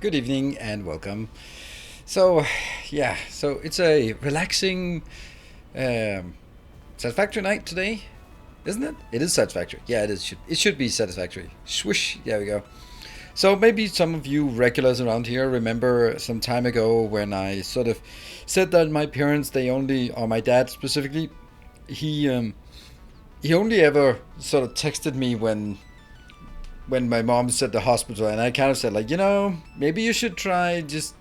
Good evening and welcome. So, so it's a relaxing Satisfactory night today, isn't it? It is Satisfactory. Yeah, it is. It should be Satisfactory. Swish. There we go. So maybe some of you regulars around here remember some time ago when I sort of said that my parents, they only, or my dad specifically, he um, he only ever sort of texted me when my mom's at the hospital, and I kind of said, like, maybe you should try just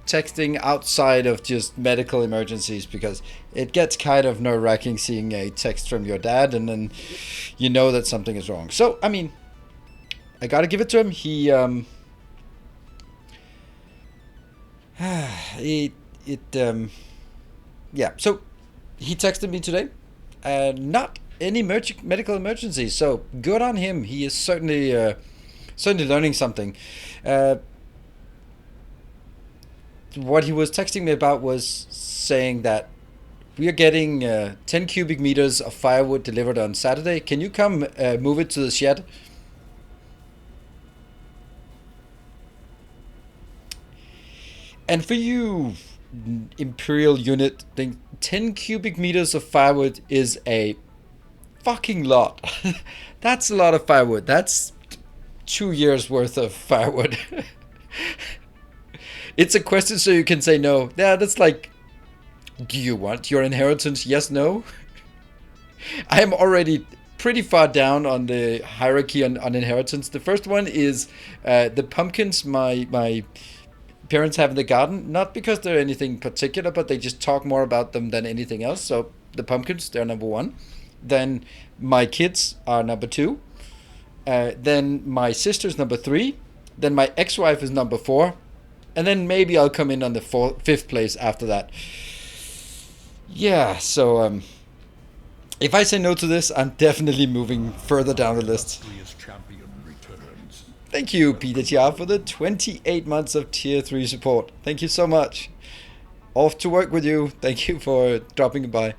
texting outside of just medical emergencies, because it gets kind of nerve-wracking seeing a text from your dad and then you know that something is wrong. So I mean, I gotta give it to him. It it yeah. So he texted me today, not any medical emergency. So good on him. He is certainly learning something. Uh, what he was texting me about was saying that we are getting 10 cubic meters of firewood delivered on Saturday. Can you come move it to the shed? And for you, Imperial unit, think 10 cubic meters of firewood is a fucking lot. That's a lot of firewood. That's 2 years worth of firewood. It's a question so you can say no. Yeah, that's like, do you want your inheritance? Yes, no. I am already pretty far down on the hierarchy on inheritance. The first one is the pumpkins my parents have in the garden. Not because they're anything particular, but they just talk more about them than anything else. So the pumpkins, they're number one. Then my kids are number two. Then my sister's number three. Then my ex-wife is number four. And then maybe I'll come in on the fifth place after that. Yeah, so if I say no to this, I'm definitely moving further down the list. Thank you, Peter Tia, for the 28 months of Tier 3 support. Thank you so much. Off to work with you. Thank you for dropping by.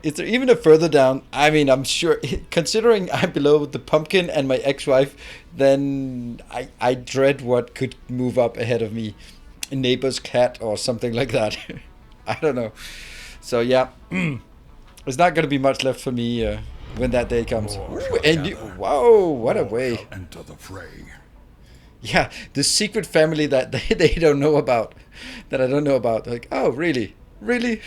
Is there even a further down? I mean, I'm sure, considering I'm below the pumpkin and my ex-wife, then I dread what could move up ahead of me. A neighbor's cat or something like that. I don't know. So yeah, there's not going to be much left for me when that day comes. Ooh, and whoa, what a way. Enter the fray. Yeah, the secret family that they don't know about, that I don't know about. Like, oh, really? Really?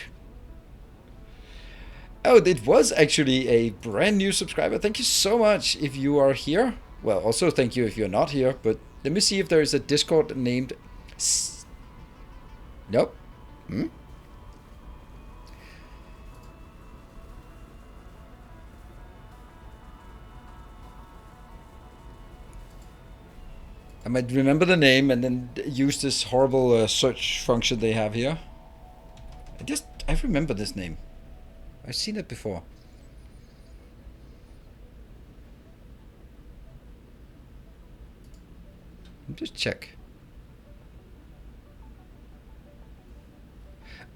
Oh, it was actually a brand new subscriber. Thank you so much if you are here. Well, also thank you if you're not here. But let me see if there is a Discord named... Nope. I might remember the name and then use this horrible search function they have here. I remember this name. I've seen it before. Just check.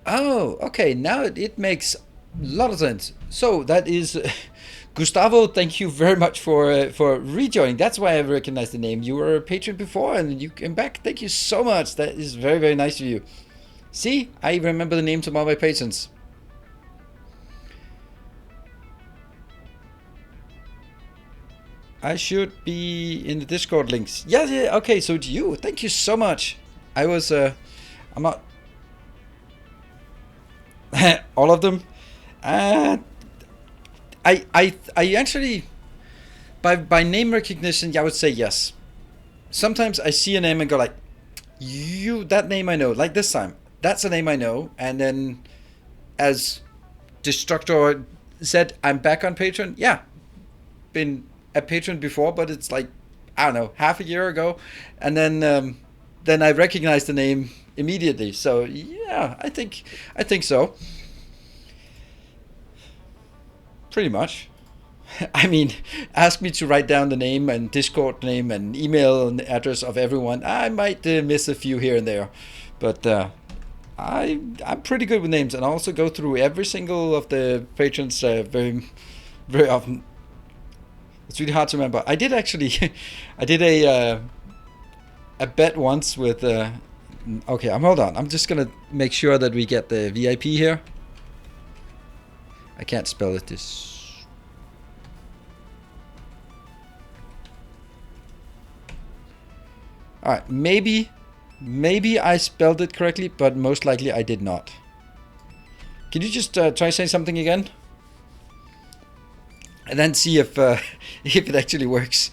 Oh, okay. Now it makes a lot of sense. So that is Gustavo. Thank you very much for rejoining. That's why I recognize the name. You were a patron before and you came back. Thank you so much. That is very, very nice of you. See, I remember the names of all my patrons. I should be in the Discord links. Yeah, okay, so it's you. Thank you so much. I'm not... all of them? I actually, by name recognition, yeah, I would say yes. Sometimes I see a name and go like, that name I know, like this time. That's a name I know. And then, as Destructor said, I'm back on Patreon. Yeah, been a patron before, but it's like, I don't know, half a year ago, and then I recognized the name immediately. So yeah, I think so. Pretty much. I mean, ask me to write down the name and Discord name and email and address of everyone. I might miss a few here and there, but I'm pretty good with names, and I also go through every single of the patrons very very often. It's really hard to remember. I did actually, I did a bet once with. Okay, hold on. I'm just gonna make sure that we get the VIP here. I can't spell it. This. All right, maybe I spelled it correctly, but most likely I did not. Can you just try saying something again? And then see if if it actually works.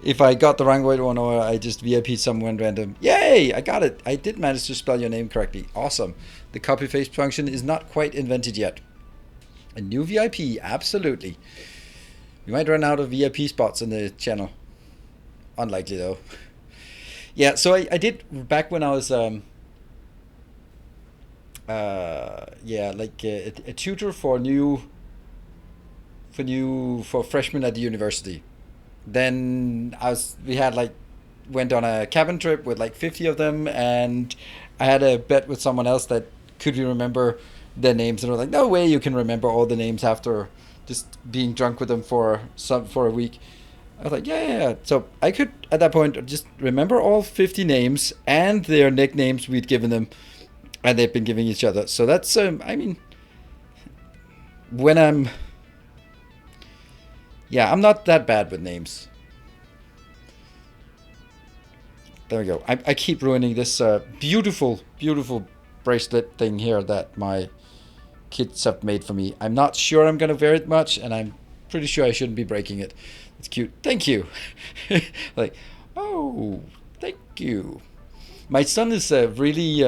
If I got the wrong one or I just VIP'd someone random. Yay! I got it. I did manage to spell your name correctly. Awesome. The copy paste function is not quite invented yet. A new VIP, absolutely. We might run out of VIP spots in the channel. Unlikely though. Yeah, so I did back when I was yeah, like a tutor for freshmen at the university. Then we had like went on a cabin trip with like 50 of them, and I had a bet with someone else that could you remember their names, and I was like, no way you can remember all the names after just being drunk with them for a week. I was like, yeah. So I could at that point just remember all 50 names and their nicknames we'd given them, and they've been giving each other. So that's I mean, when I'm not that bad with names. There we go. I keep ruining this beautiful bracelet thing here that my kids have made for me. I'm not sure I'm going to wear it much, and I'm pretty sure I shouldn't be breaking it. It's cute. Thank you. Like, oh, thank you. My son is really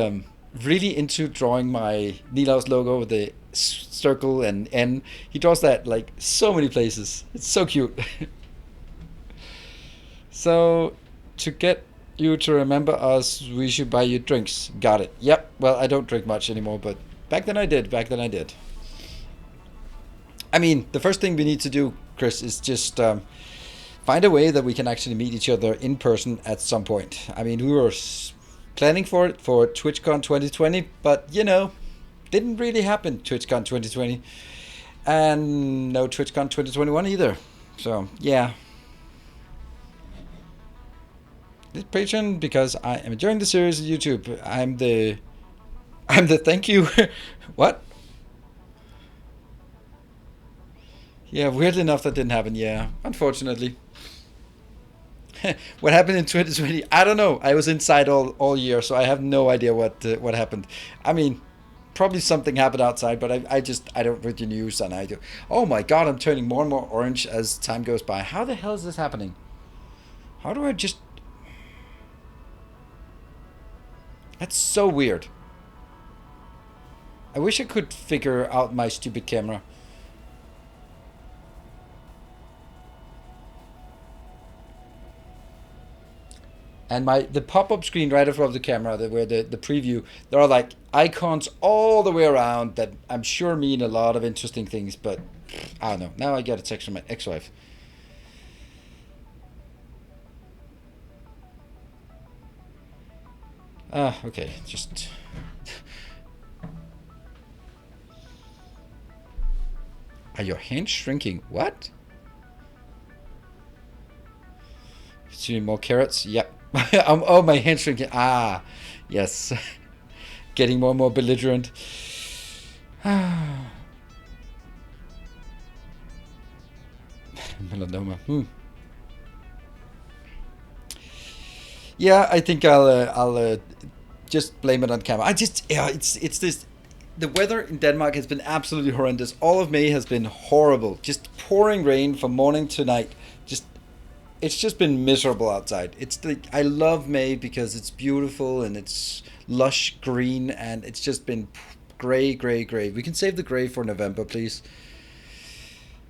into drawing my Nilaus logo with the circle and N. He draws that like so many places. It's so cute. So to get you to remember us, we should buy you drinks. Got it. Yep. Well, I don't drink much anymore, but back then I did. I mean, the first thing we need to do, Chris, is just find a way that we can actually meet each other in person at some point. I mean, we were planning for it for TwitchCon 2020, but you know, didn't really happen, TwitchCon 2020. And no TwitchCon 2021 either. So, yeah. This Patreon because I am enjoying the series of YouTube. I'm the thank you. What? Yeah, weirdly enough that didn't happen. Yeah, unfortunately. What happened in 2020? I don't know. I was inside all year, so I have no idea what happened. I mean, probably something happened outside, but I don't read the news, and I do. Oh my god, I'm turning more and more orange as time goes by. How the hell is this happening? How do I just... That's so weird. I wish I could figure out my stupid camera. And the pop-up screen right above the camera, where the preview, there are like icons all the way around that I'm sure mean a lot of interesting things, but I don't know. Now I get a text from my ex-wife. Okay, just... Are your hands shrinking? What? See more carrots? Yep. Oh, my hands shrinking. Ah, yes. Getting more and more belligerent. Melanoma. Yeah, I think I'll just blame it on camera. It's this. The weather in Denmark has been absolutely horrendous. All of May has been horrible. Just pouring rain from morning to night. It's just been miserable outside. It's like, I love May because it's beautiful and it's lush green, and it's just been gray. We can save the gray for November, please.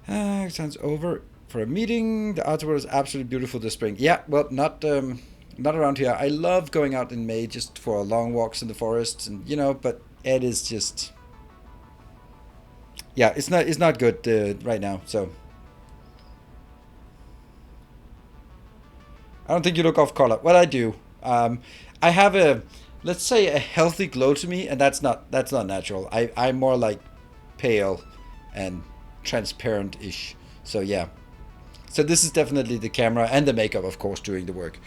Sounds over for a meeting. The outdoor is absolutely beautiful this spring. Yeah, well, not around here. I love going out in May just for long walks in the forest, and but it is just, yeah, it's not good right now. So I don't think you look off color. Well, I do. I have let's say a healthy glow to me, and that's not natural. I'm more like pale and transparent-ish. So yeah, So this is definitely the camera and the makeup, of course, doing the work.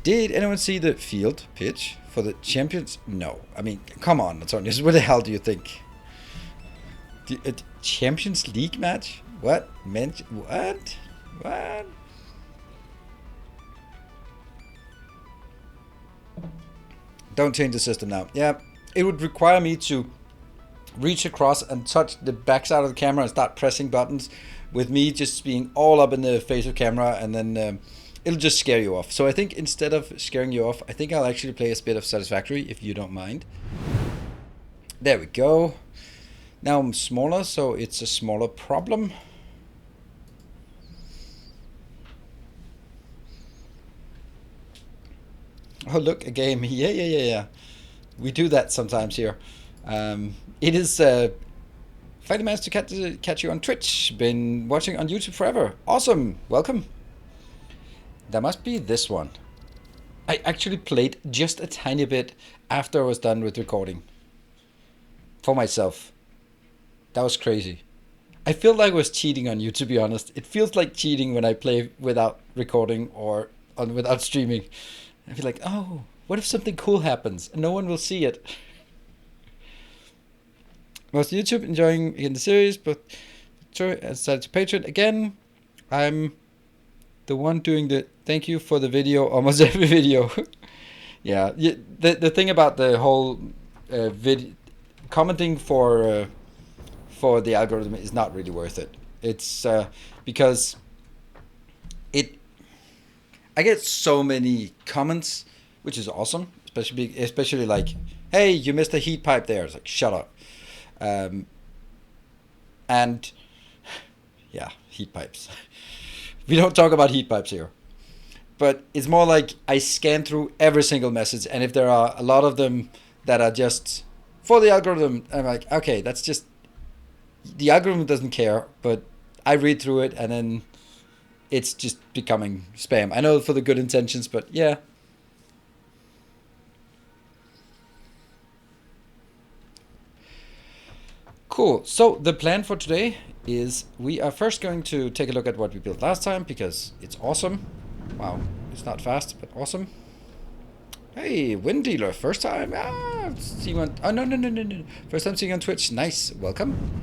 Did anyone see the field pitch for the champions? No. I mean, come on, Antonius. What the hell do you think? A Champions League match? What? What? What? Don't change the system now. Yeah, it would require me to reach across and touch the backside of the camera and start pressing buttons, with me just being all up in the face of camera, and then it'll just scare you off. So I think instead of scaring you off, I think I'll actually play a bit of Satisfactory, if you don't mind. There we go. Now I'm smaller, so it's a smaller problem. Oh, look, a game. Yeah. We do that sometimes here. It is... finally managed to catch you on Twitch. Been watching on YouTube forever. Awesome. Welcome. That must be this one. I actually played just a tiny bit after I was done with recording. For myself. That was crazy. I feel like I was cheating on you, to be honest. It feels like cheating when I play without recording or without streaming. I feel like, oh, what if something cool happens and no one will see it? Was YouTube enjoying in the series, but decided to Patreon again. I'm the one doing the thank you for the video almost every video. Yeah, the thing about the whole commenting for the algorithm is not really worth it. It's because I get so many comments, which is awesome, especially like, hey, you missed a heat pipe there. It's like, shut up. And yeah, heat pipes. We don't talk about heat pipes here. But it's more like I scan through every single message, and if there are a lot of them that are just for the algorithm, I'm like, okay, that's just, the algorithm doesn't care, but I read through it and then it's just becoming spam. I know for the good intentions, but yeah. Cool. So the plan for today is we are first going to take a look at what we built last time, because it's awesome. Wow, it's not fast, but awesome. Hey, Wind Dealer, first time. Seeing on. Oh, no. First time seeing on Twitch. Nice. Welcome.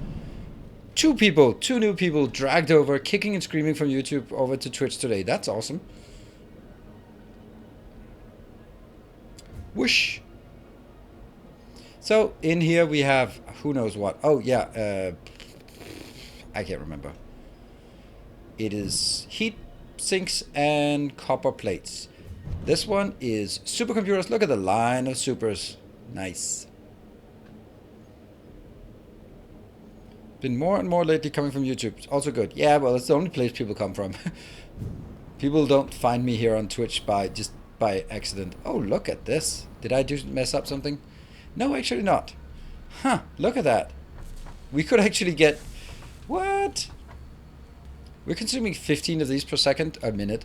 Two new people dragged over, kicking and screaming from YouTube over to Twitch today. That's awesome. Whoosh. So in here we have who knows what. Oh yeah, I can't remember. It is heat sinks and copper plates. This one is supercomputers. Look at the line of supers. Nice. Been more and more lately coming from YouTube. It's also good. Yeah, well, it's the only place people come from. People don't find me here on Twitch by accident. Oh, look at this. Did I mess up something? No, actually not. Huh, look at that. We could actually get... What? We're consuming 15 of these per second, a minute.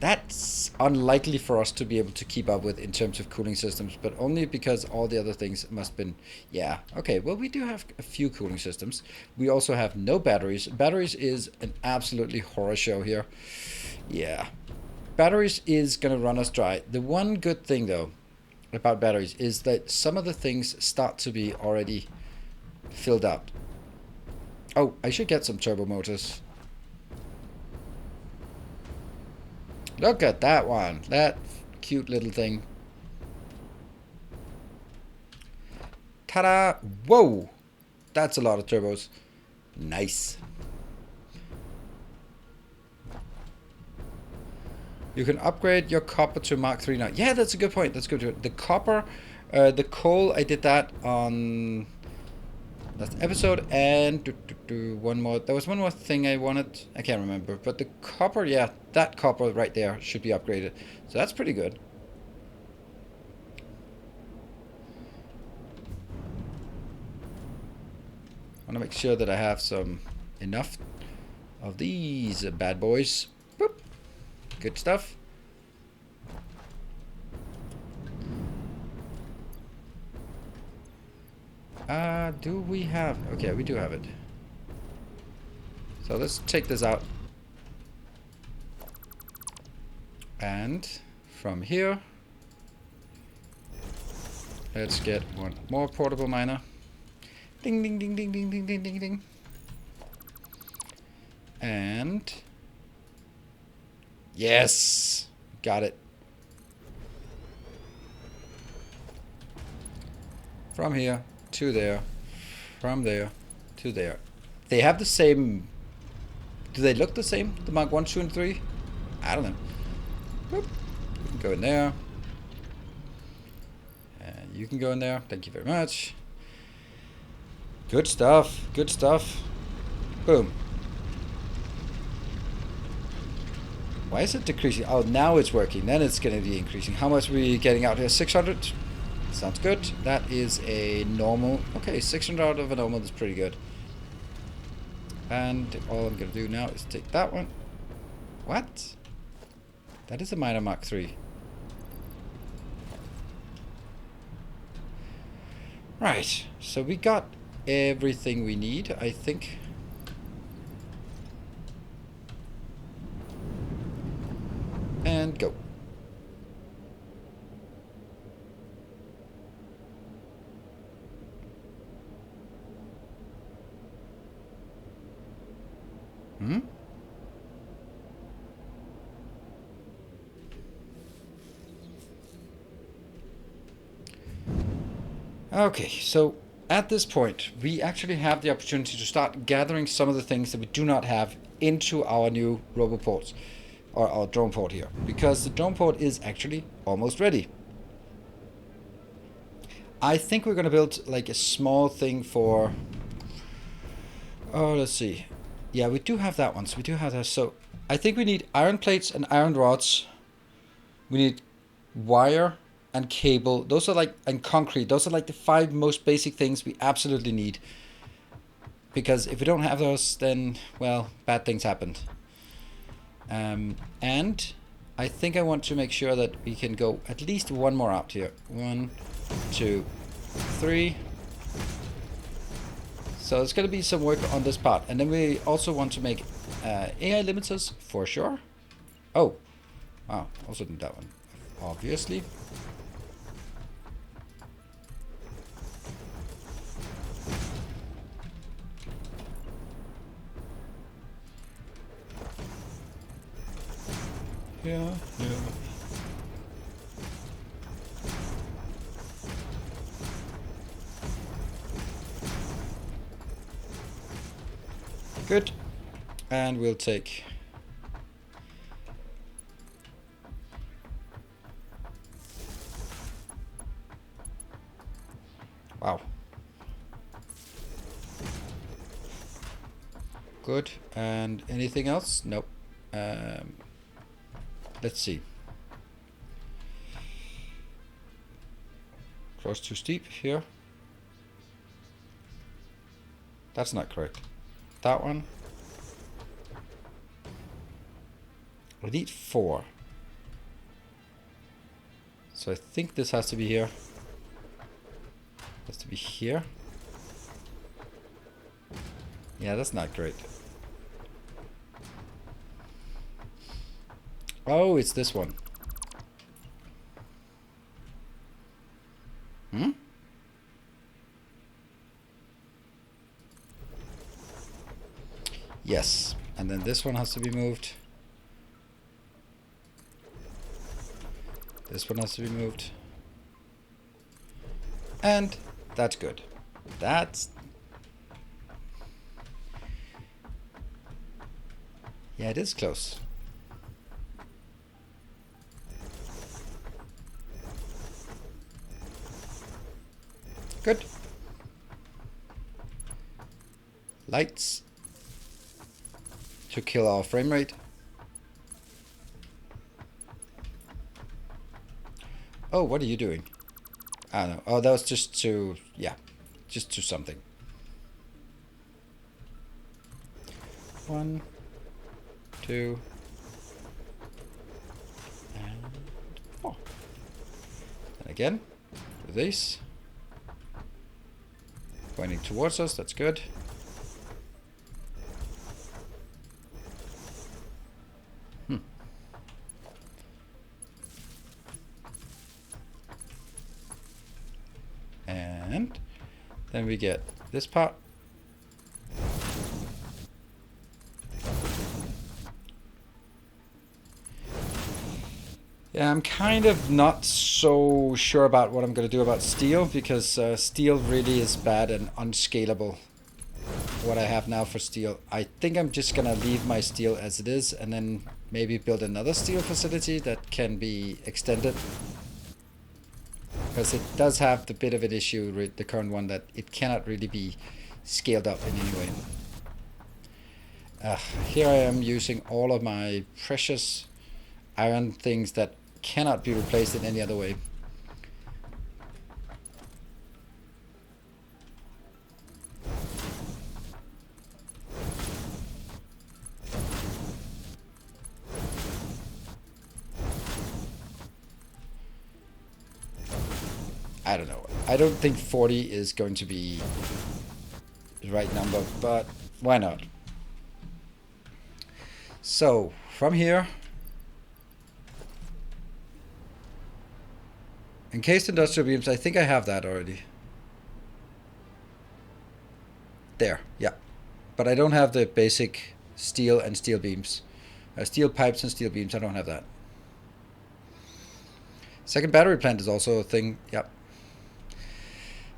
That's unlikely for us to be able to keep up with in terms of cooling systems, but only because all the other things must have been... Yeah, okay, well, we do have a few cooling systems. We also have no batteries. Batteries is an absolutely horror show here. Yeah. Batteries is going to run us dry. The one good thing, though, about batteries is that some of the things start to be already filled out. Oh, I should get some turbo motors. Look at that one. That cute little thing. Ta-da! Whoa! That's a lot of turbos. Nice. You can upgrade your copper to Mark III now. Yeah, that's a good point. That's good. The copper, the coal, I did that on last episode, and one more. There was one more thing I wanted. I can't remember. But the copper, yeah, that copper right there should be upgraded. So that's pretty good. I want to make sure that I have enough of these bad boys. Boop. Good stuff. Do we have... Okay, we do have it. So let's take this out. And from here, let's get one more portable miner. Ding, ding, ding, ding, ding, ding, ding, ding, ding. And yes, got it. From here to there, from there to there. They have the same. Do they look the same? The Mark 1, 2, and 3? I don't know. Boop. You can go in there. And you can go in there. Thank you very much. Good stuff. Good stuff. Boom. Why is it decreasing? Oh, now it's working. Then it's going to be increasing. How much are we getting out here? 600? Sounds good. That is a normal. Okay, 600 out of a normal is pretty good. And all I'm going to do now is take that one. What? That is a miner Mark 3. Right. So we got everything we need, I think. And go. Hmm? Okay, so at this point, we actually have the opportunity to start gathering some of the things that we do not have into our new roboports, or our drone port here, because the drone port is actually almost ready. I think we're going to build like a small thing for... Oh, let's see. Yeah, we do have that one, so we do have that. So I think we need iron plates and iron rods. We need wire and cable. Those are like, and concrete. Those are like the 5 most basic things we absolutely need. Because if we don't have those, then, well, bad things happen. And I think I want to make sure that we can go at least one more out here. 1, 2, 3. So there's going to be some work on this part. And then we also want to make AI limiters for sure. Oh, wow, also did that one, obviously. Yeah. Good. And we'll take... Wow. Good. And anything else? Nope. Let's see. Close too steep here. That's not correct. That one. We need 4. So I think this has to be here. Has to be here. Yeah, that's not great. Oh, it's this one. Hmm? Yes. And then this one has to be moved. This one has to be moved. And that's good. That's... Yeah, it is close. Good. Lights to kill our frame rate. Oh, what are you doing? I don't know. Oh, that was just to, yeah, just to something. 1, 2, and 4. And again, with this. Pointing towards us, that's good. Then we get this part. Yeah, I'm kind of not so sure about what I'm going to do about steel, because steel really is bad and unscalable. What I have now for steel. I think I'm just going to leave my steel as it is, and then maybe build another steel facility that can be extended. Because it does have the bit of an issue with the current one, that it cannot really be scaled up in any way. Here I am using all of my precious iron things that cannot be replaced in any other way. I don't know. I don't think 40 is going to be the right number, but why not? So, from here, encased industrial beams, I think I have that already. There, yeah. But I don't have the basic steel and steel beams. Steel pipes and steel beams, I don't have that. Second battery plant is also a thing, yep.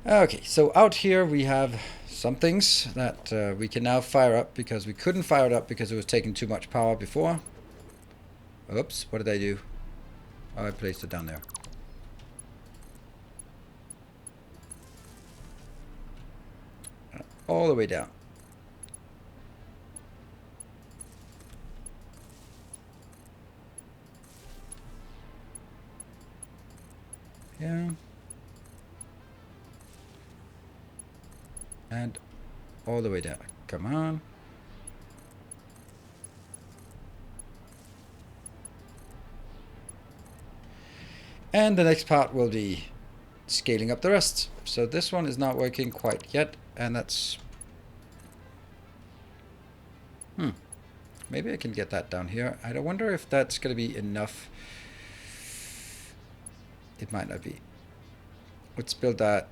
Okay, so out here we have some things that we can now fire up, because we couldn't fire it up because it was taking too much power before. Oops, what did I do? Oh, I placed it down there. All the way down. Yeah. And all the way down. Come on. And the next part will be scaling up the rest. So this one is not working quite yet, and that's... Maybe I can get that down here. I wonder if that's going to be enough. It might not be. Let's build that.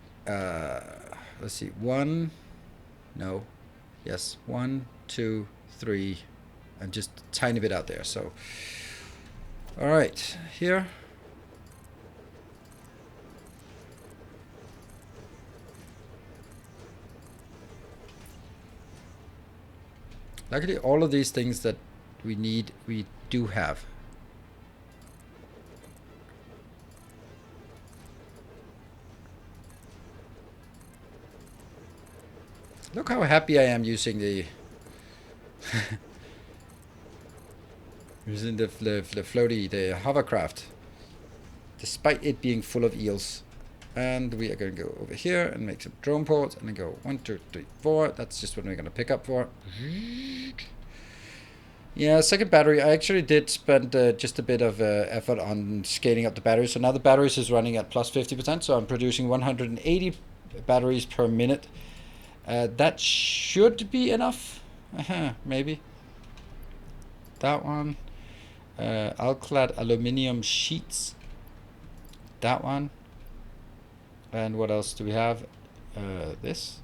Let's see. 1. No. Yes. 1, 2, 3. And just a tiny bit out there. So, all right. Here. Luckily, all of these things that we need, we do have. Look how happy I am using the using the floaty, the hovercraft, despite it being full of eels. And we are going to go over here and make some drone ports, and then go 1, 2, 3, 4. That's just what we're going to pick up for. Yeah, second battery. I actually did spend just a bit of effort on scaling up the batteries. So now the batteries is running at plus 50%. So I'm producing 180 batteries per minute. That should be enough. Maybe. That one. Alclad aluminium sheets. That one. And what else do we have? This.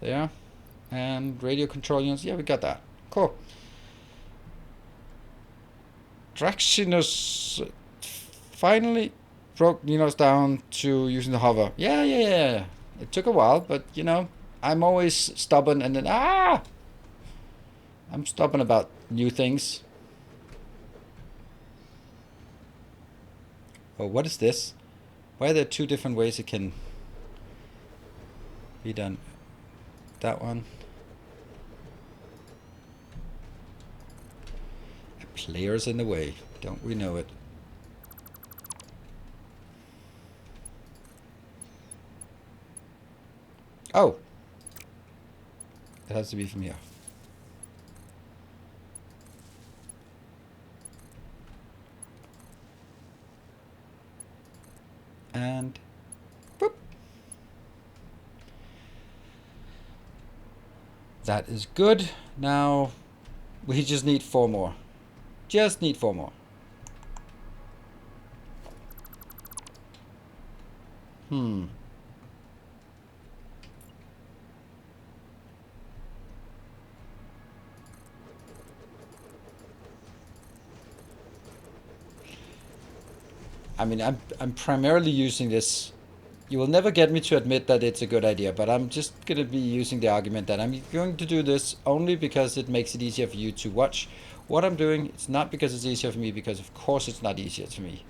There. And radio control units. Yeah, we got that. Cool. Draxinus finally broke Ninos down to using the hover. Yeah. It took a while, but you know, I'm always stubborn, and then I'm stubborn about new things. Oh, what is this? Why are there 2 different ways it can be done? That one. A player's in the way. Don't we know it? Oh. It has to be from here. And boop. That is good. Now we just need 4 more. Just need 4 more. I mean, I'm primarily using this. You will never get me to admit that it's a good idea, but I'm just going to be using the argument that I'm going to do this only because it makes it easier for you to watch what I'm doing. It's not because it's easier for me, because of course it's not easier for me.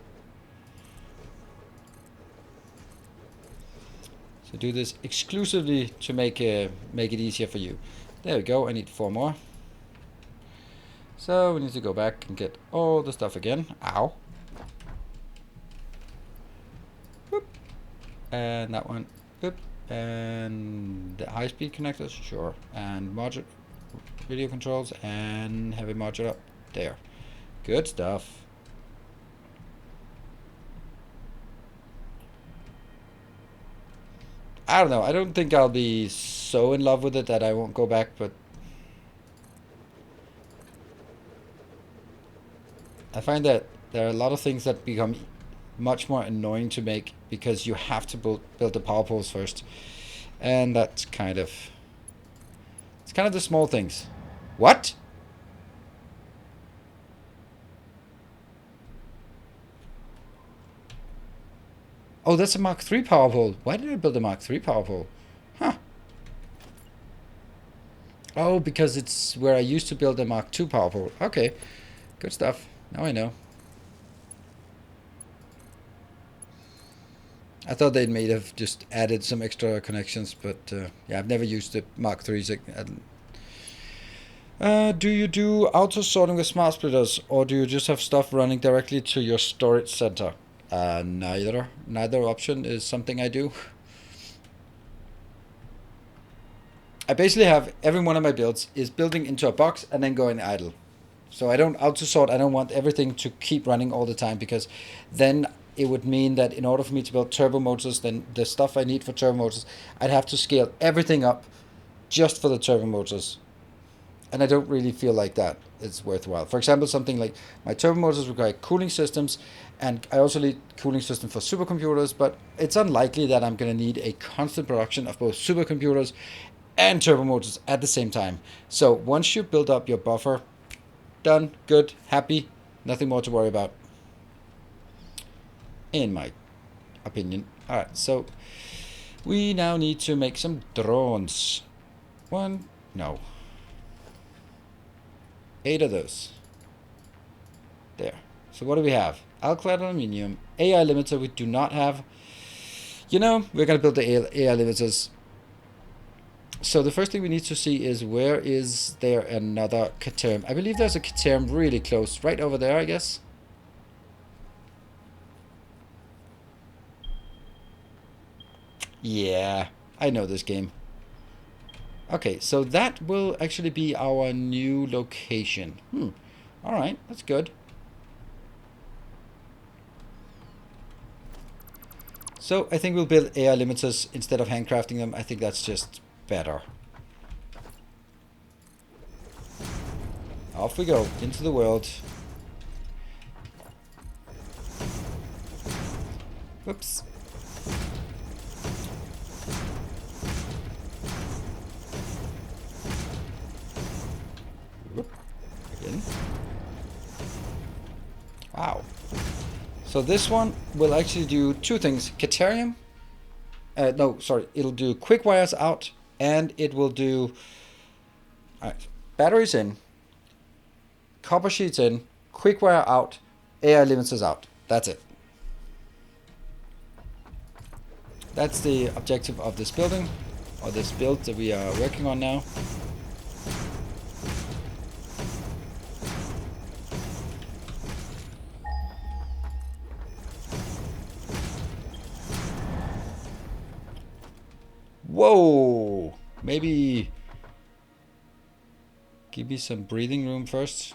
So do this exclusively to make it easier for you. There we go. I need 4 more. So we need to go back and get all the stuff again. Ow. Boop. And that one. Boop. And the high-speed connectors, sure. And module, video controls, and heavy module up there. Good stuff. I don't know. I don't think I'll be so in love with it that I won't go back, but I find that there are a lot of things that become much more annoying to make because you have to build the power poles first. And that's kind of... It's kind of the small things. What? Oh, that's a Mark III power pole. Why did I build a Mark III power pole? Huh. Oh, because it's where I used to build a Mark II power pole. Okay. Good stuff. Now I know. I thought they may have just added some extra connections, but yeah, I've never used the Mark IIIs. Do you do auto sorting with smart splitters, or do you just have stuff running directly to your storage center? Neither. Neither option is something I do. I basically have every one of my builds is building into a box and then going idle. So I don't auto sort. I don't want everything to keep running all the time, because then it would mean that in order for me to build turbo motors, then the stuff I need for turbo motors, I'd have to scale everything up just for the turbo motors. And I don't really feel like that it's worthwhile. For example, something like my turbo motors require cooling systems, and I also need cooling system for supercomputers, but it's unlikely that I'm going to need a constant production of both supercomputers and turbo motors at the same time. So once you build up your buffer, done, good, happy, nothing more to worry about, in my opinion. Alright, so we now need to make some drones. 8 of those. There. So what do we have? Alclad aluminium. AI limiter we do not have. You know, we're going to build the AI limiters. So the first thing we need to see is, where is there another Caterham? I believe there's a Caterham really close. Right over there, I guess. Yeah, I know this game. Okay, so that will actually be our new location. Alright, that's good. So I think we'll build AI limiters instead of handcrafting them. I think that's just better. Off we go, into the world. Whoops. Again. Wow. So this one will actually do 2 things. Caterium. No, sorry. It'll do quick wires out, and it will do batteries in, copper sheets in, quick wire out, AI limiters out. That's it. That's the objective of this building, or this build that we are working on now. Whoa! Maybe give me some breathing room first.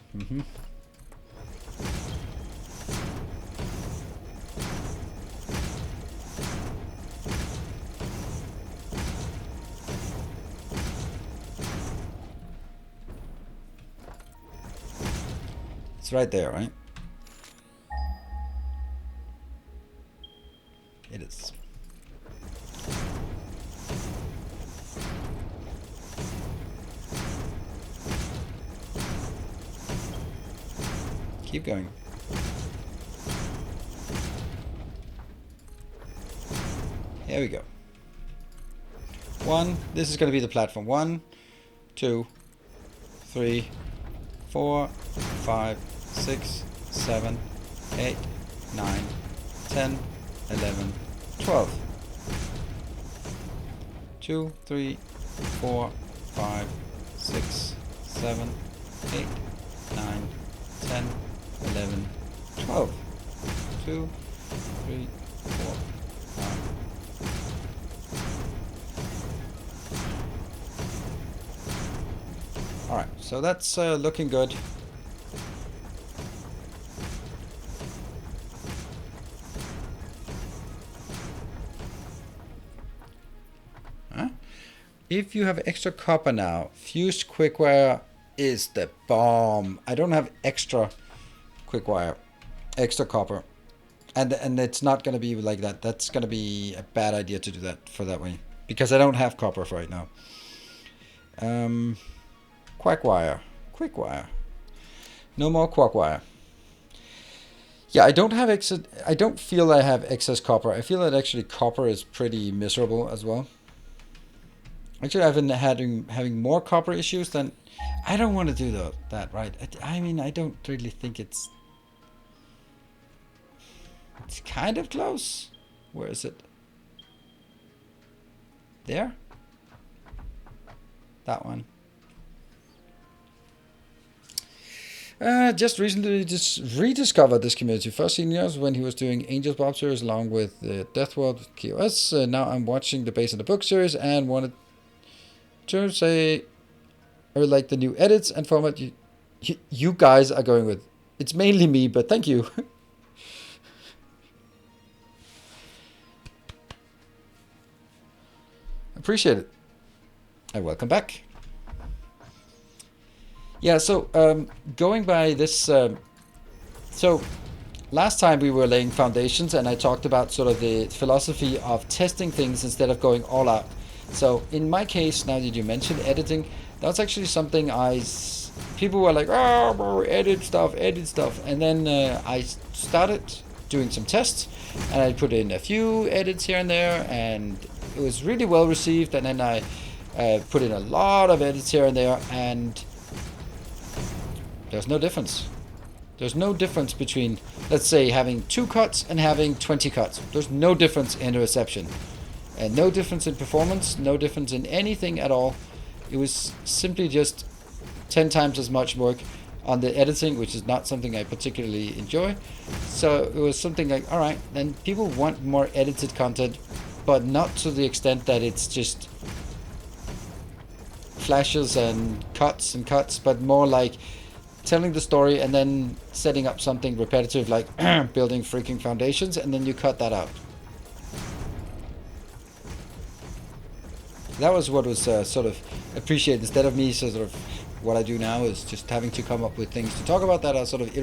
It's right there, right? It is. Keep going. Here we go. 1. This is going to be the platform. 1, 2, 3, 4, 5, 6, 7, 8, 9, 10, 11, 12. 2, 3, 4, 5, 6, 7, 8, 9, 10, 11, 12. 2, 3, 4, 5. Alright, so that's looking good. Huh? If you have extra copper now, fused quickwire is the bomb. I don't have extra quickwire, extra copper. And it's not going to be like that. That's going to be a bad idea to do that for that way. Because I don't have copper right now. Quackwire. Quickwire. No more quackwire. Yeah, I don't have excess. I don't feel I have excess copper. I feel that actually copper is pretty miserable as well. Actually, I've been having more copper issues than... I don't want to do that, right? I mean, I don't really think it's... It's kind of close. Where is it? There? That one. Just recently rediscovered this community. First seen years when he was doing Angels Bob series along with the Death World KOS. Now I'm watching the Base of the Book series and wanted to say I would like the new edits and format you guys are going with. It's mainly me, but thank you. Appreciate it. And welcome back. Yeah, so going by this, so last time we were laying foundations and I talked about sort of the philosophy of testing things instead of going all out. So in my case, now that you mentioned editing, that's actually something people were like, oh, edit stuff. And then I started doing some tests and I put in a few edits here and there and it was really well received. And then I put in a lot of edits here and there and there's no difference. There's no difference between, let's say, having 2 cuts and having 20 cuts. There's no difference in reception. And no difference in performance, no difference in anything at all. It was simply just 10 times as much work on the editing, which is not something I particularly enjoy. So it was something like, alright, then people want more edited content, but not to the extent that it's just flashes and cuts, but more like telling the story and then setting up something repetitive like building freaking foundations and then you cut that out. That was what was sort of appreciated instead of me sort of what I do now is just having to come up with things to talk about that are sort of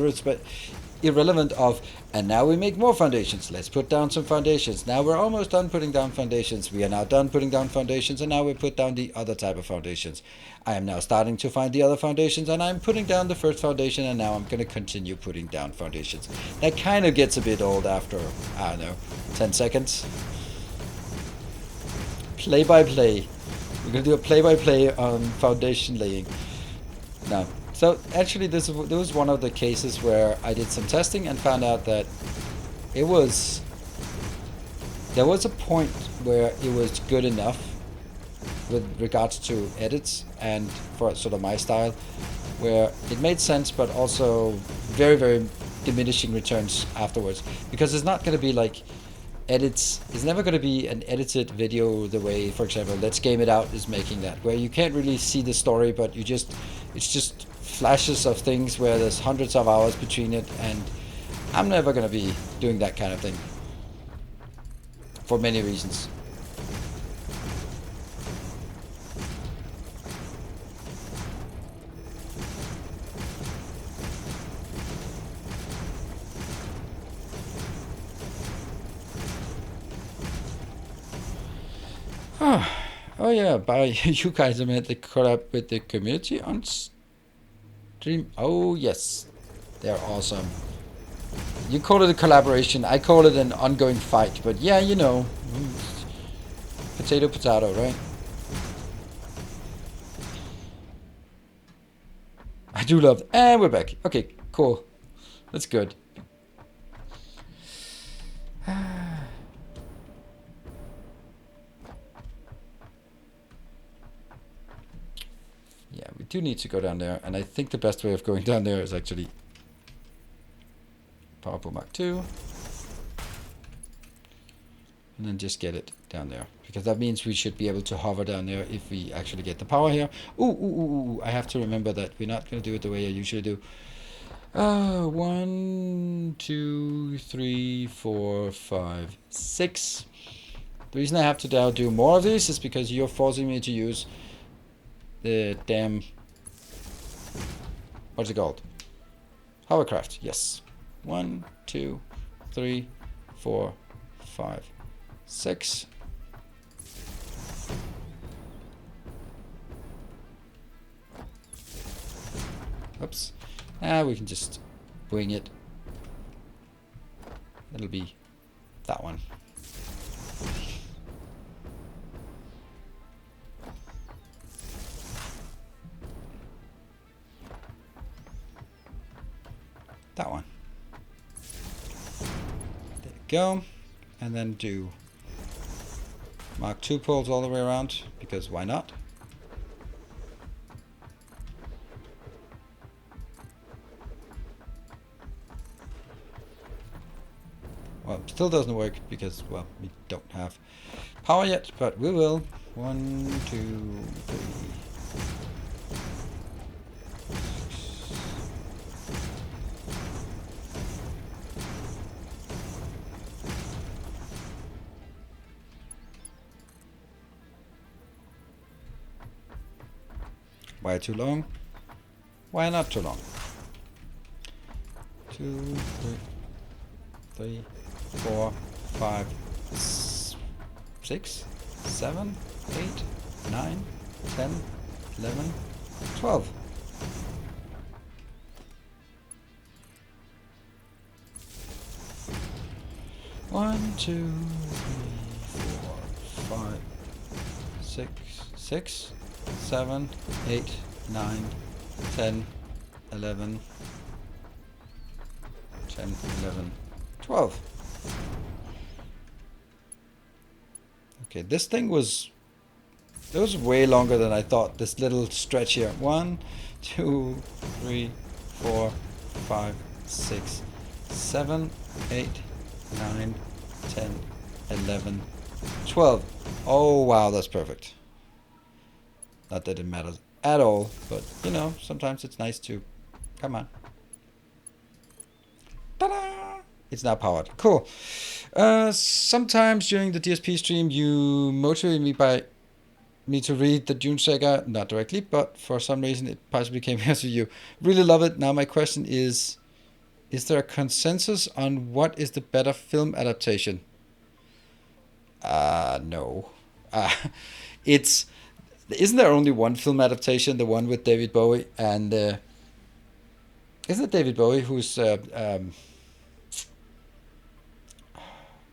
irrelevant of, and now we make more foundations. Let's put down some foundations. Now we're almost done putting down foundations. We are now done putting down foundations and now we put down the other type of foundations. I am now starting to find the other foundations and I'm putting down the first foundation and now I'm going to continue putting down foundations. That kind of gets a bit old after, I don't know, 10 seconds. Play-by-play. We're going to do a play-by-play on foundation laying. Now, so actually this was one of the cases where I did some testing and found out that there was a point where it was good enough with regards to edits and for sort of my style, where it made sense but also very, very diminishing returns afterwards, because it's not going to be like edits. It's never going to be an edited video the way, for example, Let's Game It Out is making that, where you can't really see the story, but it's just flashes of things where there's hundreds of hours between it, and I'm never going to be doing that kind of thing for many reasons. Oh yeah, by you guys, I meant the collab with the community on stream. Oh yes, they're awesome. You call it a collaboration, I call it an ongoing fight, but yeah, you know, Potato, potato, right? I do love... And we're back. Okay, cool. That's good. Yeah, we do need to go down there, and I think the best way of going down there is actually Power Pool Mark 2. And then just get it down there. Because that means we should be able to hover down there if we actually get the power here. Ooh, I have to remember that we're not going to do it the way I usually do. 1, 2, 3, 4, 5, 6. The reason I have to now do more of these is because you're forcing me to use the damn... What's it called? Hovercraft, yes. 1, 2, 3, 4, 5, 6. Oops. We can just wing it. It'll be that one. That one. There we go. And then do Mark 2 poles all the way around, because why not? Well, still doesn't work because, well, we don't have power yet, but we will. 1, 2, 3. Why too long? Why not too long? 2, 3, 4, 5, 6, 7, 8, 9, 10, 11, 12. One, 2, 3, 4, 5, 6, 7, 8, 9, 10, 11, 10, 11, 12. Okay, this thing was... It was way longer than I thought, this little stretch here. 1, 2, 3, 4, 5, 6, 7, 8, 9, 10, 11, 12. Oh, wow, that's perfect. Not that it matters at all, but, you know, sometimes it's nice to... Come on. Ta-da! It's now powered. Cool. Sometimes during the DSP stream, you motivate me to read the Dune Saga, not directly, but for some reason it possibly came here to you. Really love it. Now my question is there a consensus on what is the better film adaptation? No. Isn't there only one film adaptation, the one with David Bowie? And isn't it David Bowie who's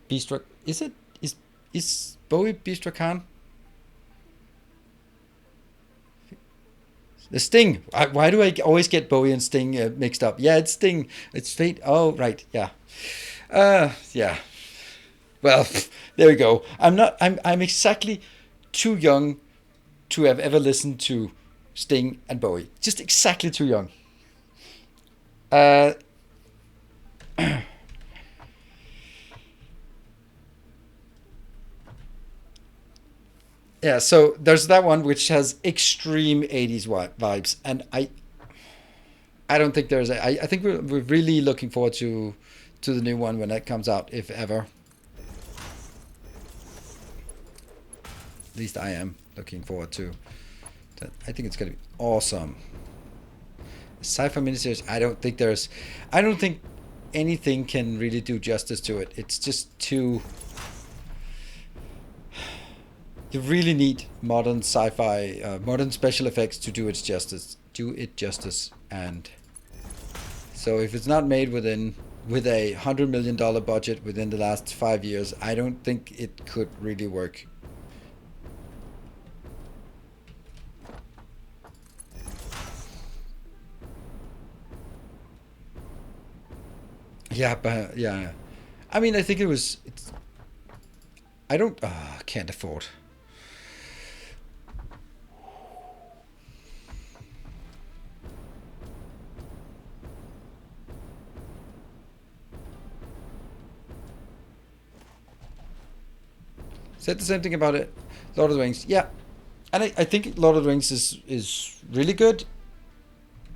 Beast? Is Bowie Beast Khan? The Sting. Why do I always get Bowie and Sting mixed up? Yeah, it's Sting. It's Fate. Oh, right. Yeah. Yeah. Well, there we go. I'm exactly too young to have ever listened to Sting and Bowie. Just exactly too young. Yeah, so there's that one which has extreme 80s vibes, and I don't think there's I think we're really looking forward to the new one when that comes out, if ever. At least I am looking forward to that. I think it's gonna be awesome. Sci-fi miniseries, I don't think anything can really do justice to it. It's just too... You really need modern sci-fi, modern special effects to do it justice. And so if it's not made with a $100 million budget within the last 5 years, I don't think it could really work. Yeah, but yeah. I mean, I think it was. I don't. Can't afford. Said the same thing about it. Lord of the Rings. Yeah, and I think Lord of the Rings is really good,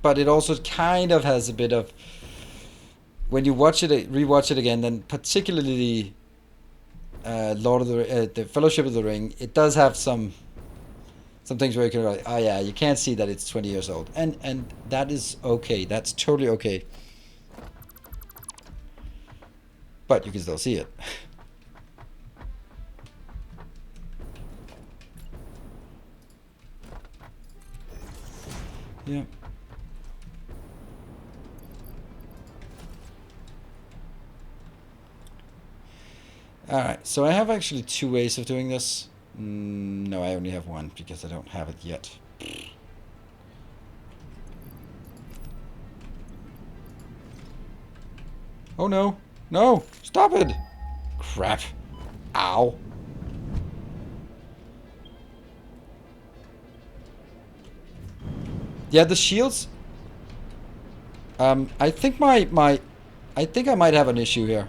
but it also kind of has a bit of, when you watch it, rewatch it again, then particularly Lord of the Fellowship of the Ring, it does have some things where you can like, oh yeah, you can't see that it's 20 years old, and that is okay. That's totally okay. But you can still see it. Yeah. Alright, so I have actually two ways of doing this. No, I only have one because I don't have it yet. Oh no! No! Stop it! Crap. Ow. Yeah, the shields. I think I think I might have an issue here.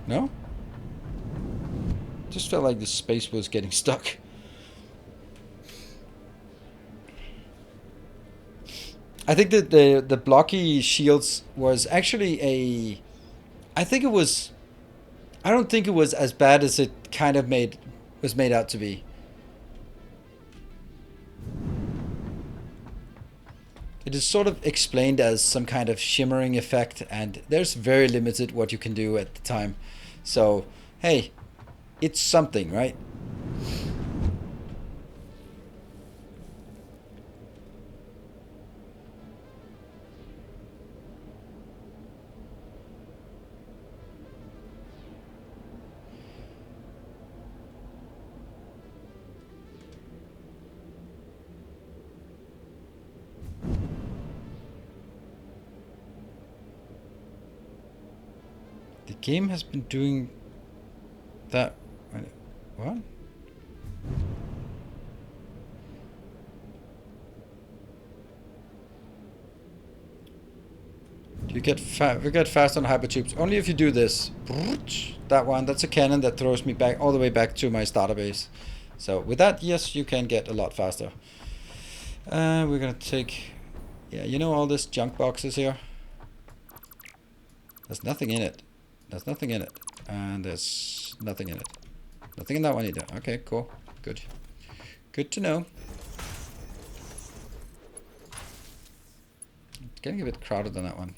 No? Just felt like the space was getting stuck. I think that the blocky shields was actually a. I think it was. I don't think it was as bad as it kind of was made out to be. It is sort of explained as some kind of shimmering effect, and there's very limited what you can do at the time. So, hey, it's something, right? The game has been doing that. What? You get we get fast on hypertubes only if you do this. That one, that's a cannon that throws me back all the way back to my starter base. So with that, yes, you can get a lot faster. We're gonna take, yeah, you know all this junk boxes here. There's nothing in it. There's nothing in it, and there's nothing in it. Nothing in that one either. Okay, cool, good, good to know. It's getting a bit crowded on that one.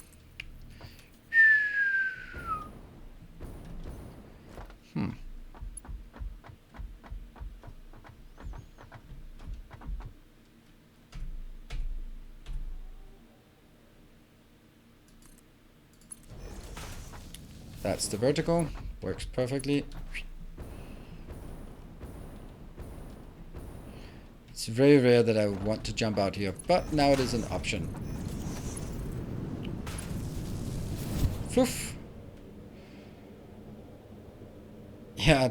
That's the vertical. Works perfectly. It's very rare that I would want to jump out here, but now it is an option. Fluff. Yeah,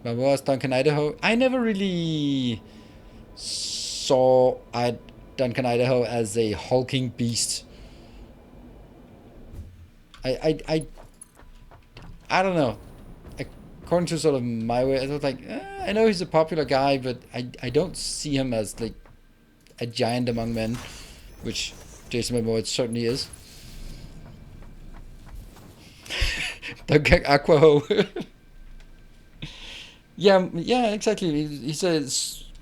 my was Duncan, Idaho. I never really saw Duncan, Idaho as a hulking beast. I don't know. According to sort of my way, I was like, I know he's a popular guy, but I don't see him as like a giant among men, which Jason Momoa certainly is. Aquaho. yeah, exactly. He's a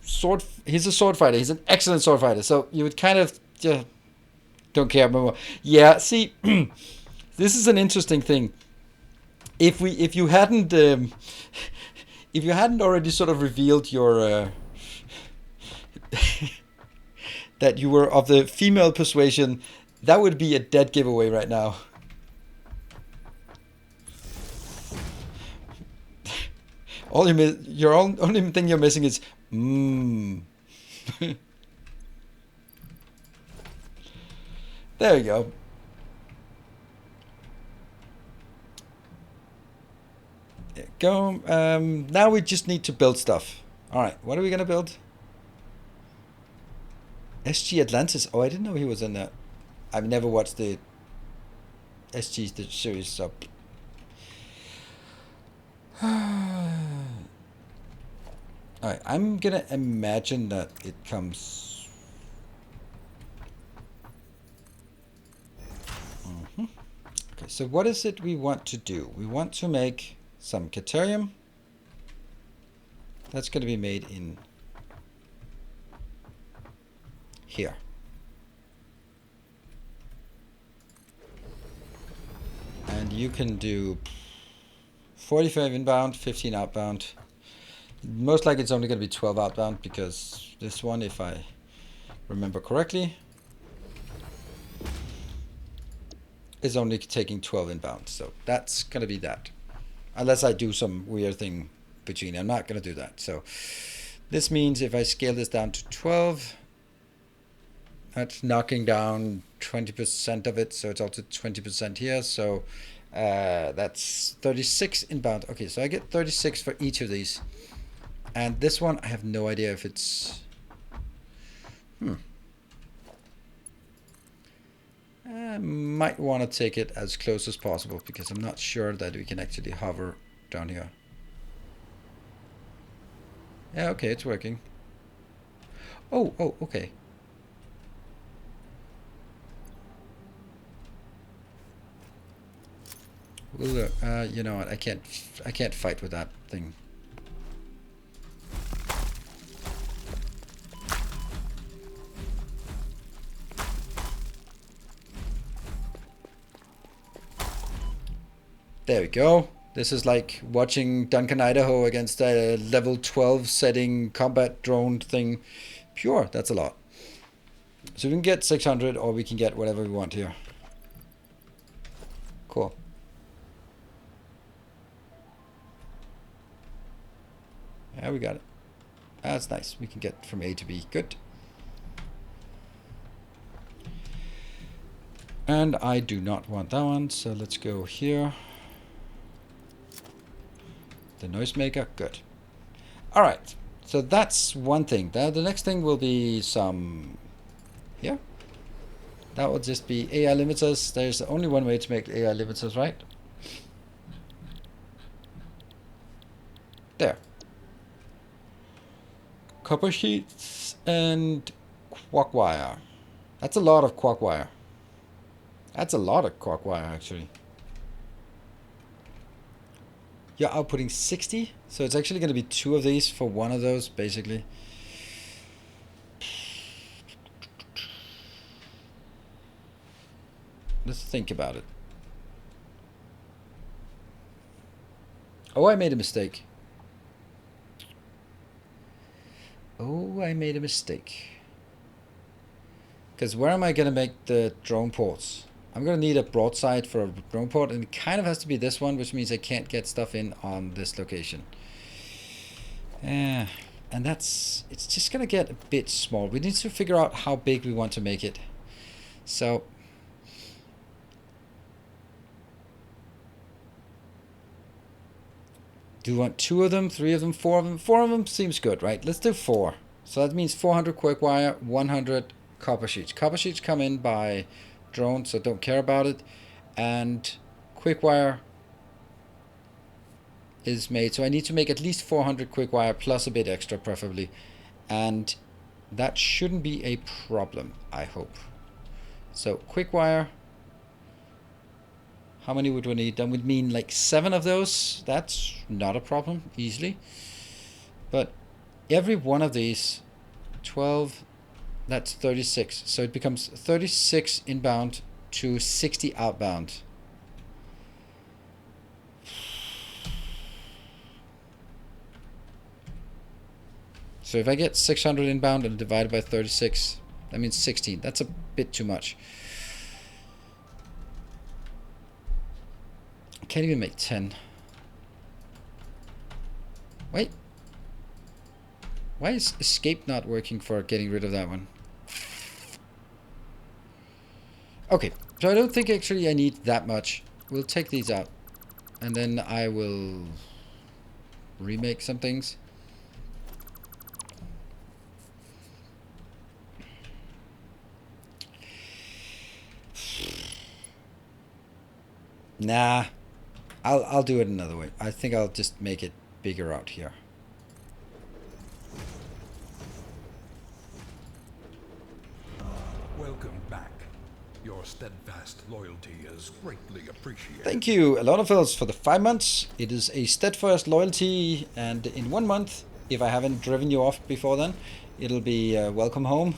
sword fighter. He's an excellent sword fighter. So you would kind of don't care more. Yeah, see, this is an interesting thing. If you hadn't already sort of revealed your that you were of the female persuasion, that would be a dead giveaway right now. Your only thing you're missing is There you go. There you go. Now we just need to build stuff. All right, what are we gonna build? SG Atlantis. Oh, I didn't know he was in that. I've never watched the SG series, so. Alright, I'm gonna imagine that it comes. Okay, so what is it we want to do? We want to make some Caterium. That's gonna be made in here. And you can do 45 inbound, 15 outbound. Most likely it's only going to be 12 outbound because this one, if I remember correctly, is only taking 12 inbound. So that's going to be that. Unless I do some weird thing between. I'm not going to do that. So this means if I scale this down to 12, that's knocking down 20% of it. So it's also 20% here. So that's 36 inbound. Okay, so I get 36 for each of these. And this one, I have no idea if it's... I might want to take it as close as possible because I'm not sure that we can actually hover down here. Yeah, okay, it's working. Oh, okay. You know what? I can't fight with that thing. There we go. This is like watching Duncan Idaho against a level 12 setting combat drone thing. Pure, that's a lot. So we can get 600 or we can get whatever we want here. Cool. Yeah, we got it. That's nice. We can get from A to B. Good. And I do not want that one, so let's go here. The noisemaker, good. All right, so that's one thing. The next thing will be some here. That will just be AI limiters. There's only one way to make AI limiters, right? There. Copper sheets and quark wire. That's a lot of quark wire. That's a lot of quark wire, actually. You're outputting 60, so it's actually going to be 2 of these for one of those, basically. Let's think about it. Oh, I made a mistake. Because where am I going to make the drone ports? I'm going to need a broadside for a drone port, and it kind of has to be this one, which means I can't get stuff in on this location. And it's just going to get a bit small. We need to figure out how big we want to make it. So do you want 2 of them, 3 of them, 4 of them? 4 of them seems good, right? Let's do 4. So that means 400 quark wire, 100 copper sheets. Copper sheets come in by drone, so don't care about it. And quick wire is made, so I need to make at least 400 quick wire plus a bit extra, preferably. And that shouldn't be a problem, I hope. So quick wire. How many would we need? That would mean like 7 of those. That's not a problem, easily. But every one of these, 12, that's 36. So it becomes 36 inbound to 60 outbound. So if I get 600 inbound and divide by 36, that means 16. That's a bit too much. I can't even make 10. Wait. Why is escape not working for getting rid of that one? Okay, so I don't think actually I need that much. We'll take these out. And then I will remake some things. Nah, I'll do it another way. I think I'll just make it bigger out here. Welcome back. Your steadfast loyalty is greatly appreciated. Thank you, a lot of us, for the 5 months. It is a steadfast loyalty, and in 1 month, if I haven't driven you off before then, it'll be welcome home.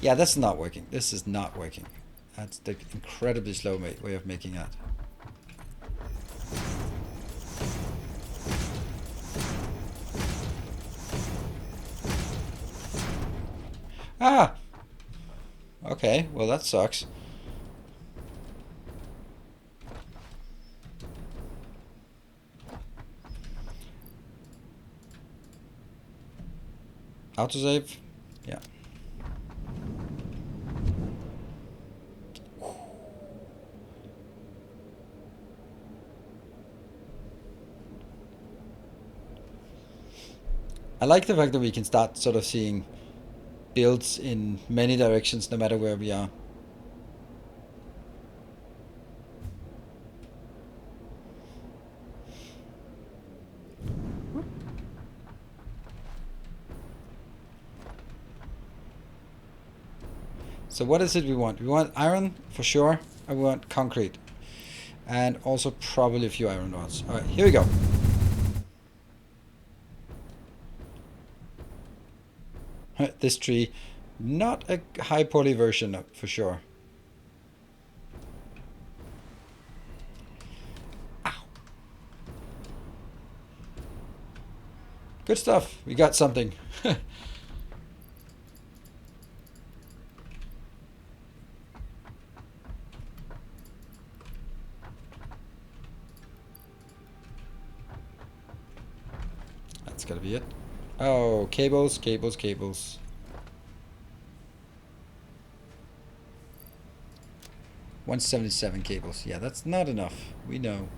Yeah, that's not working. This is not working. That's the incredibly slow way of making that. Ah! Okay, well that sucks. Autosave? Yeah. I like the fact that we can start sort of seeing builds in many directions no matter where we are. So what is it we want? We want iron for sure, and we want concrete. And also probably a few iron rods. Alright, here we go. This tree, not a high poly version for sure. Ow. Good stuff, we got something. That's gotta be it. Oh, cables, cables, cables. $177 cables. Yeah, that's not enough. We know.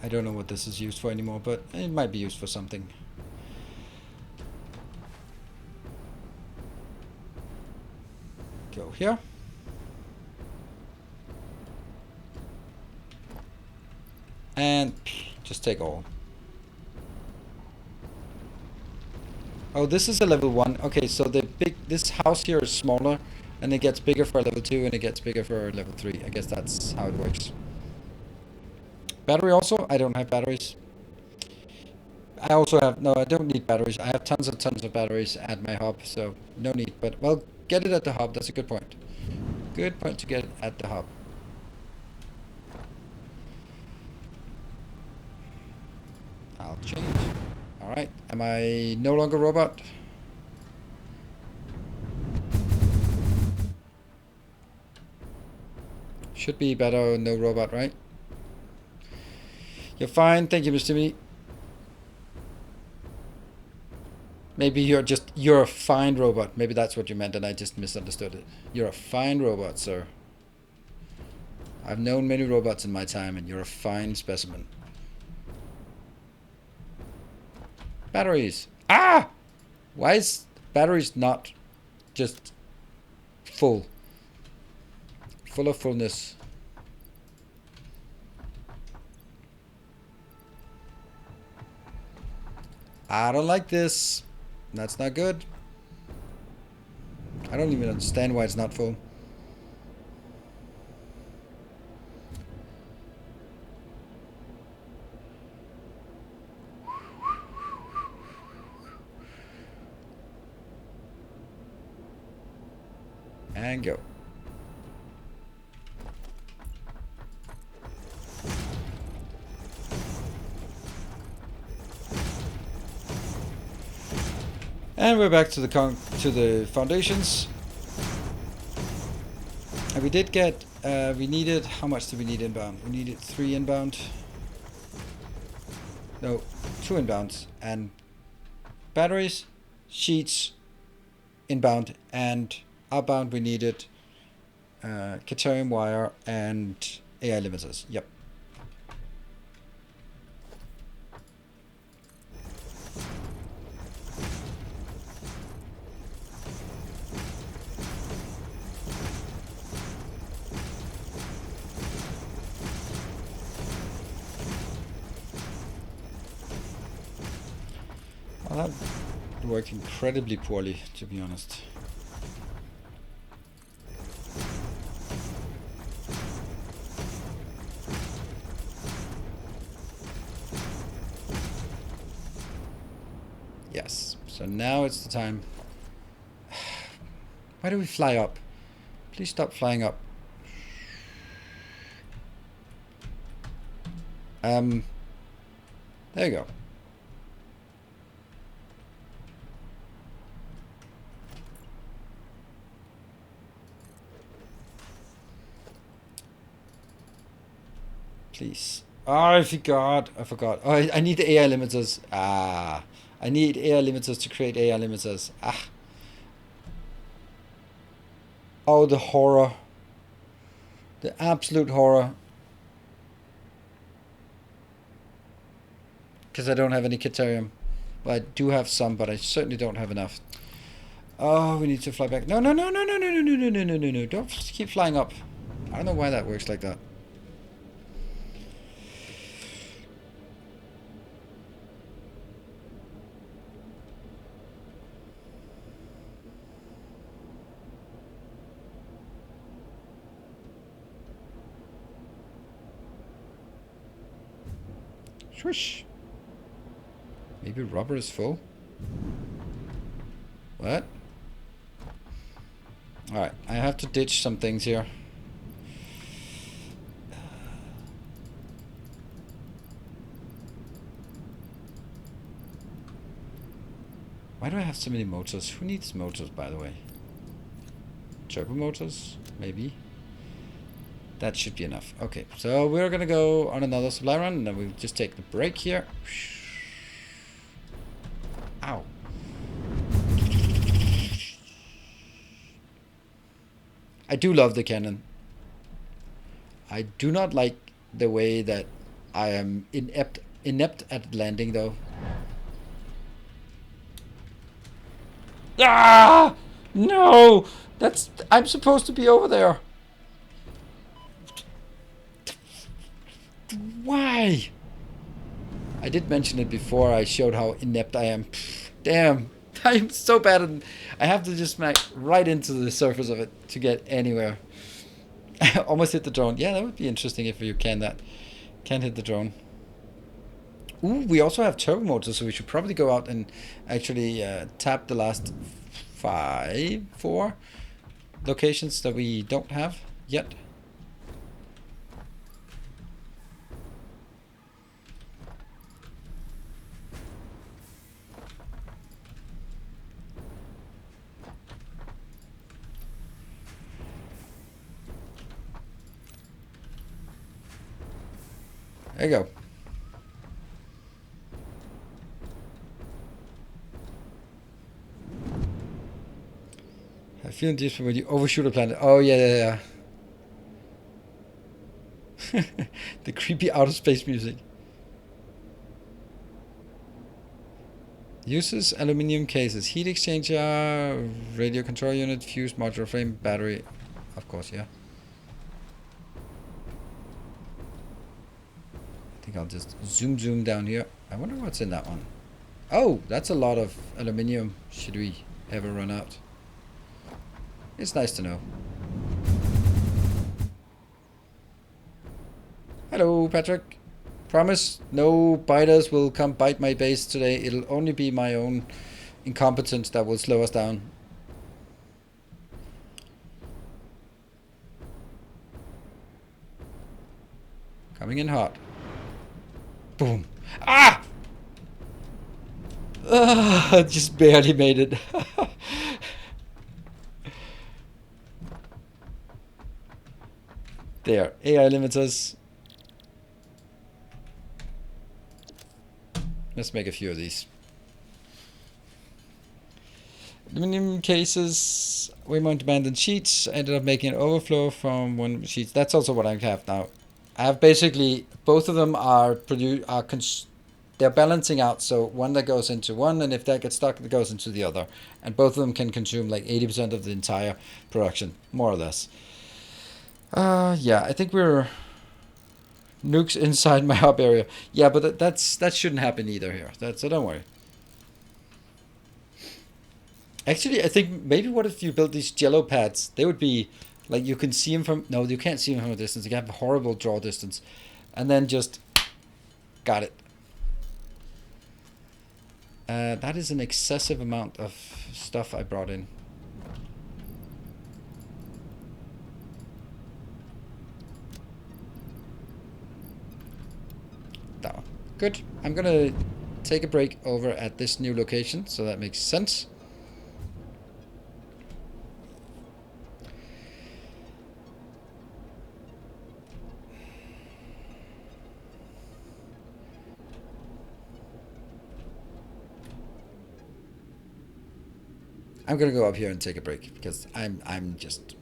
I don't know what this is used for anymore, but it might be used for something. Go here. And just take all. Oh, this is a level 1. Okay, so this house here is smaller, and it gets bigger for level 2, and it gets bigger for level 3. I guess that's how it works. Battery also? I don't have batteries. I also have, no, I don't need batteries. I have tons of batteries at my hub, so no need. But, well, get it at the hub. That's a good point. Good point to get it at the hub. I'll change. Alright, am I no longer robot? Should be better no robot, right? You're fine, thank you, Mr. Me. Maybe you're a fine robot. Maybe that's what you meant and I just misunderstood it. You're a fine robot, sir. I've known many robots in my time and you're a fine specimen. Batteries. Ah! Why is batteries not just full? Full of fullness. I don't like this. That's not good. I don't even understand why it's not full. And go. And we're back to the foundations. And we did get we needed, how much did we need inbound? We needed 3 inbound. No, 2 inbounds. And batteries, sheets, inbound, and outbound we needed Caterium wire and AI limiters. Yep. Well, that worked incredibly poorly, to be honest. Yes, so now it's the time. Why do we fly up? Please stop flying up. There you go. Please. Oh, I forgot. Oh, I need the AI limiters. Ah. I need AI limiters to create AI limiters. Ah. Oh, the horror. The absolute horror. Because I don't have any Caterium. Well, I do have some, but I certainly don't have enough. Oh, we need to fly back. No, no, no, no, no, no, no, no, no, no, no, no, no. Don't keep flying up. I don't know why that works like that. Swoosh. Maybe rubber is full. What? Alright, I have to ditch some things here. Why do I have so many motors? Who needs motors, by the way? Turbo motors? Maybe. That should be enough. Okay, so we're gonna go on another supply run, and then we'll just take the break here. Ow. I do love the cannon. I do not like the way that I am inept at landing, though. Ah! No! I'm supposed to be over there. Why? I did mention it before I showed how inept I am. Damn. I'm so bad at... I have to just smack right into the surface of it to get anywhere. I almost hit the drone. Yeah, that would be interesting if you can that. Can't hit the drone. Ooh, we also have turbo motors, so we should probably go out and actually tap the last 4 locations that we don't have yet. There you go. I feel this when you overshoot a planet. Oh, yeah. The creepy outer space music. Uses aluminium cases, heat exchanger, radio control unit, fuse, modular frame, battery. Of course, yeah. I think I'll just zoom down here. I wonder what's in that one. Oh, that's a lot of aluminium. Should we ever run out? It's nice to know. Hello, Patrick. Promise no biters will come bite my base today. It'll only be my own incompetence that will slow us down. Coming in hot. Boom. Ah! Just barely made it. There. AI limiters. Let's make a few of these. Aluminum cases, way more demand than sheets. I ended up making an overflow from one sheets. That's also what I have now. I have basically, both of them are they're balancing out. So one that goes into one, and if that gets stuck, it goes into the other. And both of them can consume like 80% of the entire production, more or less. Yeah, I think we're nukes inside my hub area. Yeah, but that shouldn't happen either here. So don't worry. Actually, I think maybe what if you build these jello pads? They would be like you can see them from. No, you can't see them from a distance. You have a horrible draw distance, and then just got it. That is an excessive amount of stuff I brought in. Down. Good. I'm gonna take a break over at this new location, so that makes sense. I'm gonna go up here and take a break because I'm just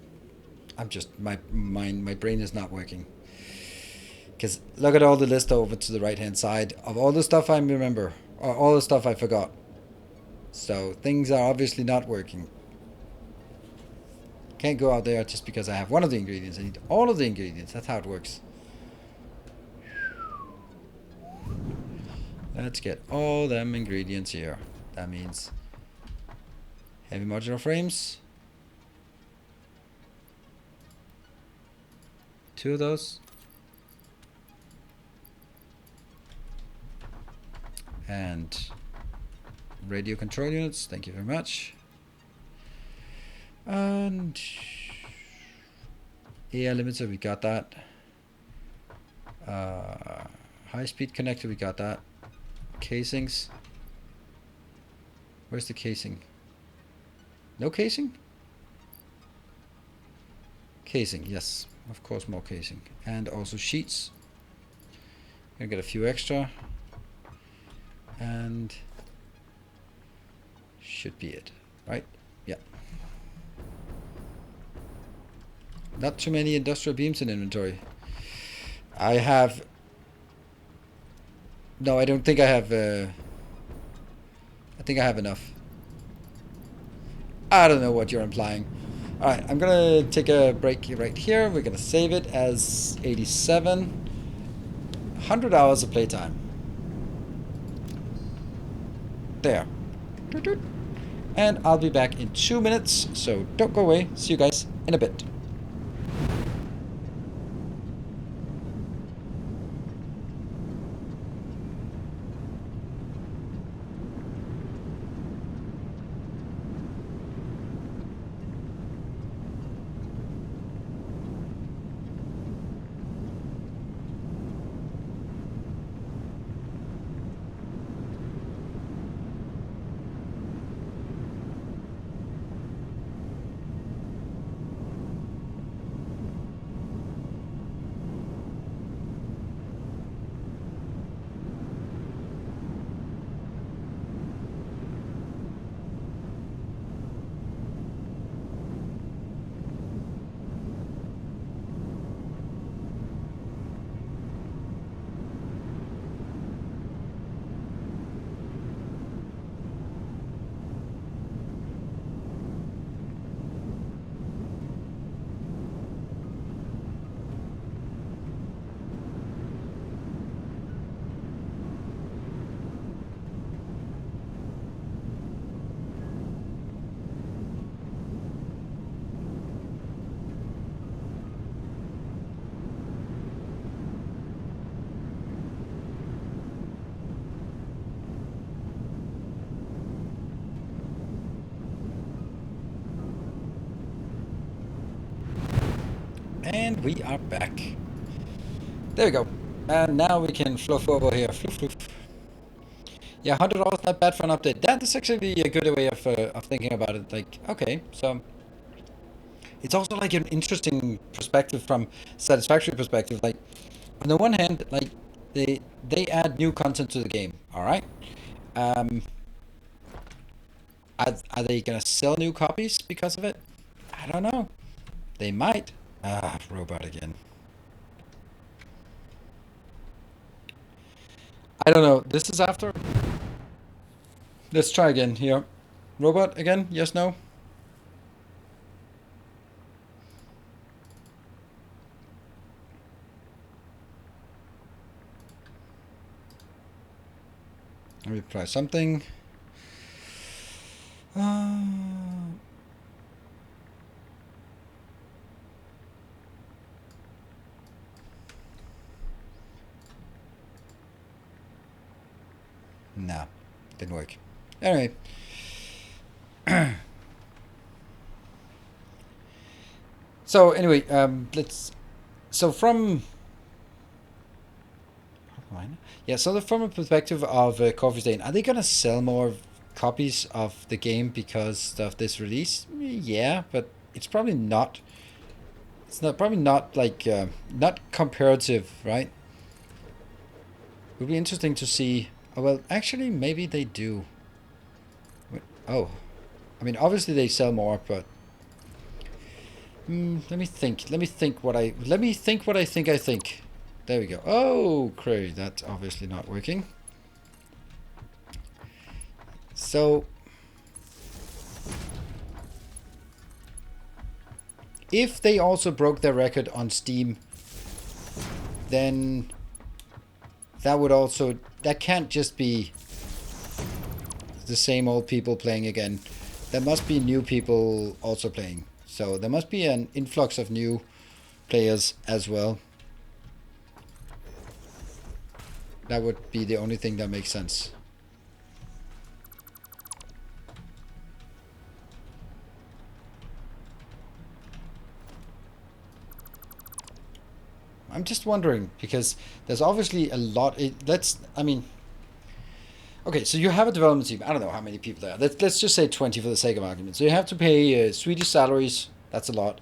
my brain is not working. Because look at all the list over to the right hand side of all the stuff I remember or all the stuff I forgot. So things are obviously not working. Can't go out there just because I have one of the ingredients. I need all of the ingredients. That's how it works. Let's get all them ingredients here. That means heavy modular frames. 2 of those. And radio control units. Thank you very much. And air limiter, we got that. High speed connector, we got that. Casings. Where's the casing? No casing? Casing, yes. Of course, more casing. And also sheets. Gonna get a few extra. And should be it, right? Yeah. Not too many industrial beams in inventory. I have... No, I don't think I have... I think I have enough. I don't know what you're implying. Alright, I'm gonna take a break right here. We're gonna save it as 87. 100 hours of playtime. There. And I'll be back in 2 minutes, so don't go away. See you guys in a bit. And we are back. There we go. And now we can fluff over here. Fluff, fluff. Yeah, $100 not bad for an update. That is actually a good way of thinking about it. Like, okay, so it's also like an interesting perspective from Satisfactory perspective. Like, on the one hand, like they add new content to the game. All right. Are they gonna sell new copies because of it? I don't know. They might. Ah, robot again. I don't know. This is after. Let's try again here. Robot again? Yes, no? Let me try something. No, didn't work. Anyway. So anyway, let's. So from. Yeah, so from a perspective of CoffeeStain, are they gonna sell more copies of the game because of this release? Yeah, but it's probably not. It's not probably not like not comparative, right? It would be interesting to see. Oh, well, actually, maybe they do. Oh, I mean, obviously they sell more, but let me think. Let me think what I. Let me think what I think. I think. There we go. Oh, cray! That's obviously not working. So, if they also broke their record on Steam, then that would also, that can't just be the same old people playing again. There must be new people also playing. So there must be an influx of new players as well. That would be the only thing that makes sense. I'm just wondering, because there's obviously a lot. Okay, so you have a development team. I don't know how many people there are. Let's just say 20 for the sake of argument. So you have to pay Swedish salaries. That's a lot.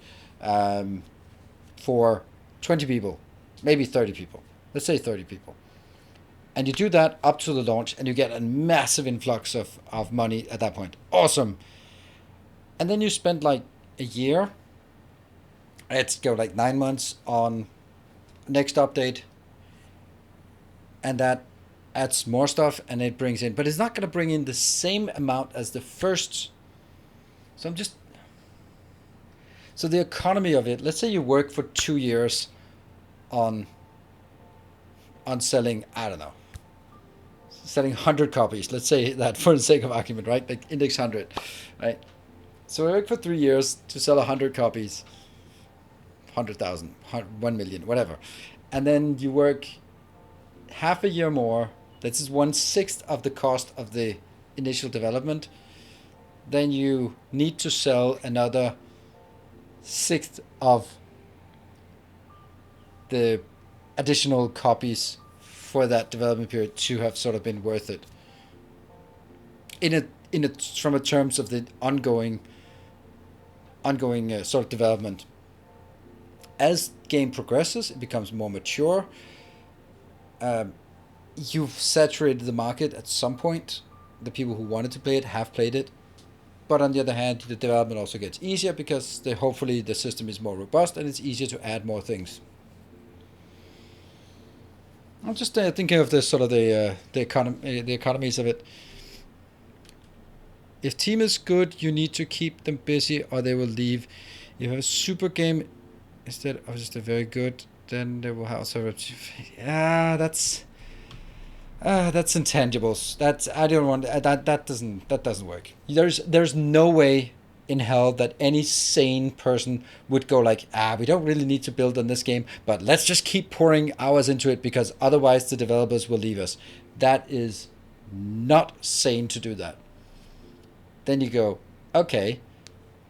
For 20 people, maybe 30 people. Let's say 30 people. And you do that up to the launch, and you get a massive influx of money at that point. Awesome. And then you spend like a year. Let's go like 9 months on next update. And that adds more stuff, and it brings in. But it's not going to bring in the same amount as the first. So So the economy of it, let's say you work for 2 years on selling, I don't know, selling 100 copies. Let's say that for the sake of argument, right? Like index 100, right? So I work for 3 years to sell 100 copies, 100,000, 1 million, whatever. And then you work half a year more. This is 1/6 of the cost of the initial development. Then you need to sell another 1/6 of the additional copies for that development period to have sort of been worth it. From a terms of the ongoing sort of development. As game progresses, it becomes more mature. You've saturated the market at some point. The people who wanted to play it have played it. But on the other hand, the development also gets easier because hopefully the system is more robust and it's easier to add more things. I'm just thinking of this sort of the economies of it. If team is good, you need to keep them busy or they will leave. If you have a super game instead of just a very good, then they will also. Yeah, that's intangibles. I don't want that doesn't work. There's no way in hell that any sane person would go like, we don't really need to build on this game, but let's just keep pouring hours into it because otherwise the developers will leave us. That is not sane to do that. Then you go, okay,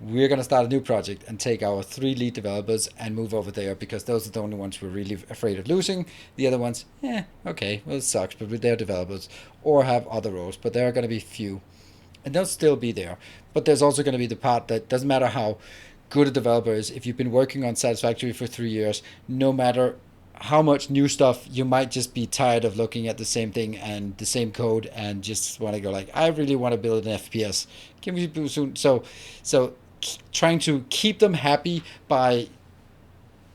we're going to start a new project and take our 3 lead developers and move over there because those are the only ones we're really afraid of losing. The other ones, okay, well, it sucks, but they're developers or have other roles, but there are going to be few. And they'll still be there. But there's also going to be the part that doesn't matter how good a developer is, if you've been working on Satisfactory for 3 years, no matter how much new stuff you might just be tired of looking at the same thing and the same code and just want to go like, I really want to build an FPS. Can we do soon? So trying to keep them happy by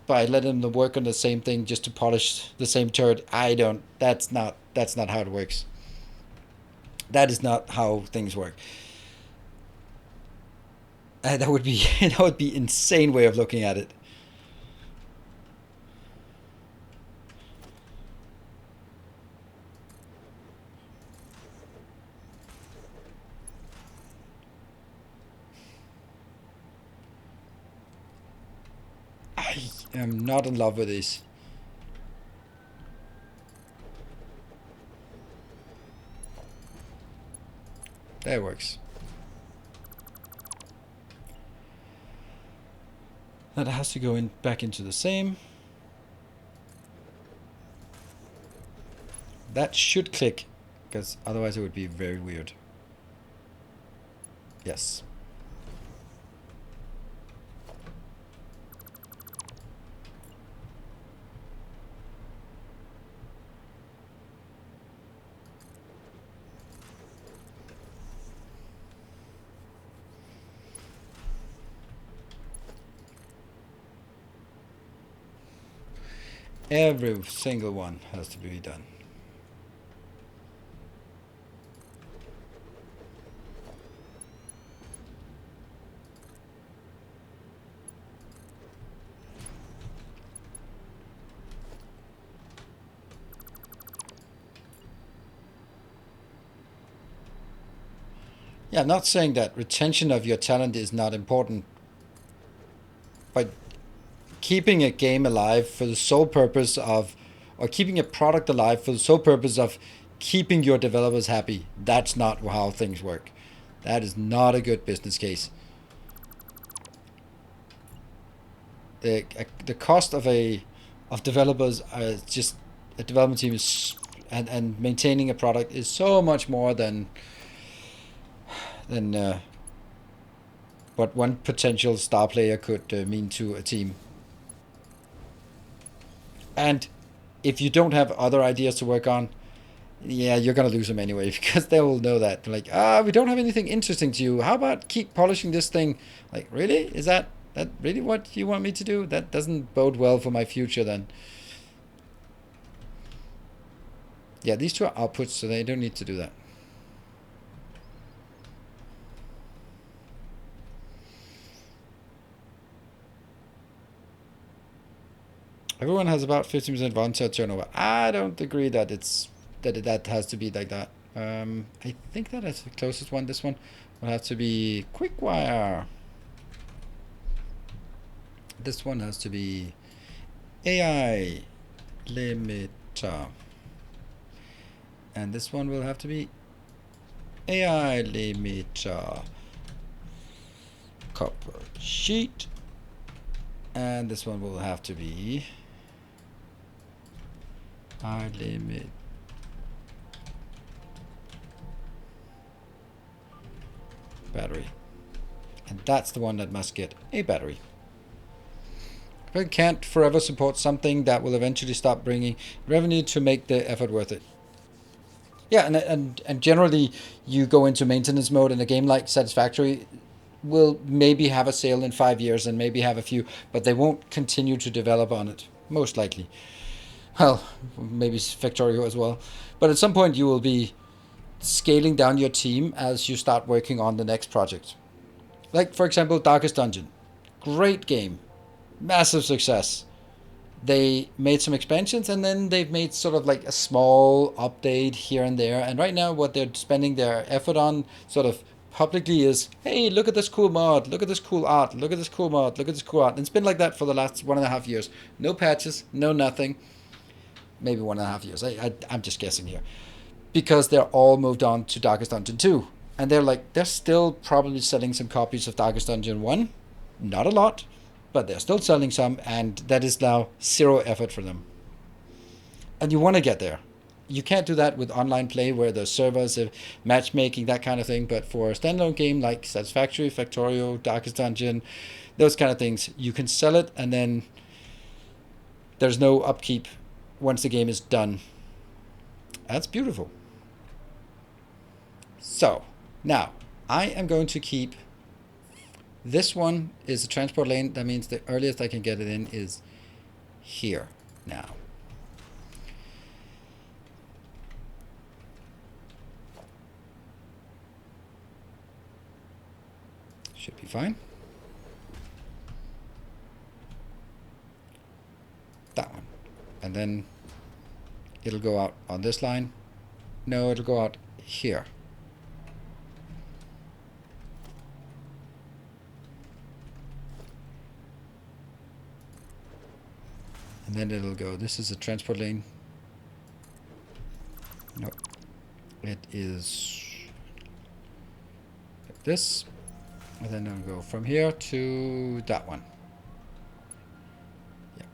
letting them work on the same thing just to polish the same turd. That's not how it works. That is not how things work. That would be insane way of looking at it. I am not in love with this. That works. That has to go in back into the same. That should click, because otherwise it would be very weird. Yes. Every single one has to be done. Yeah, I'm not saying that retention of your talent is not important, but keeping a game alive for the sole purpose of, or keeping a product alive for the sole purpose of keeping your developers happy, that's not how things work. That is not a good business case. The cost of developers just a development team is, and maintaining a product is so much more than what one potential star player could mean to a team. And if you don't have other ideas to work on, yeah, you're gonna lose them anyway, because they will know that. Like, we don't have anything interesting to you. How about keep polishing this thing? Like, really? Is that really what you want me to do? That doesn't bode well for my future then. Yeah, these two are outputs, so they don't need to do that. Everyone has about 50% volunteer turnover. I don't agree that that has to be like that. I think that is the closest one. This one will have to be Quickwire. This one has to be AI limiter. And this one will have to be AI limiter. Copper sheet. And this one will have to be I limit battery. And that's the one that must get a battery. If I can't forever support something that will eventually stop bringing revenue to make the effort worth it. Yeah, and generally you go into maintenance mode in a game like Satisfactory will maybe have a sale in 5 years and maybe have a few, but they won't continue to develop on it, most likely. Well, maybe Factorio as well. But at some point you will be scaling down your team as you start working on the next project. Like, for example, Darkest Dungeon. Great game. Massive success. They made some expansions and then they've made sort of like a small update here and there. And right now what they're spending their effort on sort of publicly is, hey, look at this cool mod, look at this cool art, look at this cool mod, look at this cool art. And it's been like that for the last 1.5 years. No patches, no nothing. Maybe 1.5 years. I'm just guessing here. Because they're all moved on to Darkest Dungeon 2. And they're still probably selling some copies of Darkest Dungeon 1. Not a lot, but they're still selling some, and that is now 0 effort for them. And you want to get there. You can't do that with online play where the servers have matchmaking, that kind of thing. But for a standalone game like Satisfactory, Factorio, Darkest Dungeon, those kind of things, you can sell it and then there's no upkeep once the game is done. That's beautiful. So, now, I am going to keep... This one is a transport lane. That means the earliest I can get it in is here now. Should be fine. That one. And then it'll go out on this line. No, it'll go out here. And then it'll go, this is a transport lane. Nope. It is like this. And then it'll go from here to that one. Yeah.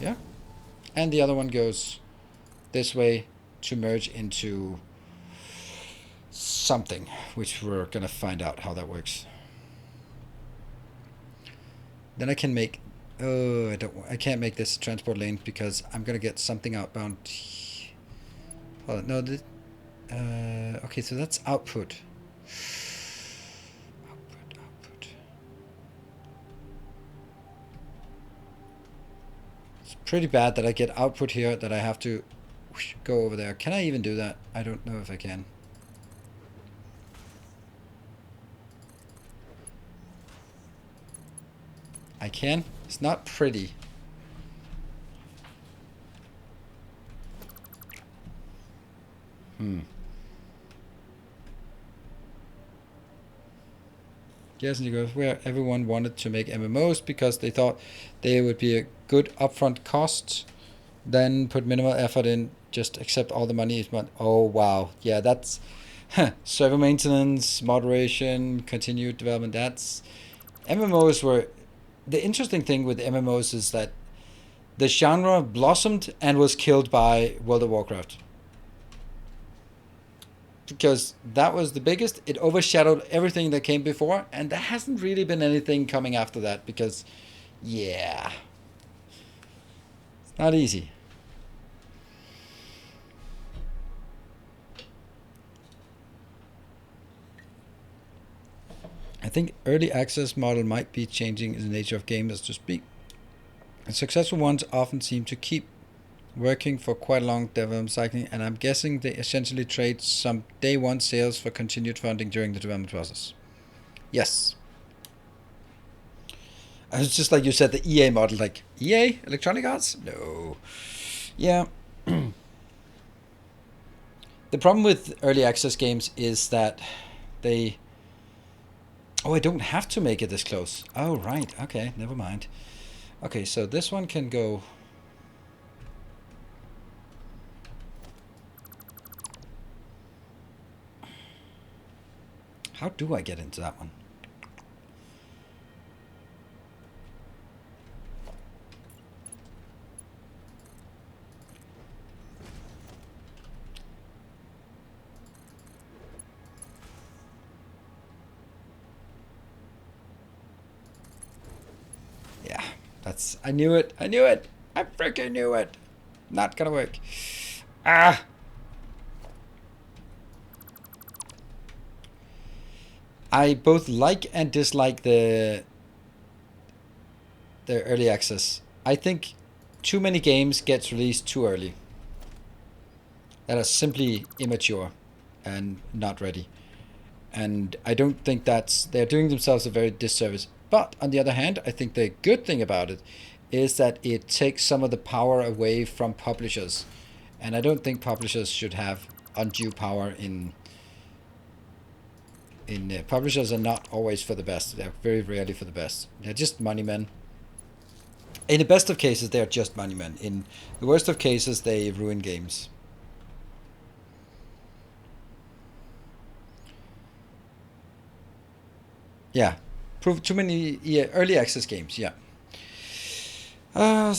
Yeah. And the other one goes this way to merge into something, which we're gonna find out how that works. Then I can make, oh, I can't make this a transport lane because I'm gonna get something outbound. Hold on, no, okay, so that's output. Output. It's pretty bad that I get output here that I have to go over there. Can I even do that? I don't know if I can. I can. It's not pretty. Yes, and he goes, where everyone wanted to make MMOs because they thought they would be a good upfront cost, then put minimal effort in, just accept all the money each month. Oh, wow. Yeah, that's server maintenance, moderation, continued development. That's MMOs were... The interesting thing with MMOs is that the genre blossomed and was killed by World of Warcraft. Because that was the biggest. It overshadowed everything that came before, and there hasn't really been anything coming after that because, yeah, it's not easy. I think early access model might be changing the nature of games as to speak. The successful ones often seem to keep working for quite a long development cycle, and I'm guessing they essentially trade some day one sales for continued funding during the development process. Yes. It's just like you said, the EA model, like, EA? Electronic Arts? No. Yeah. The problem with early access games is that they... Oh, I don't have to make it this close. Oh, right. Okay, never mind. Okay, so this one can go... How do I get into that one? Yeah, that's... I knew it. I knew it. I freaking knew it. Not gonna work. Ah! I both like and dislike the early access. I think too many games gets released too early that are simply immature and not ready. And I don't think they're doing themselves a very disservice. But on the other hand, I think the good thing about it is that it takes some of the power away from publishers. And I don't think publishers should have undue power in publishers are not always for the best. They're very rarely for the best. They're just money men. In the best of cases, they're just money men. In the worst of cases, they ruin games. Yeah, prove too many early access games. Yeah. Yeah,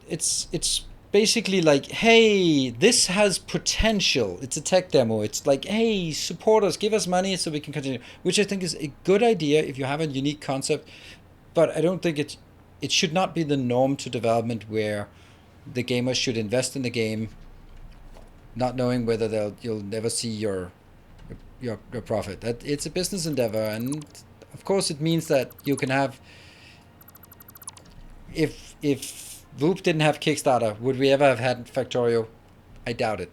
it's basically like, hey, this has potential. It's a tech demo. It's like, hey, support us, give us money so we can continue, which I think is a good idea if you have a unique concept. But I don't think it should not be the norm to development where the gamers should invest in the game, not knowing whether you'll never see your profit. That it's a business endeavor, and of course it means that you can have. If Voop didn't have Kickstarter, would we ever have had Factorio? I doubt it.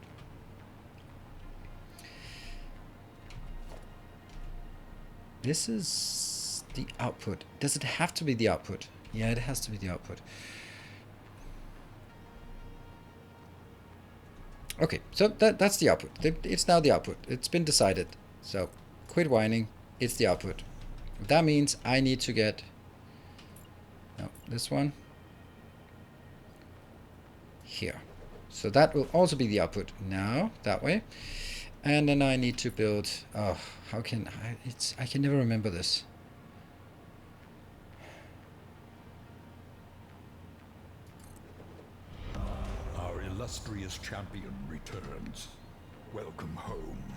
This is the output. Does it have to be the output? Yeah, it has to be the output. Okay, so that's the output. It's now the output. It's been decided. So quit whining. It's the output. That means I need to get this one here. So that will also be the output now, that way. And then I need to build, oh, how can I can never remember this. Our illustrious champion returns. Welcome home.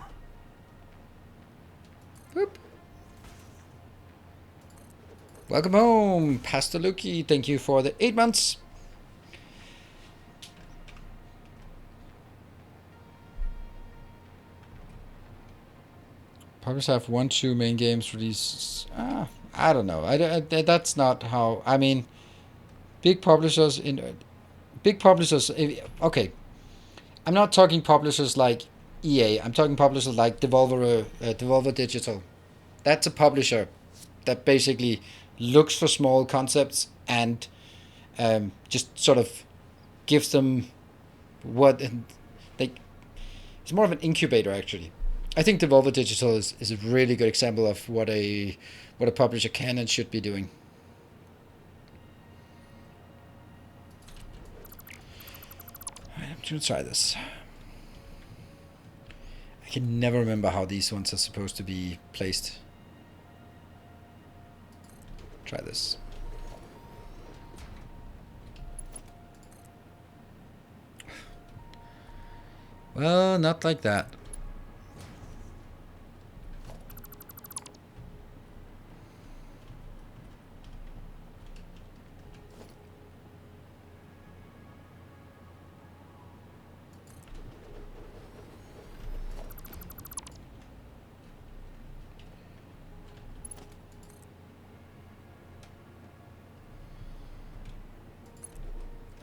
Whoop. Welcome home, Pastor Luki. Thank you for the 8 months. Publishers have 1-2 main games releases. I don't know. That's not how. I mean, big publishers Okay, I'm not talking publishers like EA. I'm talking publishers like Devolver Digital. That's a publisher that basically looks for small concepts and just sort of gives them what it's more of an incubator, actually. I think Devolver Digital is a really good example of what a publisher can and should be doing. Alright, I'm going to try this. I can never remember how these ones are supposed to be placed. Try this. Well, not like that.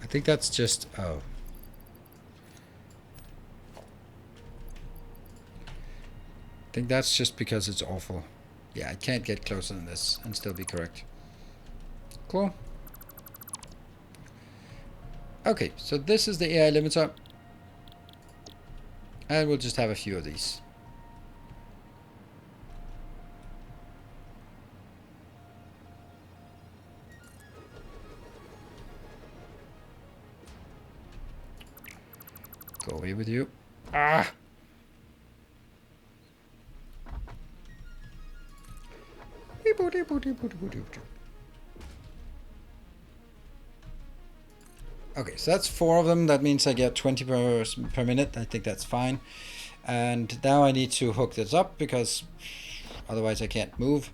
I think that's just, oh. I think that's just because it's awful. Yeah, I can't get closer than this and still be correct. Cool. Okay, so this is the AI limiter. And we'll just have a few of these. Go away with you. Ah! Okay, so that's 4 of them. That means I get 20 per minute. I think that's fine. And now I need to hook this up because otherwise I can't move.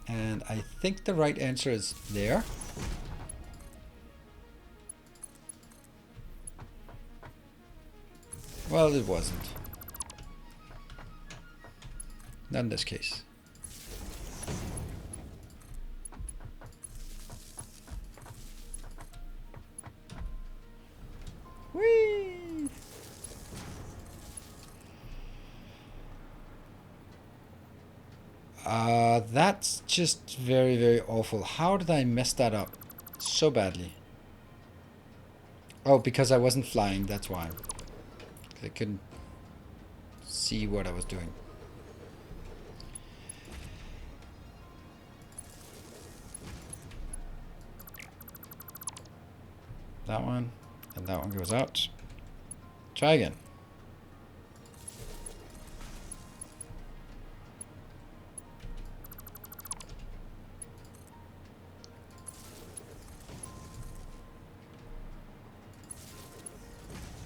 And I think the right answer is there. Well, it wasn't. Not in this case. Whee! That's just very, very awful. How did I mess that up so badly? Oh, because I wasn't flying, that's why. I couldn't see what I was doing. That one, and that one goes out. Try again.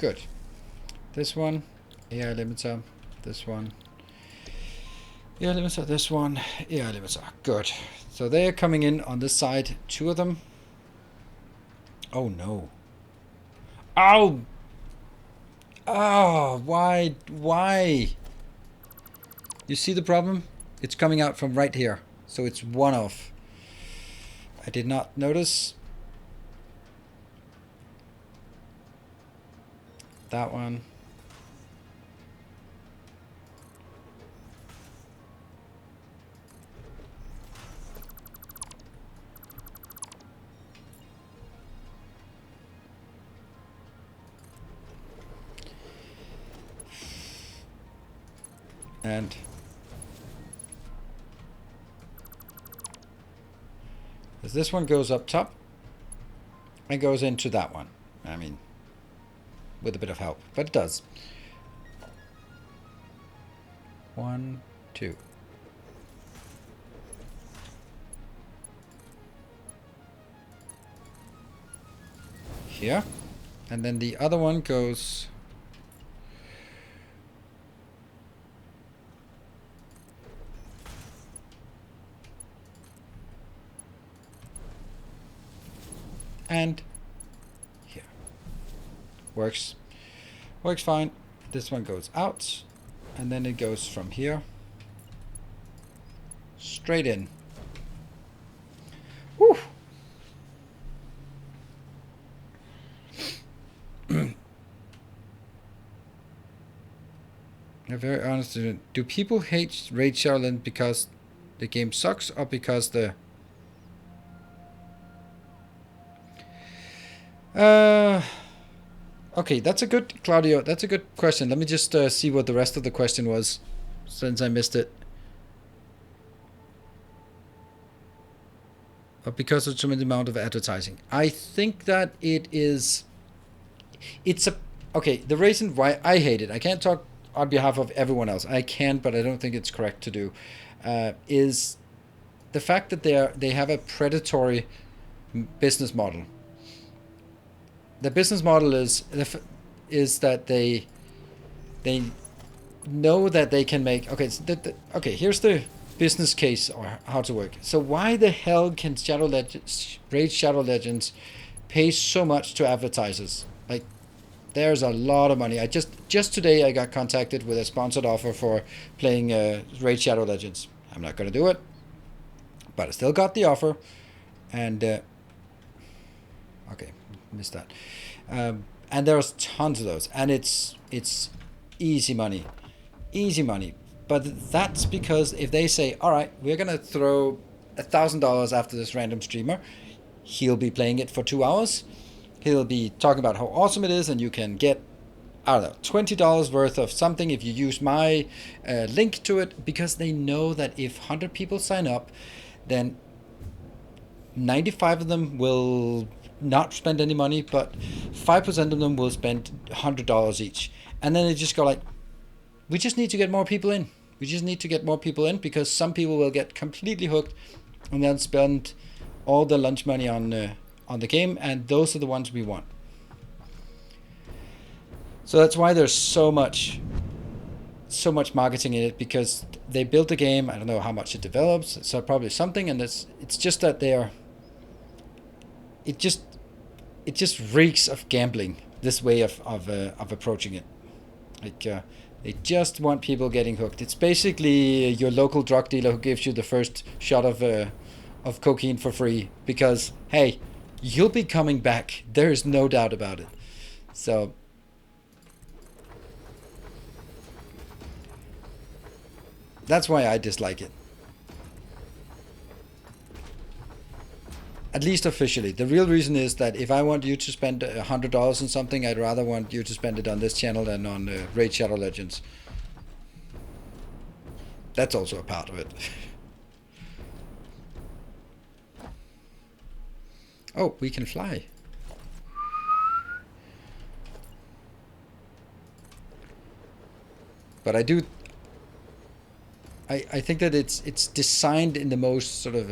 Good. This one, AI limiter. This one, AI limiter. This one, AI limiter. Good. So they are coming in on this side. 2 of them. Oh no. Ow! Oh, why? Why? You see the problem? It's coming out from right here. So it's 1 off. I did not notice. That one. And as this one goes up top and goes into that one. I mean, with a bit of help, but it does. 1, 2. Here. And then the other one goes and here. Works fine. This one goes out, and then it goes from here straight in. Whew. I'm very honest. Do people hate Raid Shadow because the game sucks, or because the okay, that's a good, Claudio, that's a good question. Let me just see what the rest of the question was, since I missed it. But because of the tremendous amount of advertising. I think that it's a, okay, the reason why I hate it, I can't talk on behalf of everyone else. I can, but I don't think it's correct to do, is the fact that they have a predatory business model. The business model is that they know that they can make, okay, okay, here's the business case or how to work. So why the hell can Raid Shadow Legends pay so much to advertisers? Like, there's a lot of money. I just today I got contacted with a sponsored offer for playing Raid Shadow Legends. I'm not gonna do it, but I still got the offer, and okay, missed that. And there's tons of those, and it's easy money. But that's because if they say, all right, we're gonna throw $1,000 after this random streamer, he'll be playing it for 2 hours. He'll be talking about how awesome it is, and you can get, I don't know, $20 worth of something if you use my link to it, because they know that if 100 people sign up, then 95 of them will not spend any money, but 5% of them will spend $100 each. And then they just go like, we just need to get more people in. Because some people will get completely hooked and then spend all their lunch money on the game, and those are the ones we want. So that's why there's so much marketing in it, because they built the game. I don't know how much it develops, so probably something, and it's just that it just reeks of gambling, this way of approaching it. Like they just want people getting hooked. It's basically your local drug dealer who gives you the first shot of cocaine for free, because hey, you'll be coming back. There is no doubt about it. So that's why I dislike it. At least officially. The real reason is that if I want you to spend $100 on something, I'd rather want you to spend it on this channel than on Raid Shadow Legends. That's also a part of it. Oh, we can fly. But I think that it's designed in the most sort of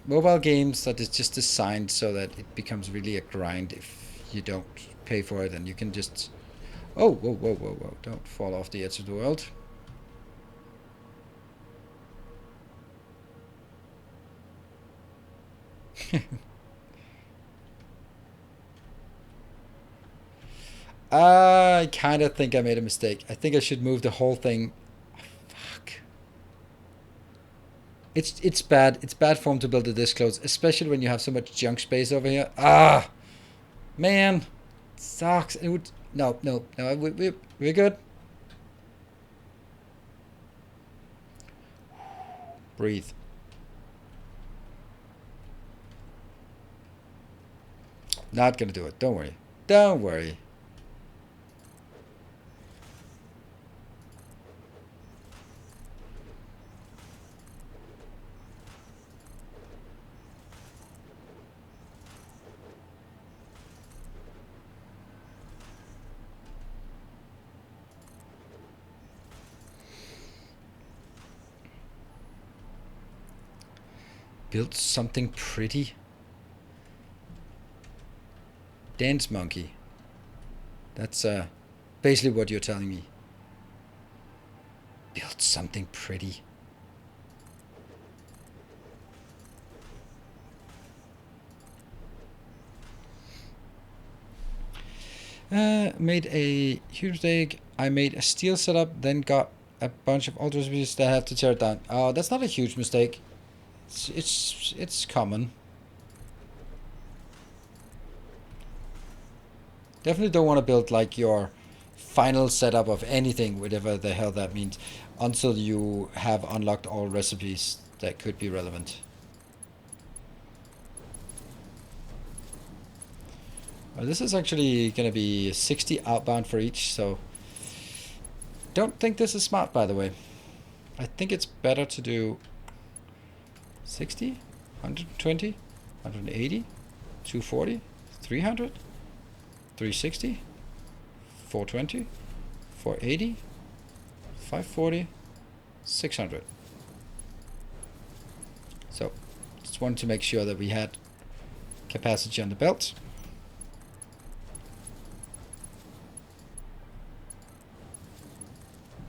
mobile games that is just designed so that it becomes really a grind. you don't pay for it, and you can just... Oh, whoa, whoa, whoa, whoa. Don't fall off the edge of the world. I kind of think I made a mistake. I think I should move the whole thing. Oh, fuck. It's bad. It's bad form to build it this close, especially when you have so much junk space over here. Ah, man, sucks. It would no. We're good. Breathe. Not gonna do it. Don't worry. Don't worry. Build something pretty. Dance monkey. That's basically what you're telling me. Build something pretty. Made a huge mistake. I made a steel setup, then got a bunch of ultra species that I have to tear it down. Oh, that's not a huge mistake. It's common. Definitely don't want to build like your final setup of anything, whatever the hell that means, until you have unlocked all recipes that could be relevant. This is actually going to be 60 outbound for each, so don't think this is smart, by the way. I think it's better to do 60, 120, 180, 240, 300, 360, 420, 480, 540, 600. So just wanted to make sure that we had capacity on the belt.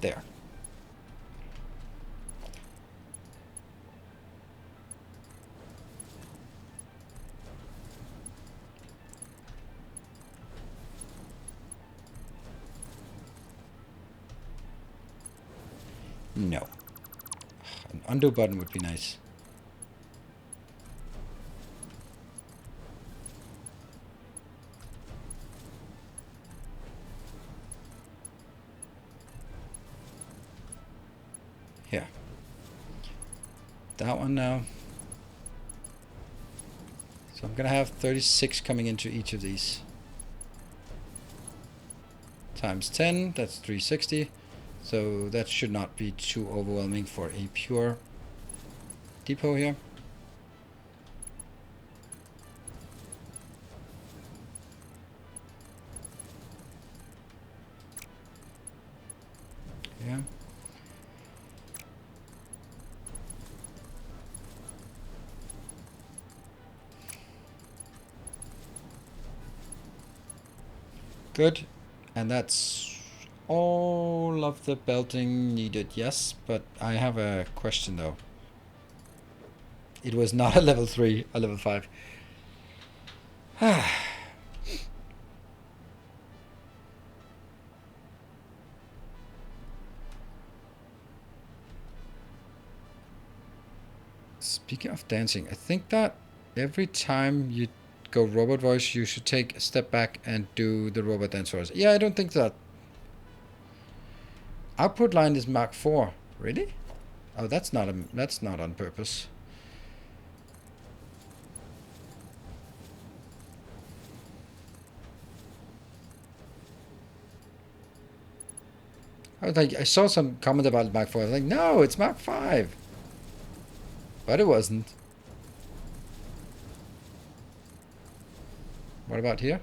There. No. An undo button would be nice. Here. That one now. So I'm gonna have 36 coming into each of these. Times 10, that's 360. So that should not be too overwhelming for a pure depot here. Yeah. Good. And that's all of the belting needed, yes, but I have a question though. It was not a level 3, a level 5. Speaking of dancing, I think that every time you go robot voice, you should take a step back and do the robot dance voice. Yeah, I don't think that. Output line is Mark 4. Really? Oh, that's not on purpose. I was like, I saw some comment about Mark 4. I was like, no, it's Mark 5. But it wasn't. What about here?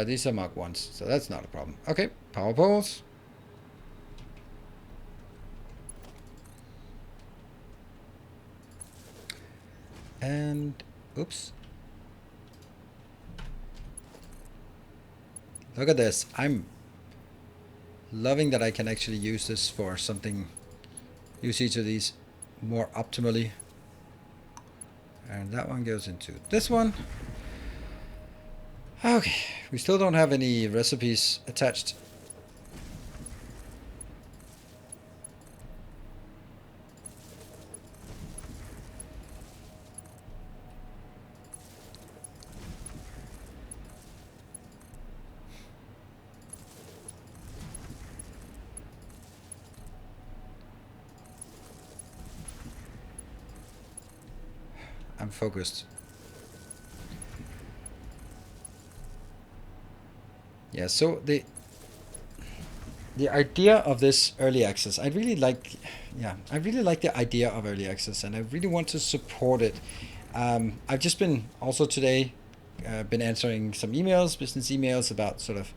These are Mark 1s, so that's not a problem. Okay, power poles. And oops. Look at this. I'm loving that I can actually use this for something, use each of these more optimally. And that one goes into this one. Okay, we still don't have any recipes attached. I'm focused. Yeah, so the idea of this early access, I really like the idea of early access, and I really want to support it. I've just been also today been answering some emails, business emails about sort of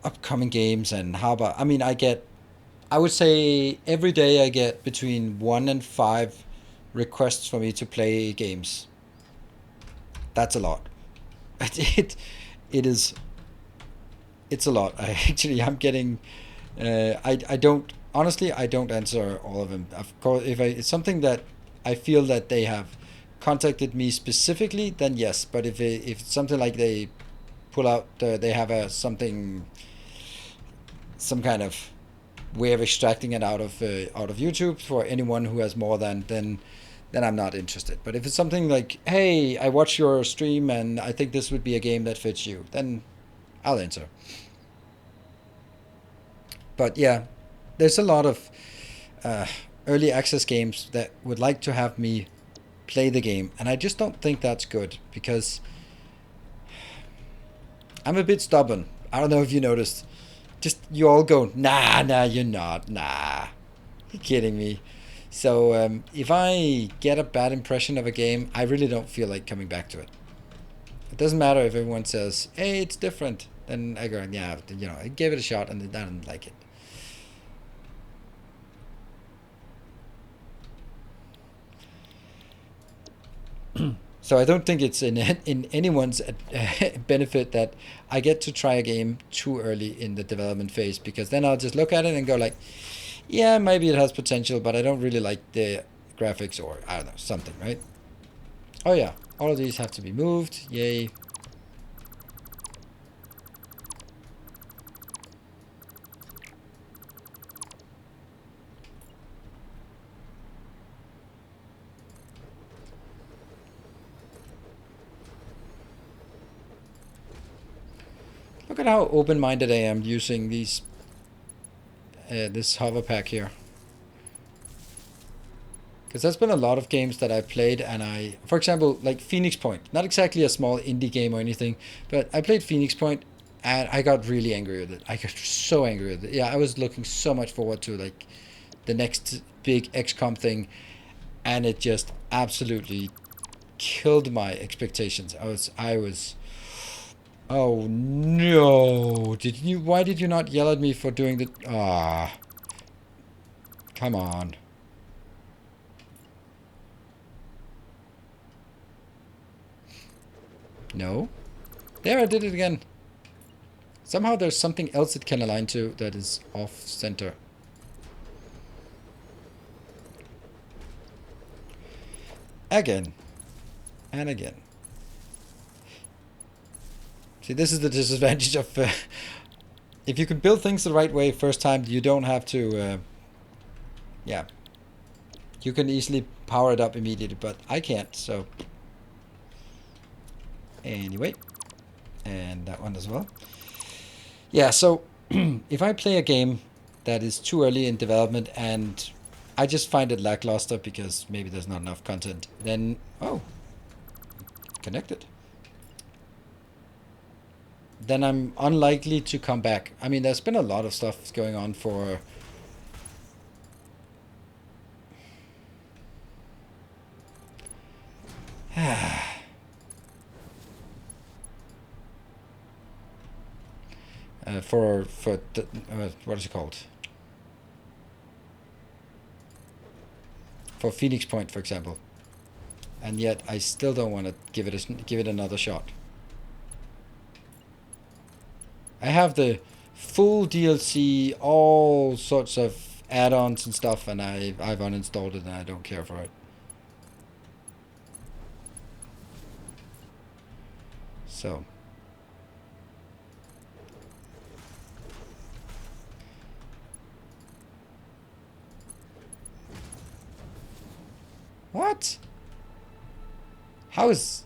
upcoming games and how about, I would say every day I get between 1 and 5 requests for me to play games. That's a lot. It is. It's a lot. I'm getting. I don't honestly. I don't answer all of them. Of course, if it's something that I feel that they have contacted me specifically, then yes. But if it's something like they pull out, they have some kind of way of extracting it out of YouTube for anyone who has more than then I'm not interested. But if it's something like, hey, I watch your stream and I think this would be a game that fits you, then I'll answer. But yeah, there's a lot of early access games that would like to have me play the game, and I just don't think that's good because I'm a bit stubborn. I don't know if you noticed. Just you all go, nah, you're not, nah. You're kidding me. So if I get a bad impression of a game, I really don't feel like coming back to it. It doesn't matter if everyone says, hey, it's different. Then I go, yeah, I gave it a shot and I didn't like it. So I don't think it's in anyone's benefit that I get to try a game too early in the development phase, because then I'll just look at it and go like, yeah, maybe it has potential, but I don't really like the graphics, or I don't know, something, right? Oh yeah, all of these have to be moved. Yay. Look at how open-minded I am using these this hover pack here. Because there's been a lot of games that I played, and for example, like Phoenix Point, not exactly a small indie game or anything, but I played Phoenix Point and I got really angry with it. I got so angry with it. Yeah, I was looking so much forward to like the next big XCOM thing, and it just absolutely killed my expectations. I was oh no. Why did you not yell at me for doing the come on. No. There, I did it again. Somehow there's something else it can align to that is off center. Again. And again. See, this is the disadvantage of... if you can build things the right way first time, you don't have to... yeah. You can easily power it up immediately, but I can't, so... Anyway. And that one as well. Yeah, so if I play a game that is too early in development and I just find it lackluster because maybe there's not enough content, then, oh, connected. Then I'm unlikely to come back. I mean, there's been a lot of stuff going on for... for what is it called? For Phoenix Point, for example. and yet I still don't want to give it another shot. I have the full DLC, all sorts of add-ons and stuff, and I've uninstalled it and I don't care for it. So what? How is...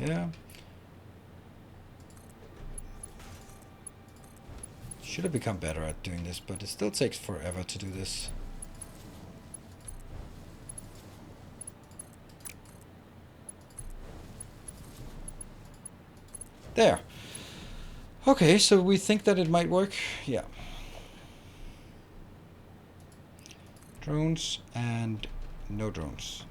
Yeah. Should have become better at doing this, but it still takes forever to do this. There. Okay, so we think that it might work. Yeah. Drones and no drones.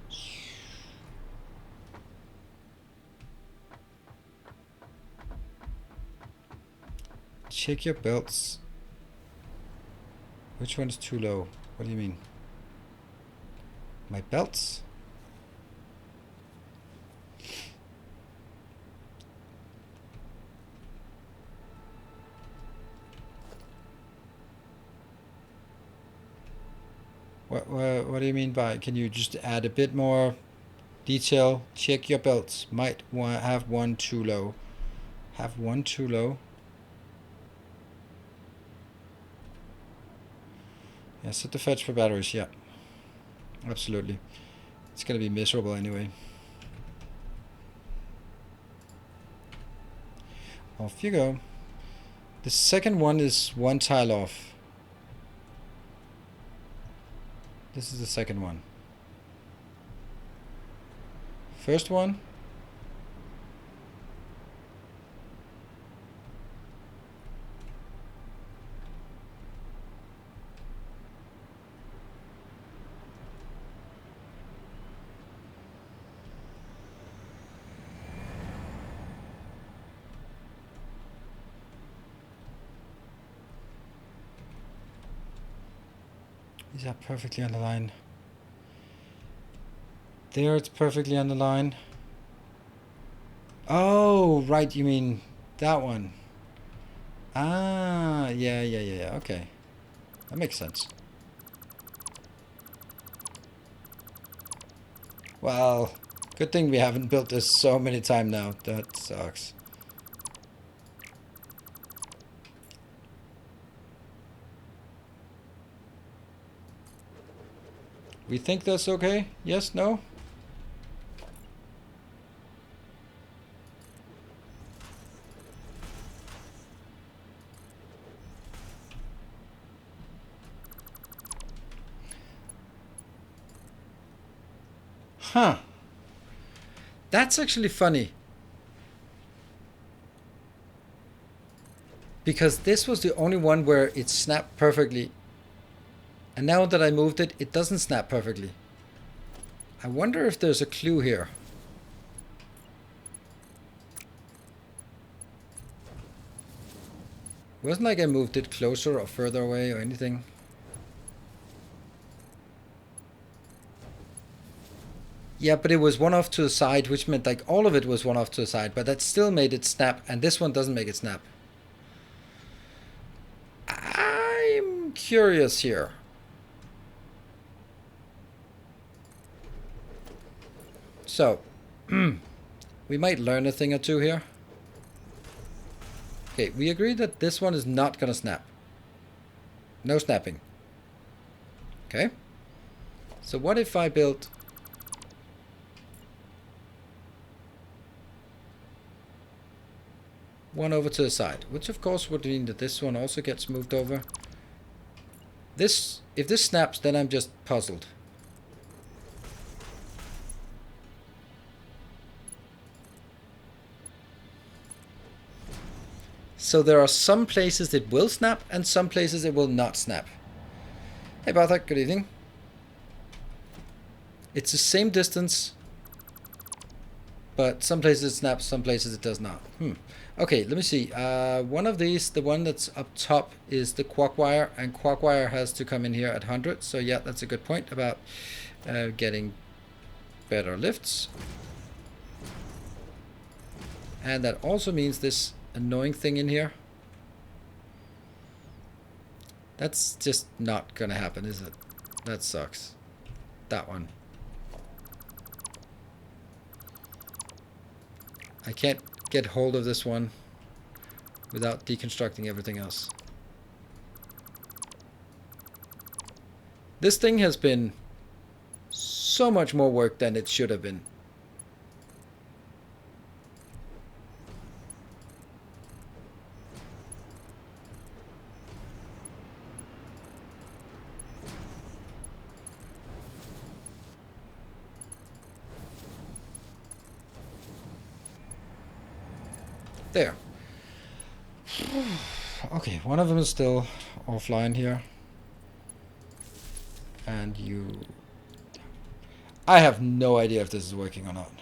Check your belts. Which one is too low? What do you mean? My belts? What do you mean by, can you just add a bit more detail? Check your belts. Might have one too low. Have one too low. Yeah, set the fetch for batteries. Yeah, absolutely. It's gonna be miserable anyway. Off you go. The second one is one tile off. This is the second one. First one. These are perfectly on the line. There, it's perfectly on the line. Oh, right, you mean that one. Ah, yeah, okay. That makes sense. Well, good thing we haven't built this so many times now. That sucks. We think that's okay? Yes? No? Huh. That's actually funny. Because this was the only one where it snapped perfectly. And now that I moved it, it doesn't snap perfectly. I wonder if there's a clue here. It wasn't like I moved it closer or further away or anything. Yeah, but it was one off to the side, which meant like all of it was one off to the side, but that still made it snap, and this one doesn't make it snap. I'm curious here. So, we might learn a thing or two here. Okay, we agree that this one is not gonna snap. No snapping. Okay. So what if I built one over to the side, which of course would mean that this one also gets moved over. This, if this snaps, then I'm just puzzled. So there are some places it will snap and some places it will not snap. Hey Bartek, good evening. It's the same distance, but some places it snaps, some places it does not. Okay, let me see. One of these, the one that's up top, is the quark wire, and quark wire has to come in here at 100. So yeah, that's a good point about getting better lifts. And that also means this annoying thing in here. That's just not gonna happen, is it? That sucks. That one. I can't get hold of this one without deconstructing everything else. This thing has been so much more work than it should have been. There. Okay, one of them is still offline here. And you... I have no idea if this is working or not.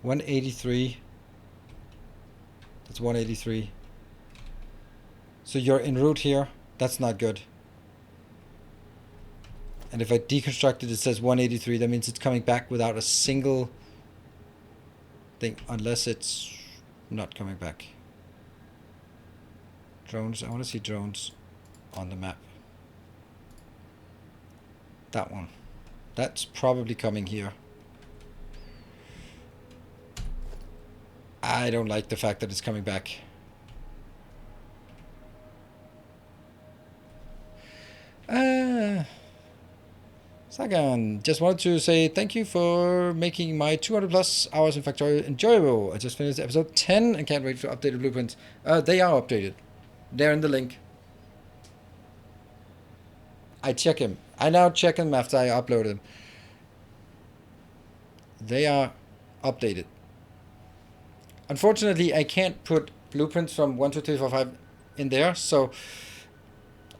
183. That's 183. So you're en route here. That's not good. And if I deconstruct it, it says 183. That means it's coming back without a single thing, unless it's not coming back. Drones. I want to see drones on the map. That one. That's probably coming here. I don't like the fact that it's coming back. Sagan, just wanted to say thank you for making my 200 plus hours in Factorio enjoyable. I just finished episode 10 and can't wait for updated blueprints. They are updated. They're in the link. I check him. I now check them after I upload them. They are updated. Unfortunately, I can't put blueprints from 1, 2, 3, 4, 5 in there. So,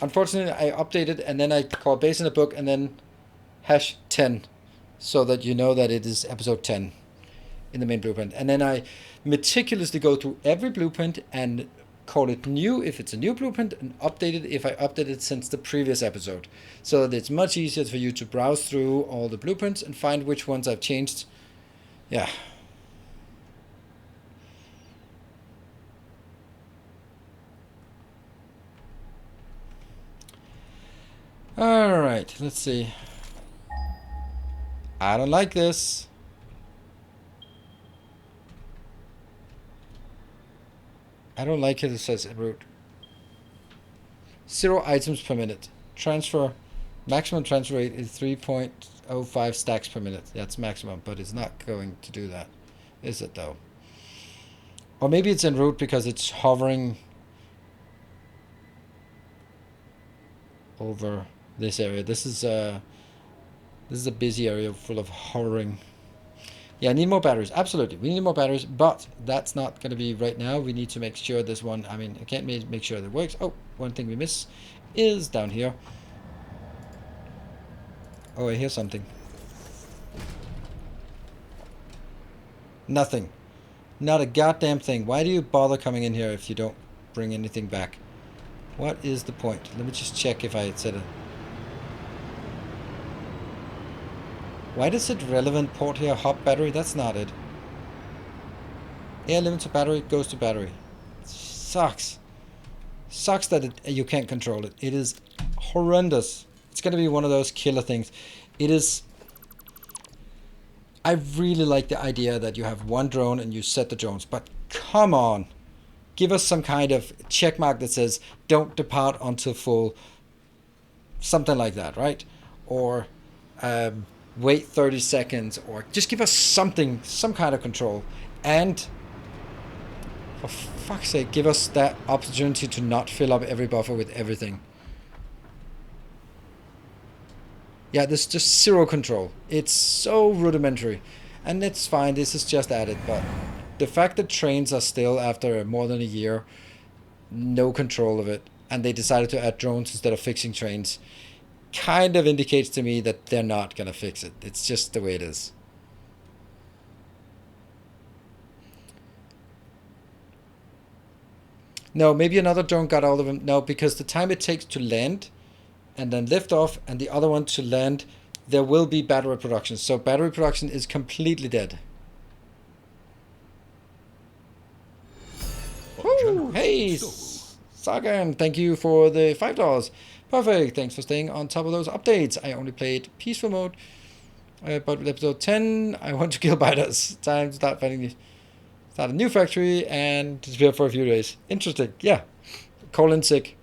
unfortunately, I updated and then I call base in the book and then #10 so that you know that it is episode 10 in the main blueprint. And then I meticulously go through every blueprint and call it new if it's a new blueprint and update it if I updated it since the previous episode, so that it's much easier for you to browse through all the blueprints and find which ones I've changed. Yeah. Alright, let's see. I don't like this. I don't like it. It says route. 0 items per minute. Transfer. Maximum transfer rate is 3.05 stacks per minute. That's maximum, but it's not going to do that. Is it though? Or maybe it's en route because it's hovering over this area. This is a busy area full of hovering. Yeah, I need more batteries. Absolutely. We need more batteries, but that's not going to be right now. We need to make sure this one, I mean, I can't make sure that it works. Oh, one thing we miss is down here. Oh, I hear something. Nothing. Not a goddamn thing. Why do you bother coming in here if you don't bring anything back? What is the point? Let me just check if I said it. Why does it relevant port here? Hop battery? That's not it. Air limit to battery goes to battery. Sucks. Sucks that you can't control it. It is horrendous. It's going to be one of those killer things. It is... I really like the idea that you have one drone and you set the drones, but come on. Give us some kind of check mark that says, don't depart until full. Something like that, right? Or... wait 30 seconds, or just give us something, some kind of control. And for fuck's sake, give us that opportunity to not fill up every buffer with everything. Yeah, there's just zero control. It's so rudimentary. And it's fine, this is just added, but the fact that trains are still, after more than a year, no control of it, and they decided to add drones instead of fixing trains, kind of indicates to me that they're not gonna fix it. It's just the way it is. No, maybe another drone got all of them. No, because the time it takes to land and then lift off and the other one to land, there will be battery production. So battery production is completely dead. Woo! Hey, Sagan, thank you for the $5. Perfect. Thanks for staying on top of those updates. I only played peaceful mode, but with episode 10, I want to kill biters. Time to start fighting. Start a new factory and disappear for a few days. Interesting. Yeah. Call in sick.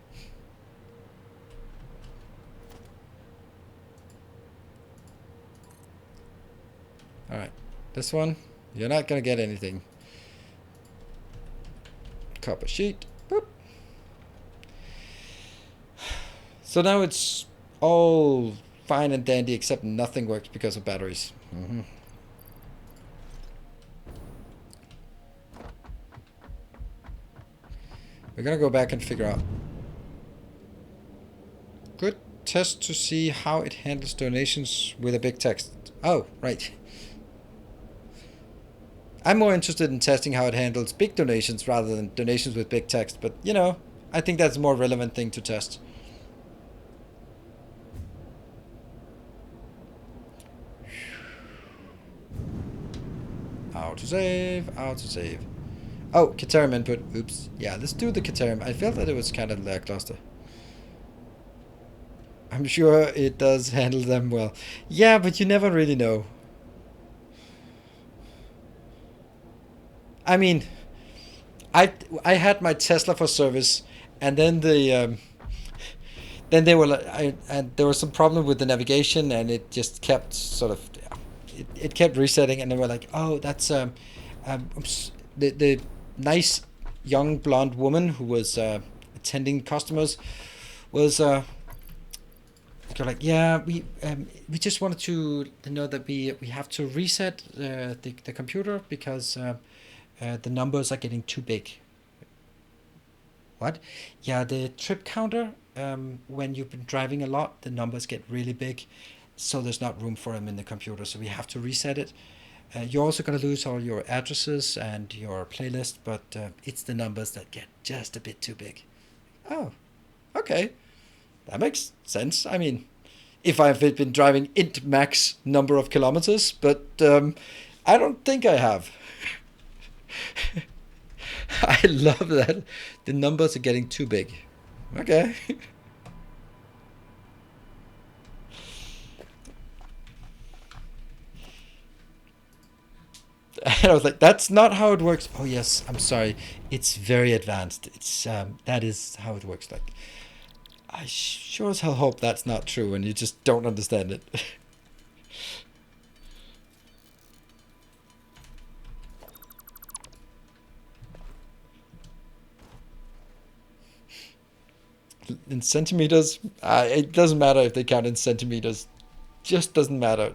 Alright. This one, you're not going to get anything. Copper sheet. Boop. So now it's all fine and dandy except nothing works because of batteries. We're gonna go back and figure out. Good test to see how it handles donations with a big text. Oh, right. I'm more interested in testing how it handles big donations rather than donations with big text, but you know, I think that's a more relevant thing to test. Autosave, autosave. Oh, Caterium input. Oops. Yeah, let's do the Caterium. I felt that it was kind of lackluster. I'm sure it does handle them well. Yeah, but you never really know. I mean, I had my Tesla for service, and then then they were like, and there was some problem with the navigation, and it just kept sort of, it kept resetting, and they were like, oh, that's the nice young blonde woman who was attending customers was they're like, yeah, we just wanted to know that we have to reset the computer because the numbers are getting too big. What? Yeah, the trip counter, when you've been driving a lot, the numbers get really big, so there's not room for them in the computer, so we have to reset it. You're also going to lose all your addresses and your playlist, but it's the numbers that get just a bit too big. Oh, okay. That makes sense. I mean, if I've been driving int max number of kilometers, but I don't think I have. I love that the numbers are getting too big. Okay. And I was like, that's not how it works. Oh yes, I'm sorry. It's very advanced. It's that is how it works. Like, I sure as hell hope that's not true and you just don't understand it. In centimeters, it doesn't matter if they count in centimeters. Just doesn't matter.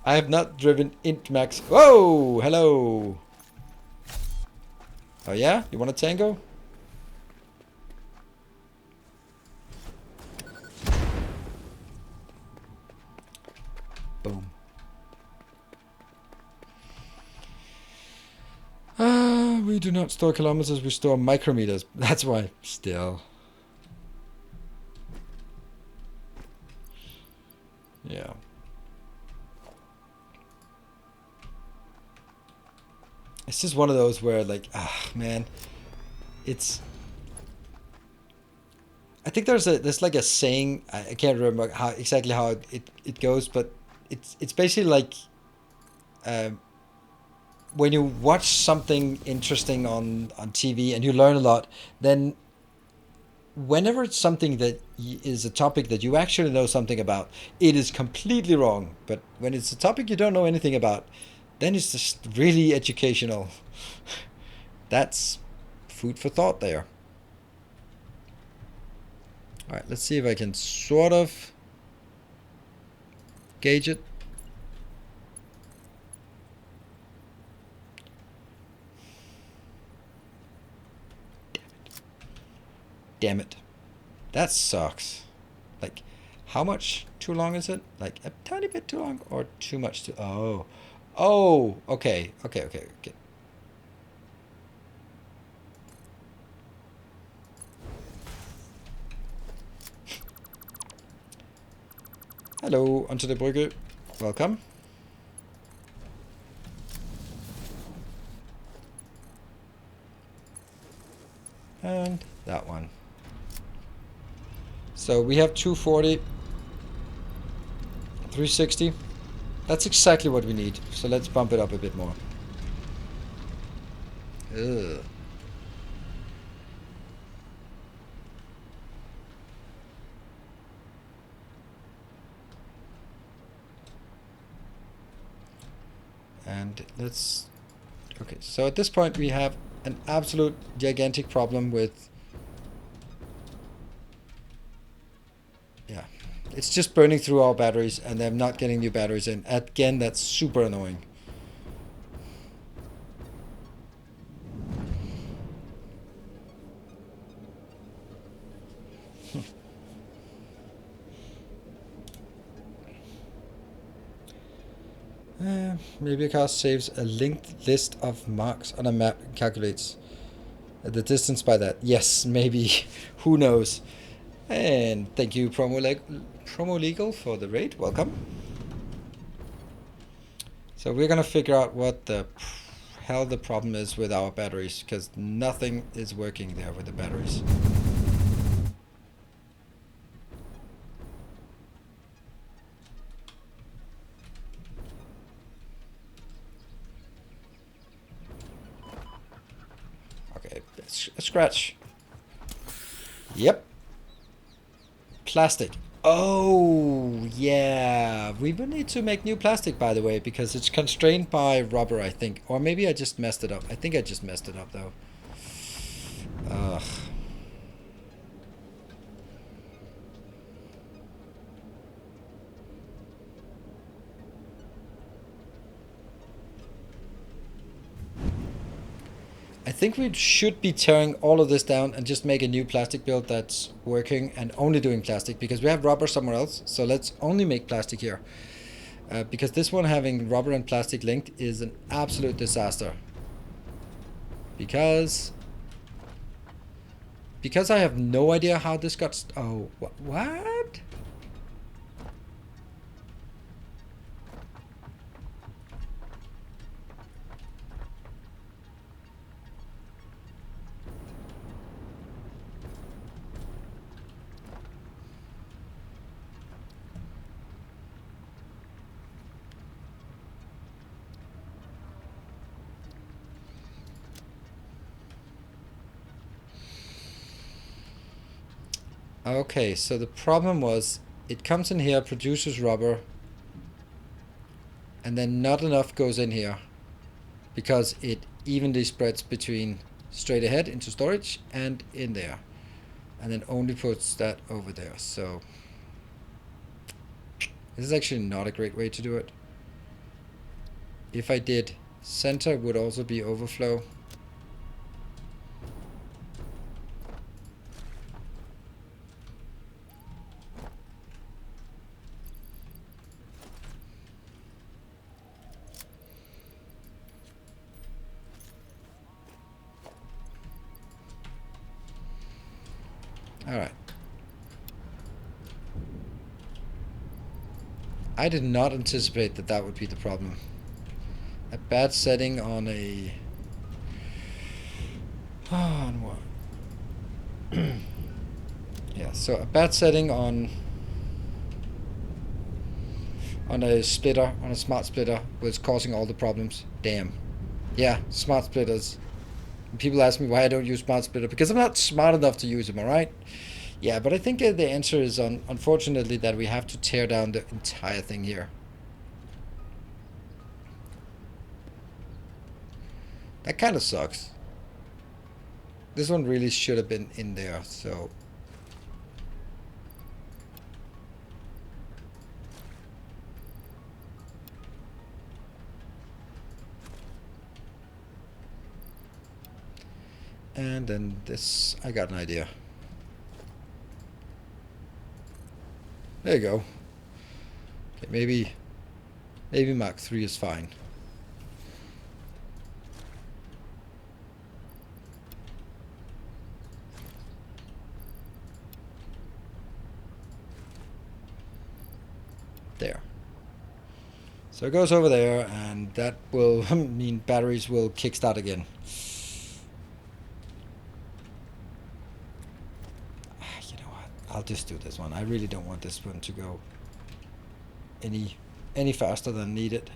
I have not driven int max. Whoa, hello. Oh yeah, you want a tango? Boom. We do not store kilometers, we store micrometers. That's why. Still. Yeah. It's just one of those where, like, man, it's. I think there's like a saying. I can't remember exactly how it goes, but it's basically like, when you watch something interesting on TV and you learn a lot, then whenever it's something that is a topic that you actually know something about, it is completely wrong. But when it's a topic you don't know anything about, then it's just really educational. That's food for thought there. All right, let's see if I can sort of gauge it. Damn it. That sucks. Like, How much too long is it? Like a tiny bit too long or too much too... Oh. Oh, okay. Okay, okay, okay. Hello, onto the Brücke. Welcome. And that one. So we have 240, 360. That's exactly what we need. So let's bump it up a bit more. Ugh. And let's... Okay, so at this point we have an absolute gigantic problem with... Yeah, it's just burning through our batteries and I'm not getting new batteries in. Again, that's super annoying. Maybe a car saves a linked list of marks on a map and calculates the distance by that. Yes, maybe. Who knows? And thank you, Promo Legal, for the raid. Welcome. So we're gonna figure out what the hell the problem is with our batteries, because nothing is working there with the batteries. Okay, a scratch. Yep. Plastic. Oh, yeah. We will need to make new plastic, by the way, because it's constrained by rubber, I think. Or maybe I just messed it up. I think I just messed it up, though. Ugh. I think we should be tearing all of this down and just make a new plastic build that's working and only doing plastic, because we have rubber somewhere else. So let's only make plastic here. Because this one having rubber and plastic linked is an absolute disaster. Because I have no idea how this got... Oh, what? Okay, so the problem was it comes in here, produces rubber, and then not enough goes in here because it evenly spreads between straight ahead into storage and in there, and then only puts that over there. So this is actually not a great way to do it. If I did, center would also be overflow. Alright. I did not anticipate that that would be the problem. A bad setting on a... on what? Yeah, so a bad setting on a splitter, on a smart splitter, was causing all the problems. Damn. Yeah, smart splitters. People ask me why I don't use smart splitter, because I'm not smart enough to use them, alright? Yeah, but I think the answer is, unfortunately, that we have to tear down the entire thing here. That kind of sucks. This one really should have been in there, so... And then this, I got an idea. There you go. Okay, maybe Mark 3 is fine. There. So it goes over there, and that will mean batteries will kickstart again. You know what? I'll just do this one. I really don't want this one to go any faster than needed.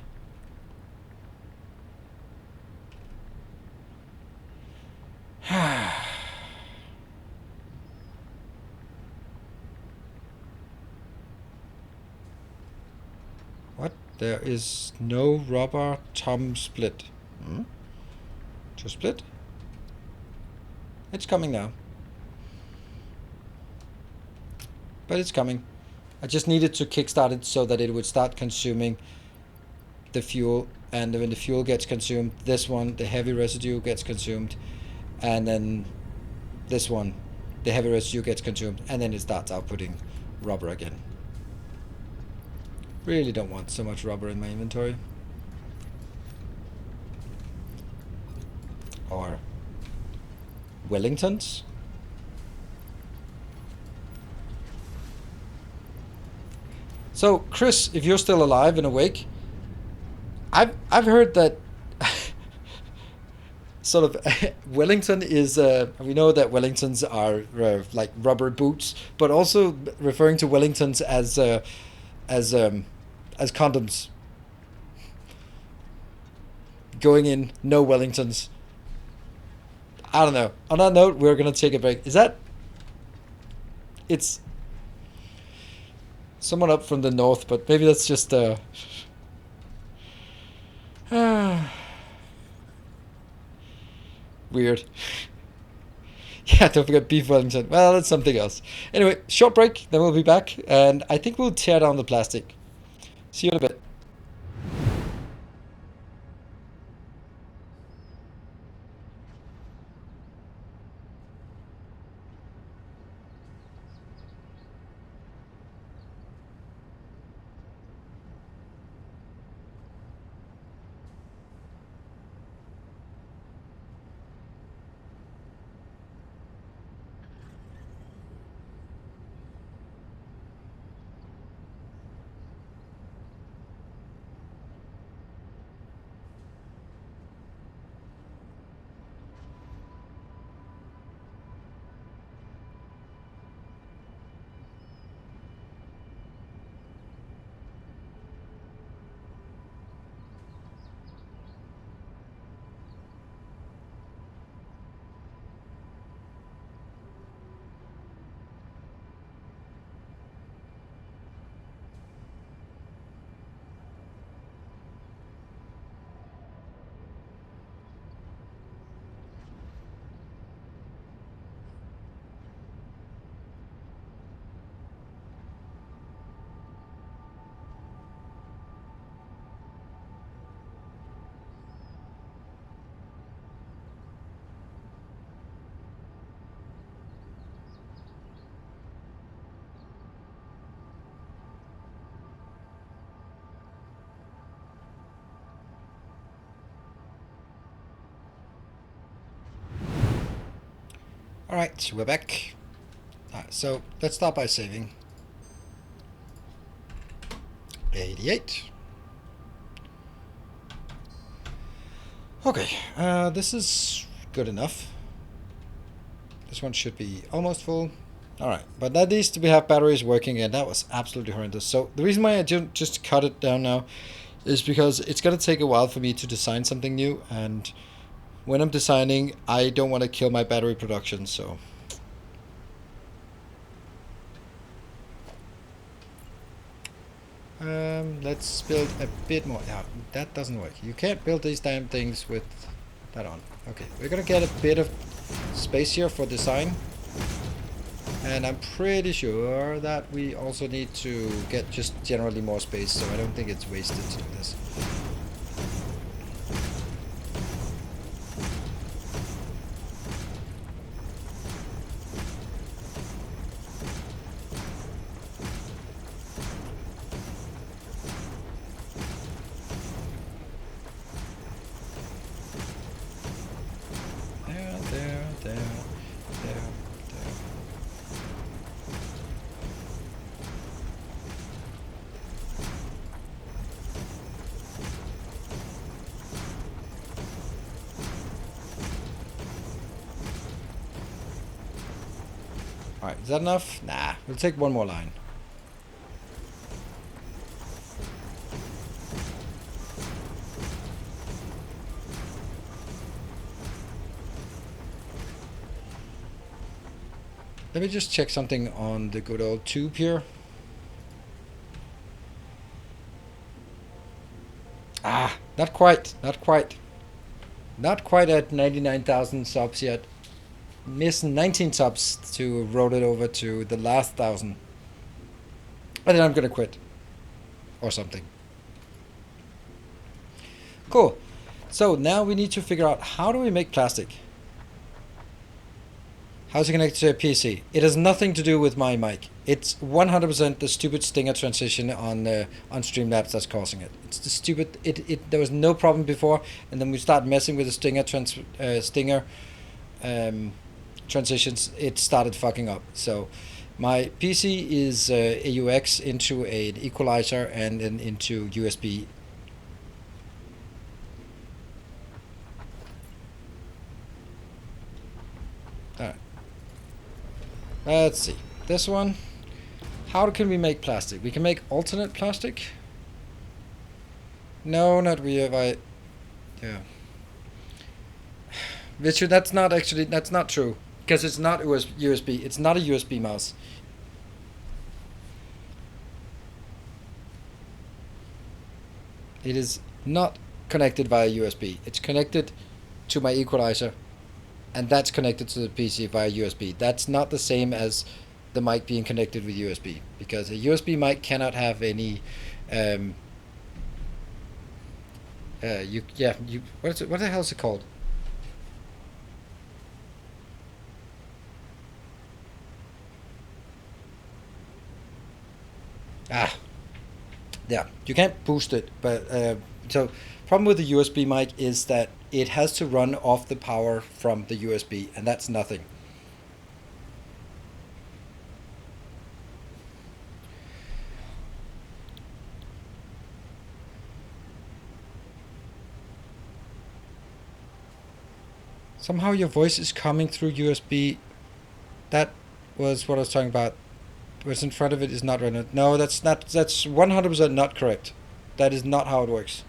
What? There is no rubber tom split. To split? It's coming now. But it's coming. I just needed to kickstart it so that it would start consuming the fuel, and when the fuel gets consumed, this one, the heavy residue, gets consumed, and then this one, the heavy residue, gets consumed, and then it starts outputting rubber again. Really don't want so much rubber in my inventory. Or Wellingtons. So, Chris, if you're still alive and awake, I've heard that sort of Wellington is we know that Wellingtons are like rubber boots, but also referring to Wellingtons as condoms. Going in, no Wellingtons. I don't know. On that note, we're gonna take a break. Is that? It's someone up from the north, but maybe that's just weird. Yeah, don't forget beef Wellington. Well, that's something else. Anyway, short break, then we'll be back, and I think we'll tear down the plastic. See you in a bit. Alright, we're back. So let's start by saving. 88. Okay, this is good enough. This one should be almost full. Alright, but at least we have batteries working, and that was absolutely horrendous. So the reason why I just cut it down now is because it's going to take a while for me to design something new, and when I'm designing, I don't want to kill my battery production, so let's build a bit more. Yeah, that doesn't work. You can't build these damn things with that on. Okay, we're gonna get a bit of space here for design, and I'm pretty sure that we also need to get just generally more space, so I don't think it's wasted to do this. Alright, is that enough? Nah, we'll take one more line. Let me just check something on the good old tube here. Ah, not quite, not quite. Not quite at 99,000 subs yet. Missing 19 subs to roll it over to the last 1,000. And then I'm gonna quit. Or something. Cool. So now we need to figure out, how do we make plastic? How's it connected to a PC? It has nothing to do with my mic. It's 100% the stupid stinger transition on Streamlabs that's causing it. It's the stupid. There was no problem before, and then we start messing with the stinger transitions. It started fucking up. So my PC is AUX into an equalizer and then into USB. Alright. Let's see. This one. How can we make plastic? We can make alternate plastic? No, not we have I. Yeah. Richard, that's not true. Because it's not USB. It's not a USB mouse. It is not connected via USB. It's connected to my equalizer, and that's connected to the PC via USB. That's not the same as the mic being connected with USB, because a USB mic cannot have any what the hell is it called? Yeah, you can't boost it, but so problem with the USB mic is that it has to run off the power from the USB, and that's nothing. Somehow your voice is coming through USB. That was what I was talking about. What's in front of it is not running. No, that's 100% not correct. That is not how it works.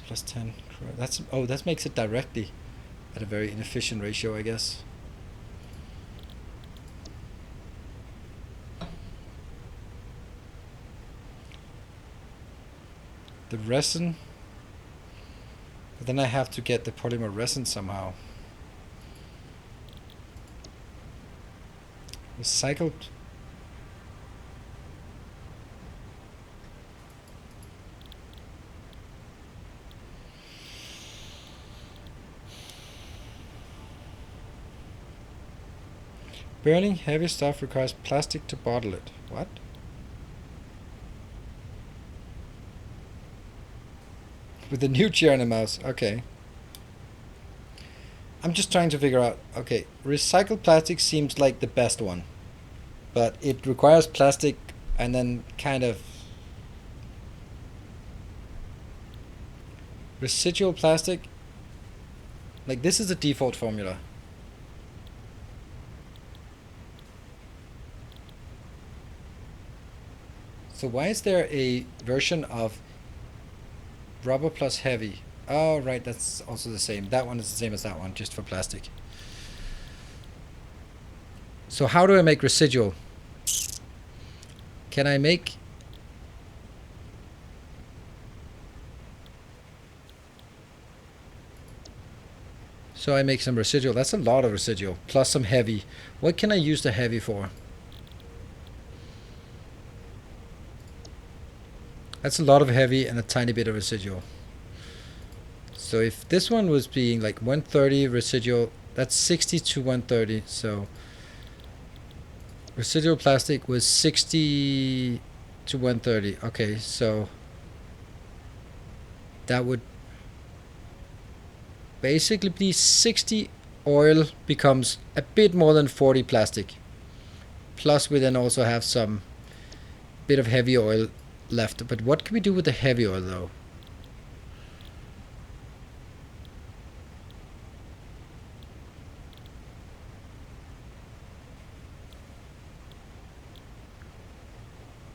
Plus 10. That makes it directly at a very inefficient ratio, I guess. The resin, but then I have to get the polymer resin somehow. Recycled. Burning heavy stuff requires plastic to bottle it. What? With the new chair and a mouse. Okay. I'm just trying to figure out. Okay, recycled plastic seems like the best one, but it requires plastic and then kind of residual plastic. Like, this is the default formula. So why is there a version of rubber plus heavy? Oh, right, that's also the same. That one is the same as that one, just for plastic. So how do I make residual? Can I make... So I make some residual. That's a lot of residual, plus some heavy. What can I use the heavy for? That's a lot of heavy and a tiny bit of residual. So if this one was being like 130 residual, that's 60 to 130. So residual plastic was 60 to 130. Okay, so that would basically be 60 oil becomes a bit more than 40 plastic. Plus we then also have some bit of heavy oil left. But what can we do with the heavy oil though?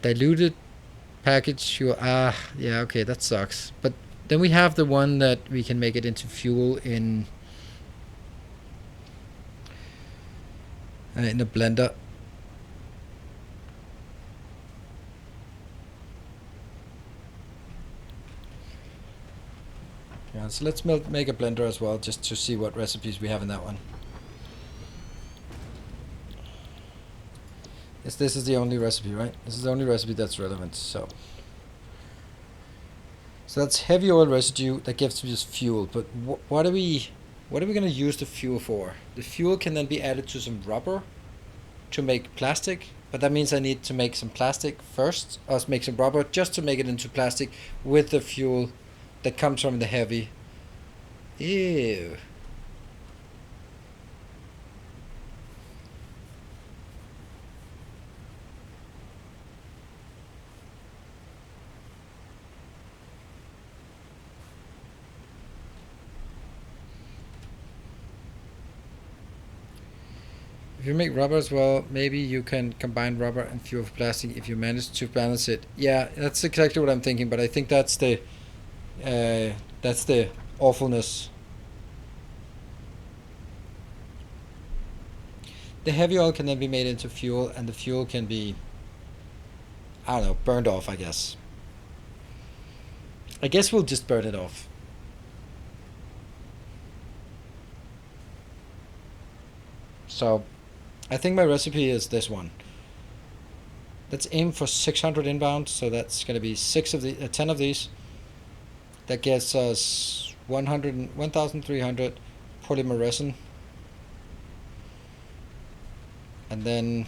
Diluted package fuel. Ah, yeah, okay, that sucks. But then we have the one that we can make it into fuel in a blender. Yeah, so let's make a blender as well, just to see what recipes we have in that one. Yes, this is the only recipe, right? This is the only recipe that's relevant. So that's heavy oil residue that gives us fuel. But what are we going to use the fuel for? The fuel can then be added to some rubber to make plastic, but that means I need to make some plastic first, or make some rubber just to make it into plastic with the fuel that comes from the heavy. Ew. If you make rubber as well, maybe you can combine rubber and fuel for plastic if you manage to balance it. Yeah, that's exactly what I'm thinking, but I think that's the awfulness. The heavy oil can then be made into fuel, and the fuel can be, I don't know, burned off, I guess. I guess we'll just burn it off. So I think my recipe is this one. Let's aim for 600 inbound, so that's going to be 10 of these. That gets us 1,300 polymer resin. And then,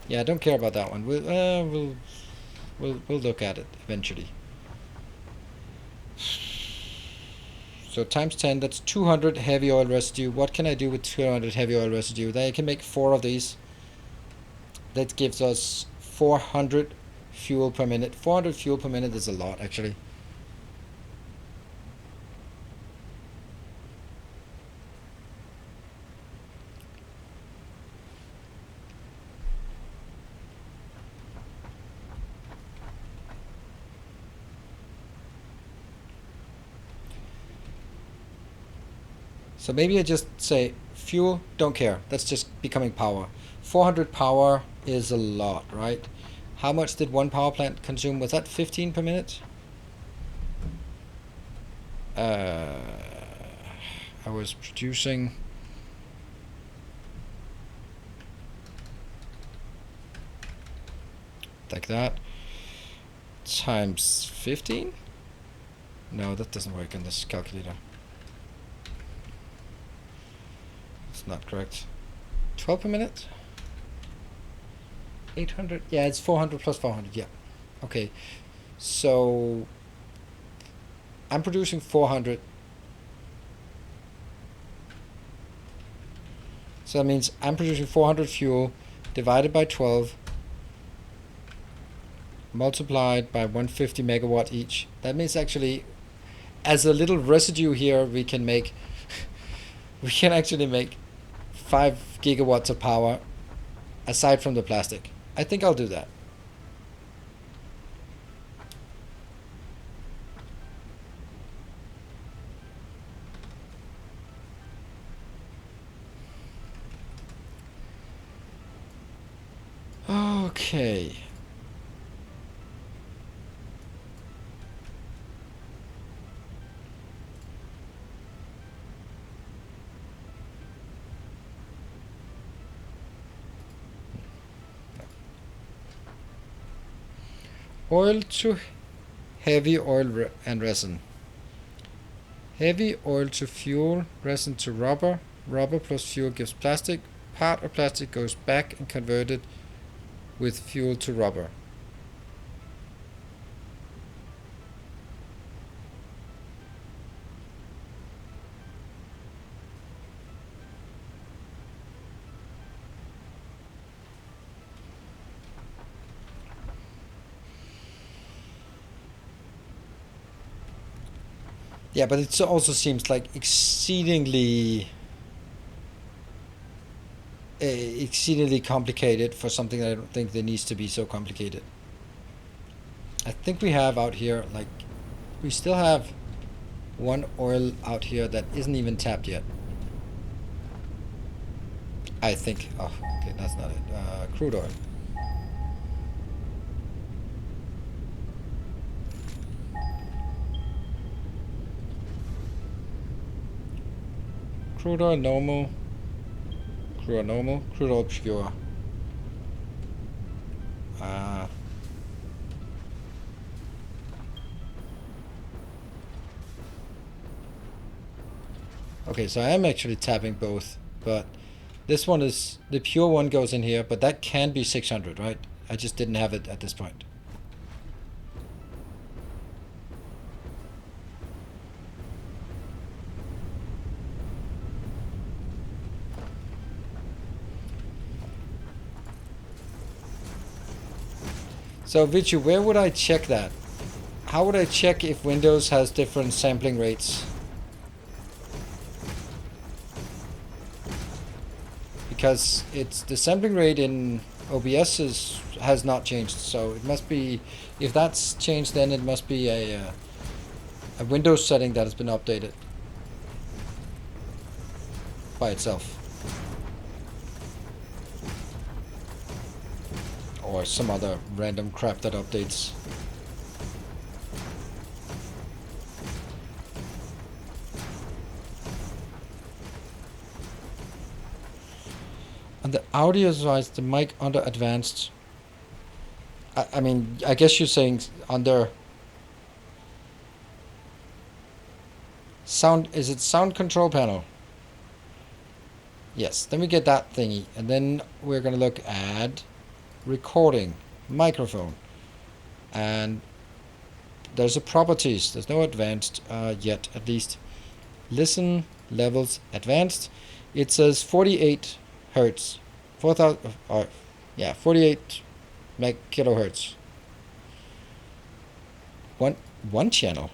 yeah, I don't care about that one. We'll look at it eventually. So times 10, that's 200 heavy oil residue. What can I do with 200 heavy oil residue? Then I can make 4 of these. That gives us 400 fuel per minute. 400 fuel per minute is a lot, actually. So maybe I just say fuel, don't care. That's just becoming power. 400 power is a lot, right? How much did one power plant consume? Was that 15 per minute? I was producing like that times 15? No, that doesn't work on this calculator. It's not correct. 12 per minute? 800? Yeah, it's 400 plus 400, yeah. Okay, so I'm producing 400. So that means I'm producing 400 fuel divided by 12 multiplied by 150 megawatt each. That means actually, as a little residue here, we can actually make 5 gigawatts of power aside from the plastic. I think I'll do that. Okay. Oil to heavy oil and resin. Heavy oil to fuel, resin to rubber. Rubber plus fuel gives plastic. Part of plastic goes back and converted with fuel to rubber. Yeah, but it also seems like exceedingly exceedingly complicated for something that I don't think that needs to be so complicated. I think we have out here, like, we still have one oil out here that isn't even tapped yet. I think. Oh, okay, that's not it. Crude oil. Crude oil normal. Crude oil normal. Crude oil pure. Okay, so I am actually tapping both, but this one is, the pure one goes in here, but that can be 600, right? I just didn't have it at this point. So Vichu, where would I check that? How would I check if Windows has different sampling rates? Because it's the sampling rate in OBS has not changed, so it must be, if that's changed, then it must be a Windows setting that has been updated by itself, or some other random crap that updates. And the audio device, the mic under advanced. I mean, I guess you're saying under sound. Is it sound control panel? Yes. Then we get that thingy, and then we're gonna look at recording, microphone, and there's a properties. There's no advanced yet, at least. Listen levels advanced. It says 48 hertz, 4,000. Yeah, 48 kilohertz. One channel.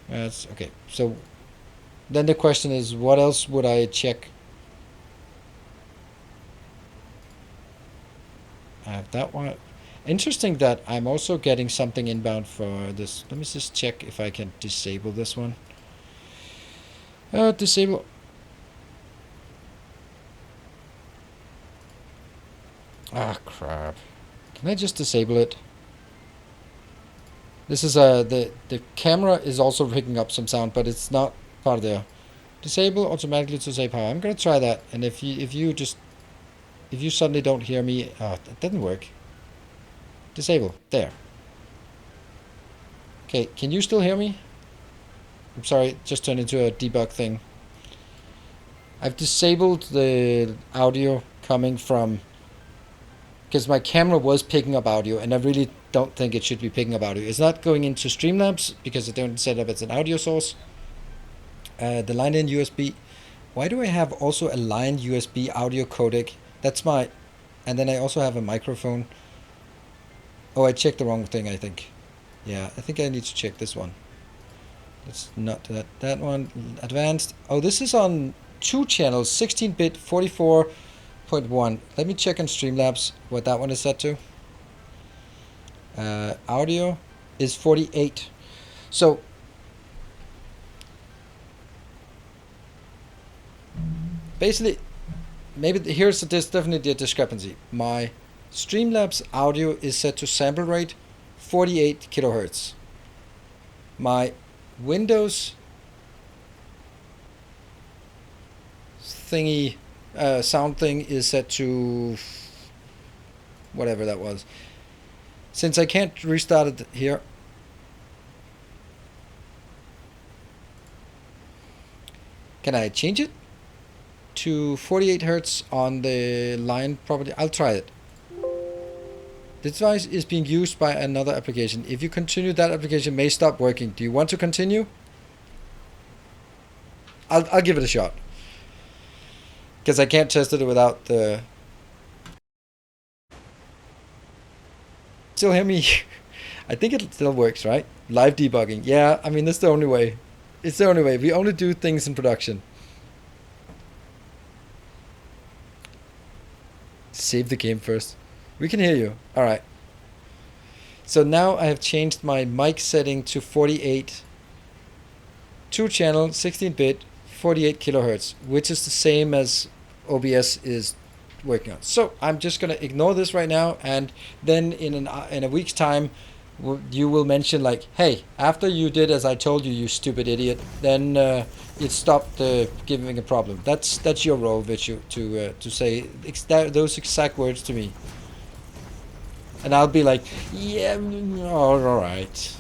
That's okay. So then the question is, what else would I check? I have that one. Interesting that I'm also getting something inbound for this. Let me just check if I can disable this one. Disable. Ah, crap. Can I just disable it? This is the camera is also picking up some sound, but it's not part of there. Disable automatically to save power. I'm gonna try that, and if you suddenly don't hear me, it didn't work. Disable. There. Okay, can you still hear me? I'm sorry, it just turned into a debug thing. I've disabled the audio coming from, because my camera was picking up audio, and I really don't think it should be picking up audio. It's not going into Streamlabs because I don't set up as an audio source. The line in USB. Why do I have also a line USB audio codec? That's my, and then I also have a microphone. Oh, I checked the wrong thing, I think. Yeah, I think I need to check this one. Let's not do that. That one, advanced. Oh, this is on 2 channels, 16-bit, 44.1. Let me check on Streamlabs what that one is set to. Audio is 48. So basically, maybe here's definitely a discrepancy. My Streamlabs audio is set to sample rate 48 kilohertz. My Windows thingy sound thing is set to whatever that was. Since I can't restart it here, can I change it to 48 hertz on the line property? I'll try it. This device is being used by another application. If you continue, that application may stop working. Do you want to continue? I'll give it a shot, because I can't test it without the. Still hear me? I think it still works, right? Live debugging. Yeah, I mean, that's the only way. It's the only way. We only do things in production. save the game first. We can hear you. All right. So now I have changed my mic setting to 48. 2-channel, 16-bit, 48 kilohertz, which is the same as OBS is working on. So I'm just going to ignore this right now, and then in a week's time, you will mention like, hey, after you did as I told you, you stupid idiot, then it stopped giving a problem. That's your role, Vichu, to say those exact words to me. And I'll be like, yeah, all right.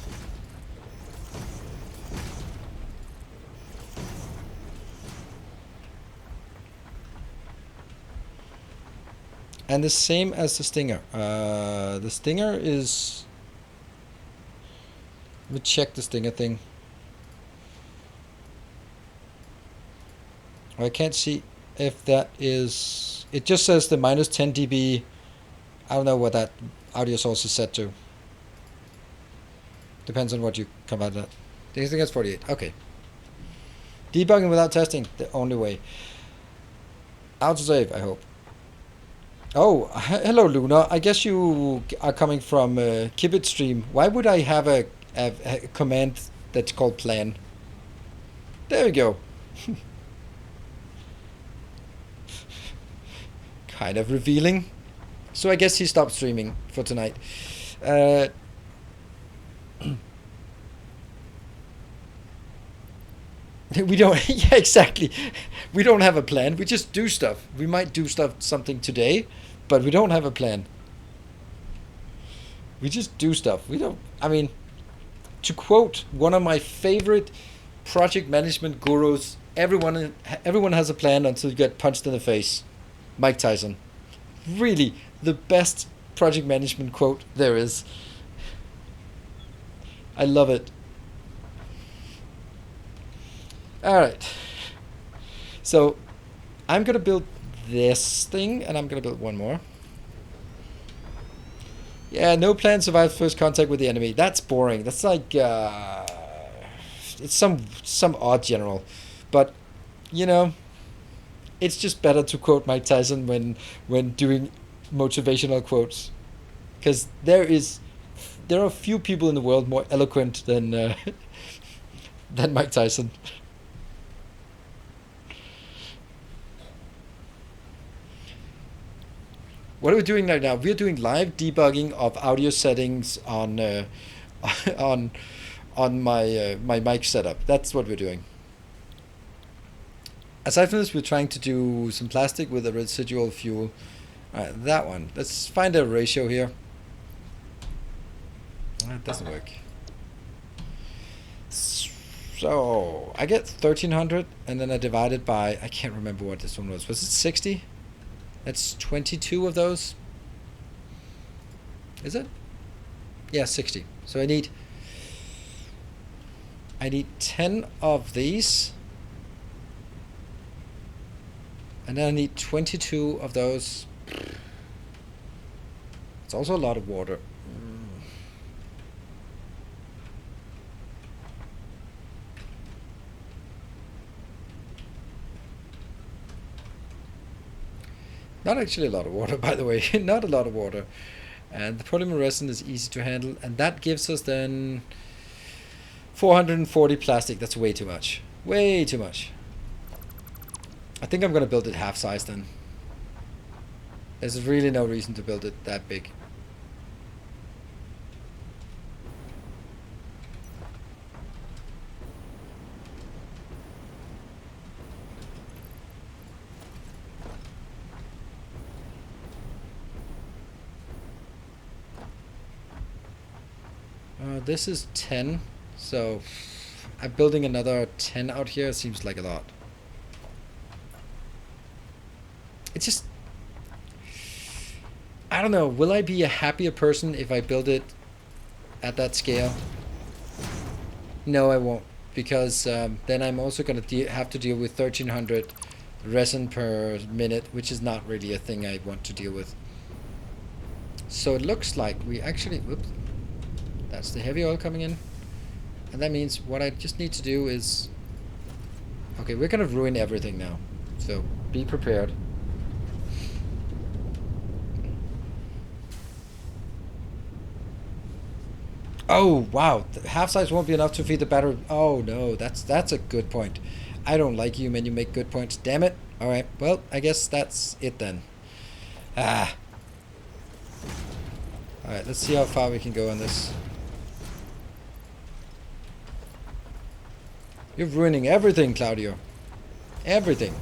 And the same as the Stinger. The Stinger is... Let me check the Stinger thing. I can't see if that is... It just says the minus 10 dB. I don't know what that audio source is set to. Depends on what you come out of. I think it's 48. Okay. Debugging without testing, the only way. Autosave, I hope. Oh, hello Luna. I guess you are coming from Kibit stream. Why would I have a command that's called plan? There we go. Kind of revealing. So I guess he stopped streaming for tonight. We don't... Yeah, exactly. We don't have a plan. We just do stuff. We might do something today, but we don't have a plan. We just do stuff. We don't... I mean, to quote one of my favorite project management gurus, everyone has a plan until you get punched in the face. Mike Tyson. Really, the best project management quote there is. I love it. Alright. So, I'm going to build this thing, and I'm going to build one more. Yeah, no plan survives first contact with the enemy. That's boring. That's like, it's some odd general. But, you know, it's just better to quote Mike Tyson when doing motivational quotes. Because there are few people in the world more eloquent than Mike Tyson. What are we doing right now? We're doing live debugging of audio settings on my mic setup. That's what we're doing. Aside from this, we're trying to do some plastic with a residual fuel. Alright, that one. Let's find a ratio here. It doesn't work. So I get 1300, and then I divide it by, I can't remember what this one was. Was it 60? That's 22 of those. Is it? Yeah, 60. So I need 10 of these. And then I need 22 of those. It's also a lot of water. Not actually a lot of water, by the way. Not a lot of water. And the polymer resin is easy to handle. And that gives us then 440 plastic. That's way too much. Way too much. I think I'm going to build it half size then. There's really no reason to build it that big. This is 10, so I'm building another 10 out here. Seems like a lot. It's just, I don't know, will I be a happier person if I build it at that scale? No, I won't, because then I'm also going to have to deal with 1300 resin per minute, which is not really a thing I want to deal with. So it looks like we actually, whoops. That's the heavy oil coming in. And that means what I just need to do is... Okay, we're going to ruin everything now. So be prepared. Oh wow, the half size won't be enough to feed the battery. Oh no, that's a good point. I don't like you when you make good points. Damn it. All right. Well, I guess that's it then. Ah. All right. Let's see how far we can go on this. You're ruining everything, Claudio. Everything.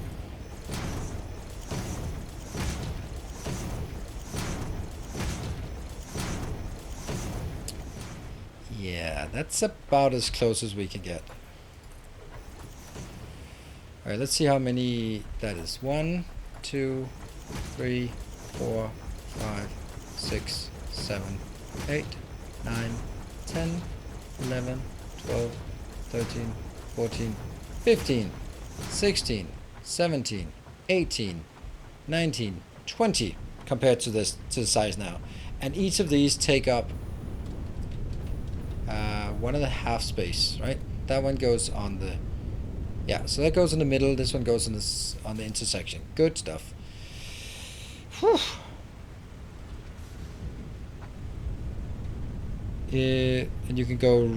Yeah, that's about as close as we can get. Alright, let's see how many that is. 1, 2, 3, 4, 5, 6, 7, 8, 9, 10, 11, 12, 13, 14, 15, 16, 17, 18, 19, 20 compared to this to the size now. And each of these take up 1.5 space, right? That one goes on the, yeah, so that goes in the middle. This one goes in this on the intersection. Good stuff. Whew. And you can go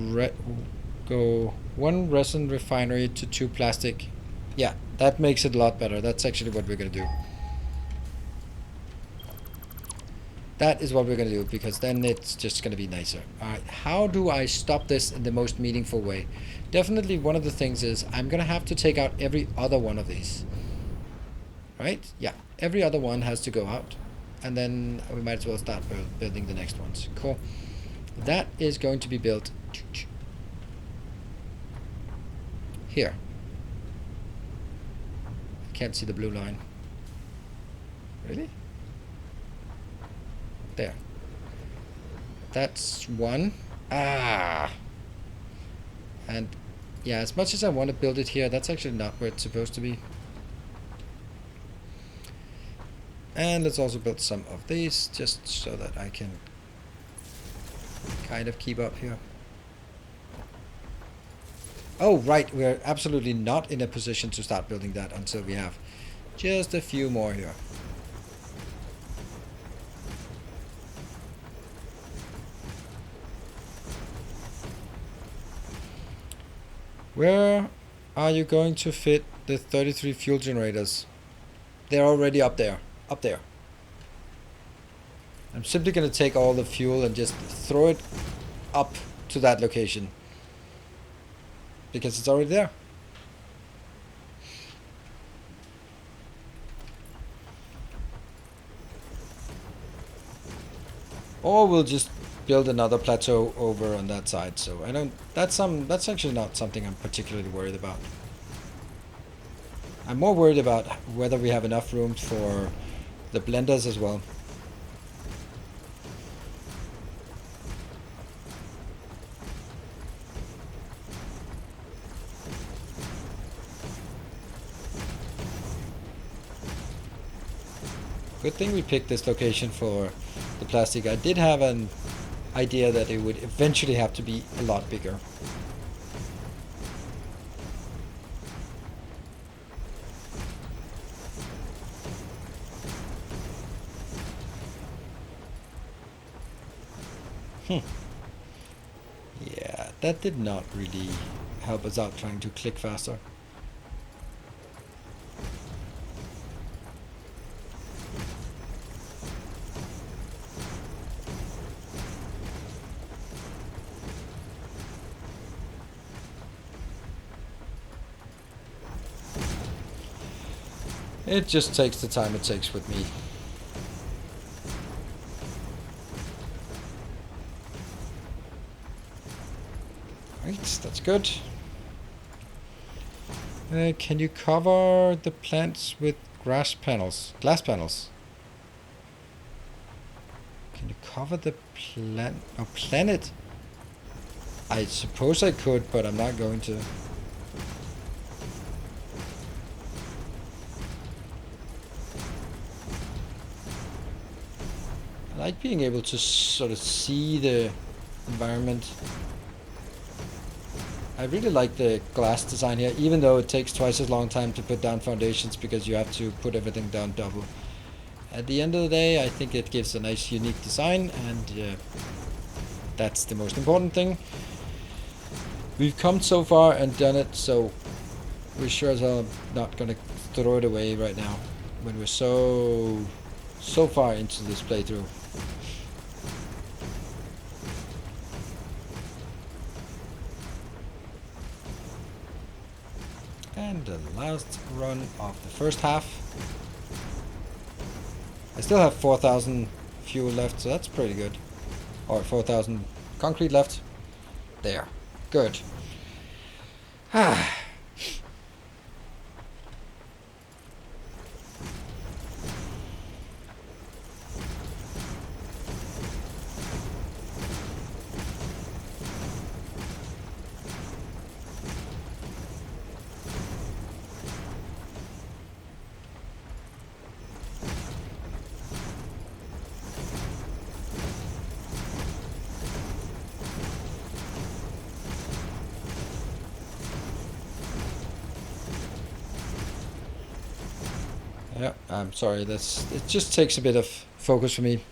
1 resin refinery to 2 plastic. Yeah, that makes it a lot better. That's actually what we're gonna do. That is what we're going to do, because then it's just going to be nicer. Alright, how do I stop this in the most meaningful way? Definitely one of the things is I'm going to have to take out every other one of these. Right? Yeah, every other one has to go out. And then we might as well start building the next ones. Cool. That is going to be built here. I can't see the blue line. Really? There. That's 1. Ah! And yeah, as much as I want to build it here, that's actually not where it's supposed to be. And let's also build some of these, just so that I can kind of keep up here. Oh, right, we're absolutely not in a position to start building that until we have just a few more here. Where are you going to fit the 33 fuel generators? They're already up there. Up there. I'm simply going to take all the fuel and just throw it up to that location, because it's already there. Or we'll just build another plateau over on that side. So I don't, that's actually not something I'm particularly worried about. I'm more worried about whether we have enough room for the blenders as well. Good thing we picked this location for the plastic. I did have an idea that it would eventually have to be a lot bigger. Yeah, that did not really help us out trying to click faster. It just takes the time it takes with me. Right, that's good. Can you cover the plants with glass panels? Glass panels. Can you cover the planet? I suppose I could, but I'm not going to. I like being able to sort of see the environment. I really like the glass design here, even though it takes twice as long time to put down foundations because you have to put everything down double. At the end of the day, I think it gives a nice unique design, and That's the most important thing. We've come so far and done it, so we're sure as hell not gonna throw it away right now when we're so far into this playthrough. And the last run of the first half. I still have 4,000 fuel left, so that's pretty good. Or 4,000 concrete left. There. Good. Ah. Yeah, I'm sorry. It just takes a bit of focus for me.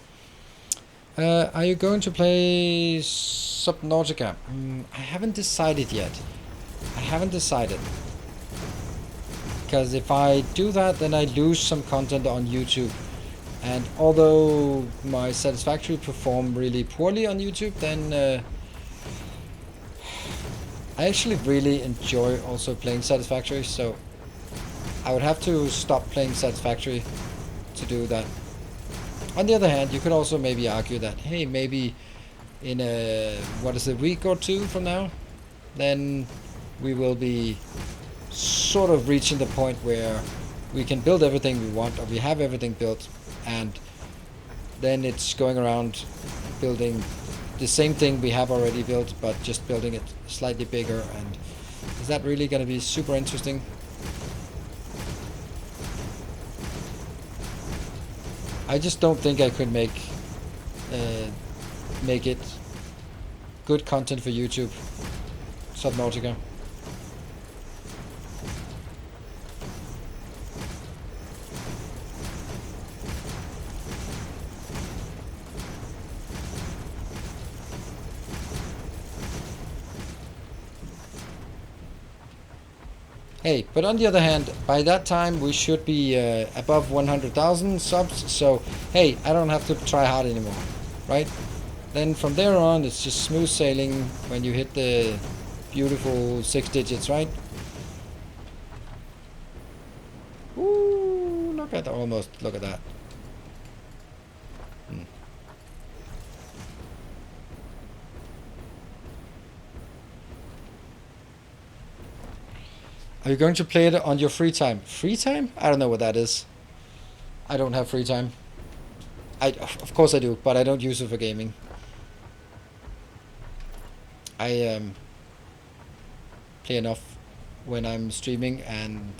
Are you going to play Subnautica? I haven't decided yet. I haven't decided. Because if I do that, then I lose some content on YouTube. And although my Satisfactory perform really poorly on YouTube, then I actually really enjoy also playing Satisfactory, so I would have to stop playing Satisfactory to do that. On the other hand, you could also maybe argue that, hey, maybe in a week or two from now, then we will be sort of reaching the point where we can build everything we want, or we have everything built, and then it's going around building the same thing we have already built, but just building it slightly bigger. And is that really going to be super interesting? I just don't think I could make it good content for YouTube. Subnautica. Hey, but on the other hand, by that time we should be above 100,000 subs, so hey, I don't have to try hard anymore, right? Then from there on, it's just smooth sailing when you hit the beautiful 6 digits, right? Ooh, look at that, almost, look at that. Are you going to play it on your free time? Free time? I don't know what that is. I don't have free time. Of course I do, but I don't use it for gaming. I play enough when I'm streaming, and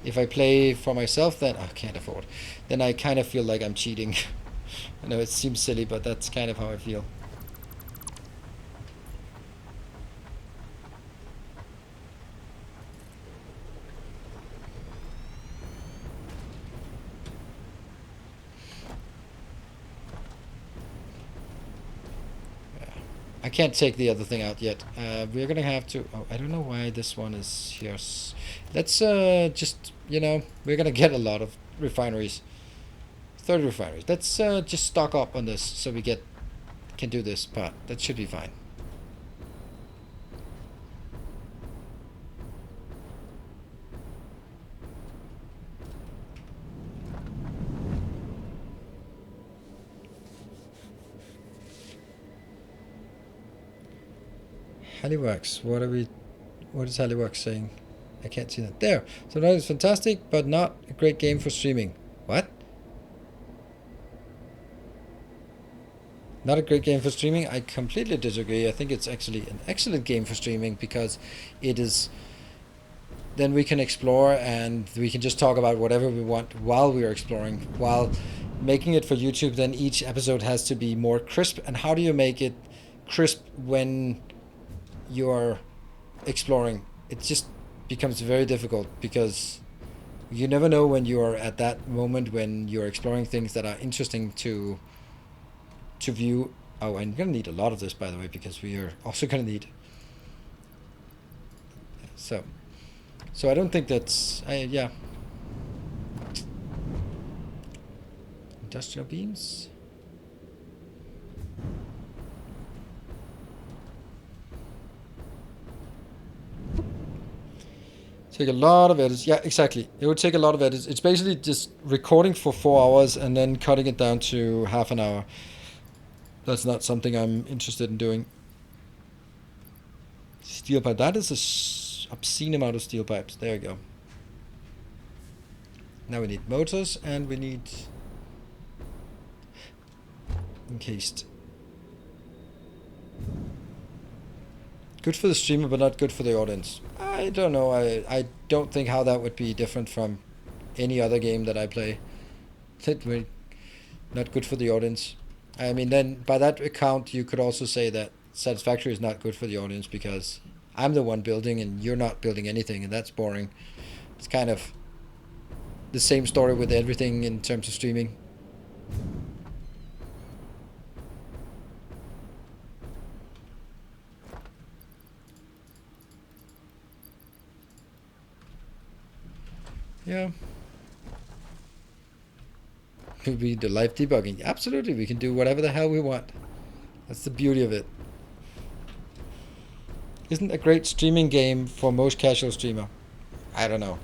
if I play for myself, then I can't afford. Then I kind of feel like I'm cheating. I know it seems silly, but that's kind of how I feel. I can't take the other thing out yet. We're gonna have to. Oh, I don't know why this one is here. Let's just, we're gonna get a lot of refineries. 30 refineries. Let's just stock up on this so we can do this part. That should be fine. Haliworks. What is Haliworks saying? I can't see that. There. So that is fantastic, but not a great game for streaming. What? Not a great game for streaming? I completely disagree. I think it's actually an excellent game for streaming, because it is. Then we can explore and we can just talk about whatever we want while we are exploring. While making it for YouTube, then each episode has to be more crisp. And how do you make it crisp when you're exploring? It just becomes very difficult, because you never know when you're at that moment when you're exploring things that are interesting to view Oh, and we're gonna need a lot of this, by the way, because we are also gonna need. So I don't think that's yeah. Industrial beams. Take a lot of edits. Yeah, exactly. It would take a lot of edits. It's basically just recording for 4 hours and then cutting it down to half an hour. That's not something I'm interested in doing. Steel pipe. That is a obscene amount of steel pipes. There we go. Now we need motors and we need encased. Good for the streamer, but not good for the audience. I don't know. I don't think how that would be different from any other game that I play. Not good for the audience. I mean, then by that account, you could also say that Satisfactory is not good for the audience because I'm the one building and you're not building anything, and that's boring. It's kind of the same story with everything in terms of streaming. Yeah. Could be the live debugging. Absolutely, we can do whatever the hell we want. That's the beauty of it. Isn't a great streaming game for most casual streamer? I don't know.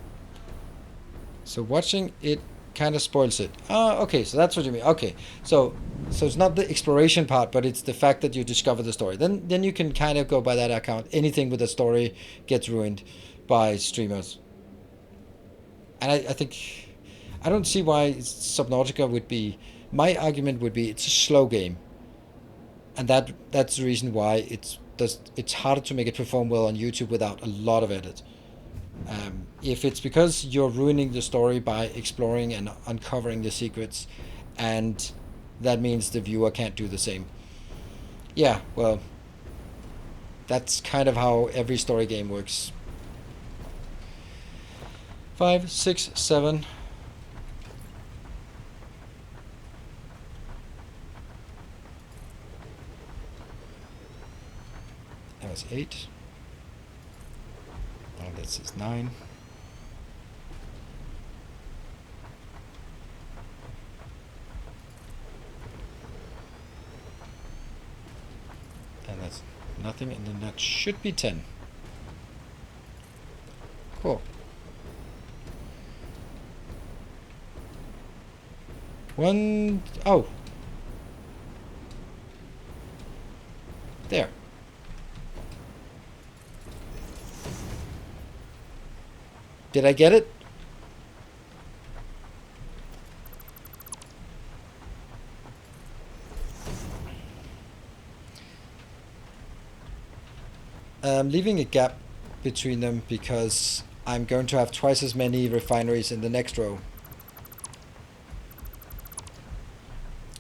So watching it kind of spoils it. Okay, so that's what you mean. Okay, so it's not the exploration part, but it's the fact that you discover the story. Then you can kind of go by that account. Anything with a story gets ruined by streamers. And I think I don't see why Subnautica would be. My argument would be it's a slow game, and that's the reason why it's harder to make it perform well on YouTube without a lot of edit. If it's because you're ruining the story by exploring and uncovering the secrets, and that means the viewer can't do the same. Yeah, well, that's kind of how every story game works. 5, 6, 7. That was 8. Oh, this is 9. And that's nothing, and then that should be 10. Cool. 1. Oh. There. Did I get it? I'm leaving a gap between them because I'm going to have twice as many refineries in the next row.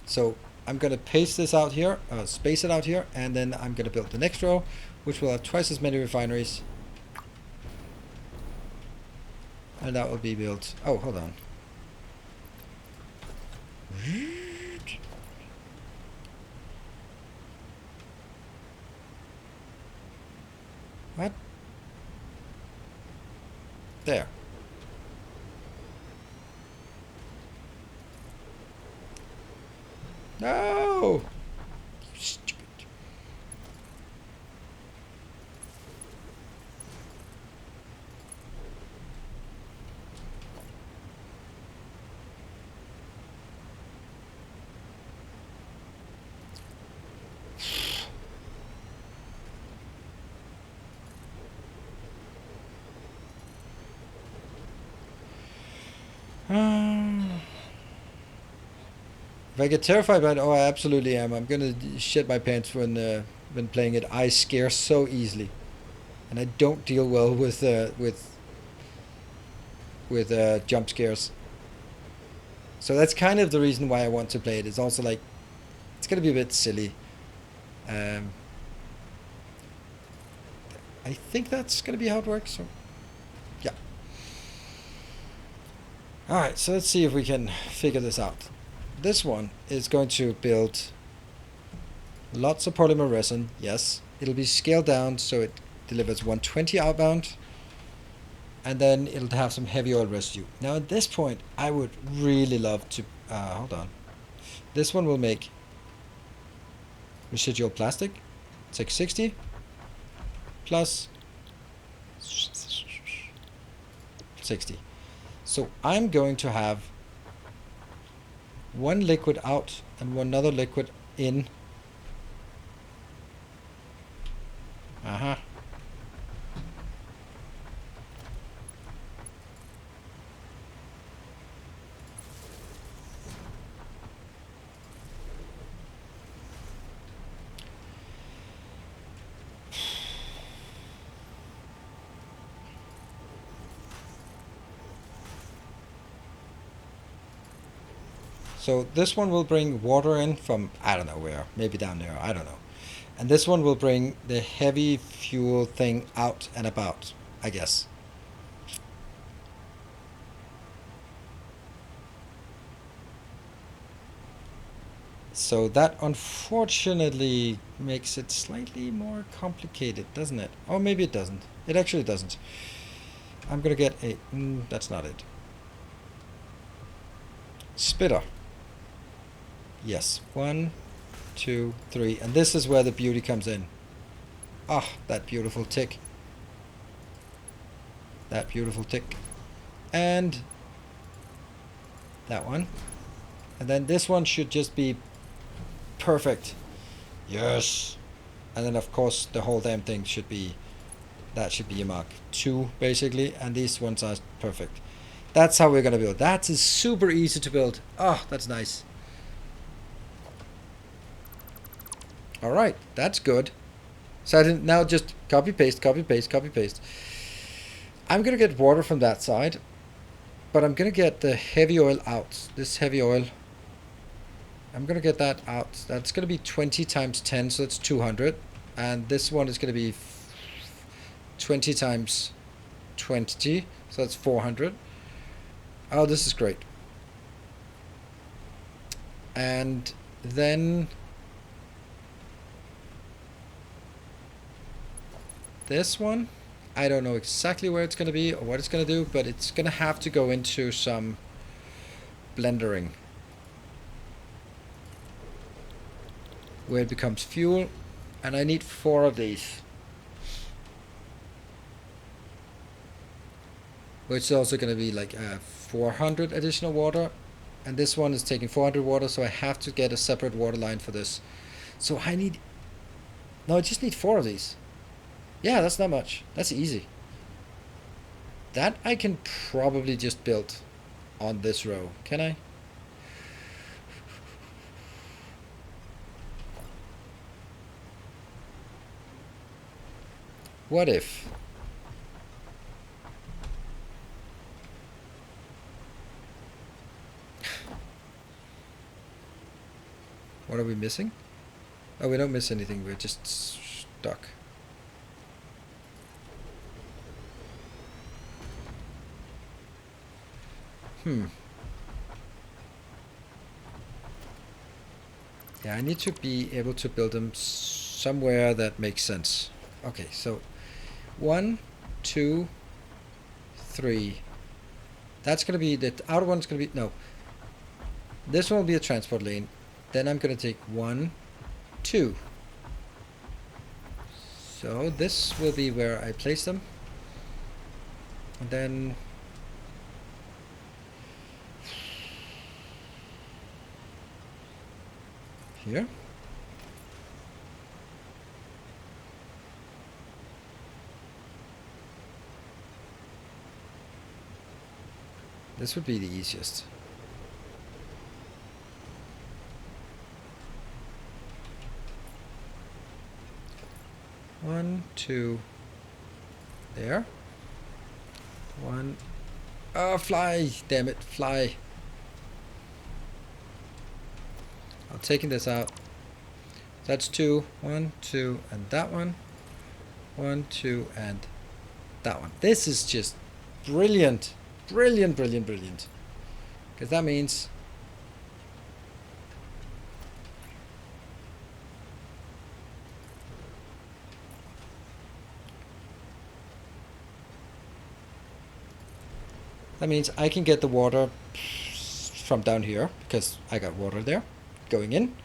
So I'm going to paste this out here, space it out here, and then I'm going to build the next row, which will have twice as many refineries. And that will be built. Oh, hold on. What? There. No! You stupid. If I get terrified by it, oh, I absolutely am. I'm gonna shit my pants when playing it. I scare so easily, and I don't deal well with jump scares. So that's kind of the reason why I want to play it. It's also like it's gonna be a bit silly. I think that's gonna be how it works. So yeah. All right. So let's see if we can figure this out. This one is going to build Lots of polymer resin, yes. It'll be scaled down so it delivers 120 outbound. And then it'll have some heavy oil residue. Now at this point, I would really love to... hold on. This one will make residual plastic. It's like 60 plus 60. So I'm going to have one liquid out and one other liquid in. Uh-huh. So this one will bring water in from, I don't know where, maybe down there, I don't know. And this one will bring the heavy fuel thing out and about, I guess. So that unfortunately makes it slightly more complicated, doesn't it? Oh, maybe it doesn't. It actually doesn't. I'm gonna get a, that's not it. Spitter. Yes, 1, 2, 3, and this is where the beauty comes in. Ah, that beautiful tick. That beautiful tick. And that one. And then this one should just be perfect. Yes. And then of course the whole damn thing should be, that should be a Mark 2 basically, and these ones are perfect. That's how we're gonna build. That is super easy to build. Oh, that's nice. Alright, that's good. So I didn't, now just copy paste, copy paste, copy paste. I'm gonna get water from that side, but I'm gonna get the heavy oil out. This heavy oil, I'm gonna get that out. That's gonna be 20 times 10, so that's 200. And this one is gonna be 20 times 20, so that's 400. Oh, this is great. And then this one, I don't know exactly where it's going to be or what it's going to do, but it's going to have to go into some blendering where it becomes fuel, and I need 4 of these, which is also going to be like 400 additional water, and this one is taking 400 water, so I have to get a separate water line for this. So I need, no, I just need 4 of these. Yeah, that's not much. That's easy. That I can probably just build on this row. Can I? What if? What are we missing? Oh, we don't miss anything. We're just stuck. Yeah, I need to be able to build them somewhere that makes sense. Okay, so 1, 2, 3. That's going to be, the outer one's going to be, no. This one will be a transport lane. Then I'm going to take 1, 2. So this will be where I place them. And then here. This would be the easiest. One, 2, there. 1. Oh, fly! Damn it, fly! I'm taking this out. That's 2, 1, 2, and that one. 1, 2, and that one. This is just brilliant. Brilliant, brilliant, brilliant. Because that means That means I can get the water from down here, because I got water there going in.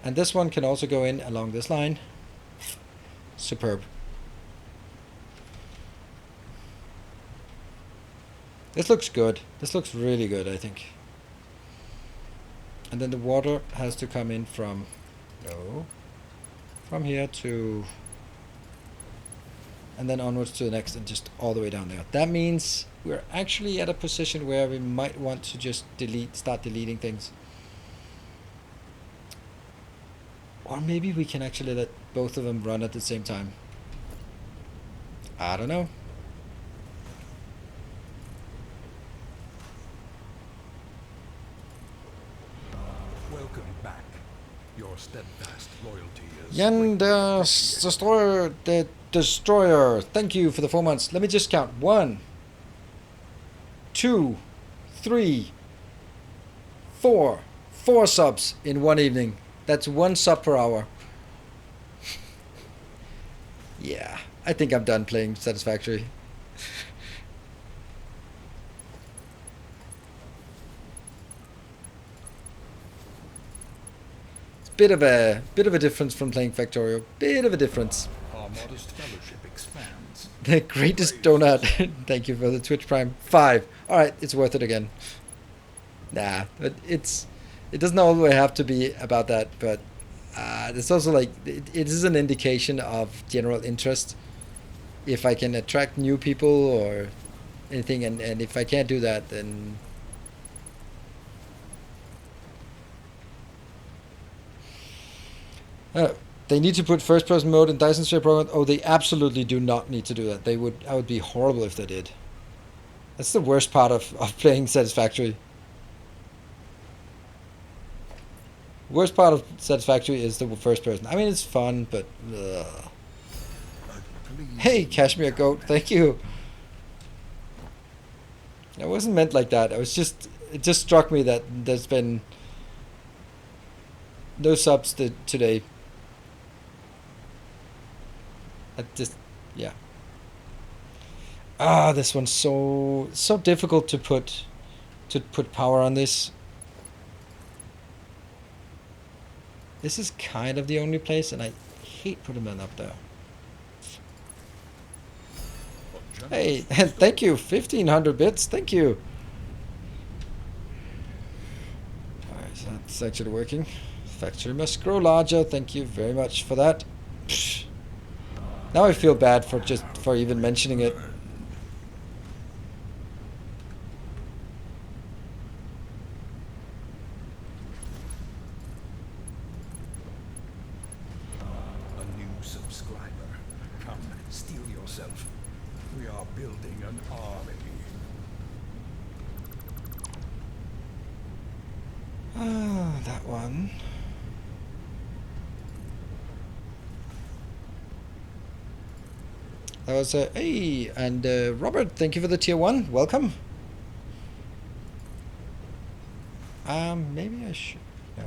And this one can also go in along this line. Superb. This looks good. This looks really good, I think. And then the water has to come in from... No. From here to... And then onwards to the next and just all the way down there. That means we're actually at a position where we might want to just start deleting things. Or maybe we can actually let both of them run at the same time. I don't know. Welcome back. Your steadfast loyalty is Yen the Destroyer, thank you for the 4 months. Let me just count. 1, 2, 3, 4. 4 subs in one evening. That's 1 sub per hour. Yeah, I think I'm done playing Satisfactory. It's bit of a difference from playing Factorio. Bit of a difference. our modest fellowship expands. The greatest donut. Thank you for the Twitch Prime. 5. All right, it's worth it again. Nah, but it doesn't always have to be about that, but it's also like it is an indication of general interest. If I can attract new people or anything, and if I can't do that, then they need to put first-person mode in Dyson Sphere program. Oh, they absolutely do not need to do that. I would be horrible if they did. That's the worst part of playing Satisfactory. Worst part of Satisfactory is the first person. I mean, it's fun, but hey, Cashmere Goat, thank you. It wasn't meant like that. It just struck me that there's been no subs today. Yeah. This one's so difficult to put power on this. This is kind of the only place, and I hate putting them up there. Hey, and thank you, 1,500 bits. Thank you. Alright, so that's actually working. Factory must grow larger. Thank you very much for that. Psh. Now I feel bad for even mentioning it. A new subscriber. Come, steel yourself. We are building an army. That one. That was hey, and Robert, thank you for the tier 1. Welcome. Maybe I should. No.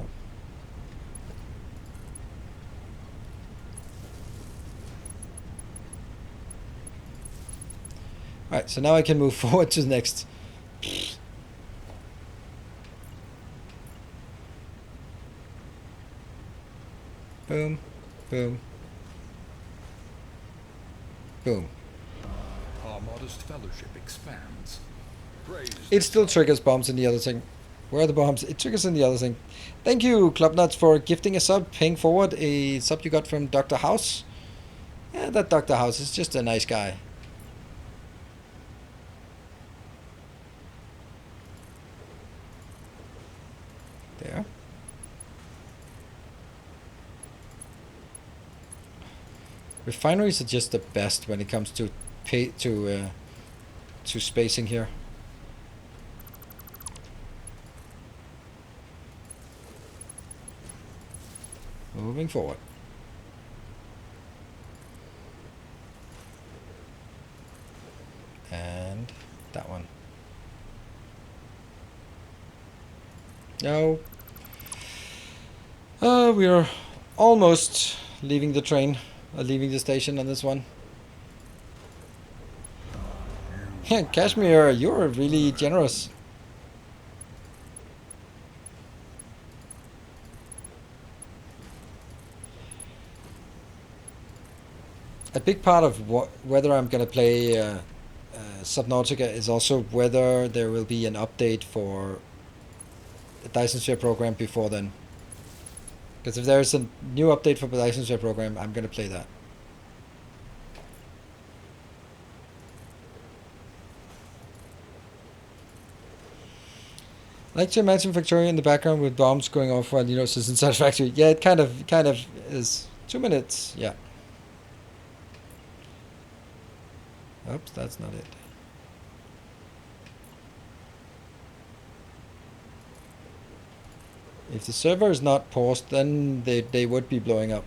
Alright, so now I can move forward to the next. Boom, boom, boom. Our modest fellowship expands. Praise It still triggers bombs in the other thing. Where are the bombs? It triggers in the other thing. Thank you, Clubnuts, for gifting a sub, paying forward a sub you got from Dr. House. Yeah, that Dr. House is just a nice guy. There. Refineries are just the best when it comes to spacing here. Moving forward. And that one. No. We are almost leaving the train. Leaving the station on this one. Yeah, Kashmir, you're really generous. A big part of whether I'm gonna play Subnautica is also whether there will be an update for the Dyson Sphere program before then. Because if there's a new update for the Dyson Sphere program, I'm gonna play that. I like to imagine Victoria in the background with bombs going off while Linus is in Satisfactory. Yeah, it kind of is. 2 minutes, yeah. Oops, that's not it. If the server is not paused, then they would be blowing up.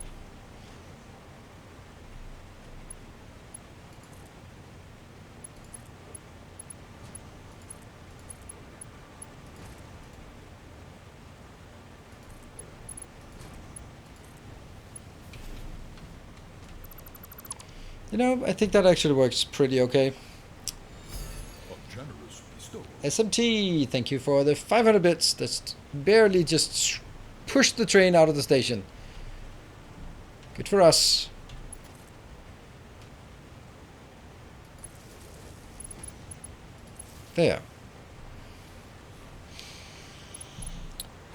You know, I think that actually works pretty okay. SMT, thank you for the 500 bits. That's barely just pushed the train out of the station. Good for us. There.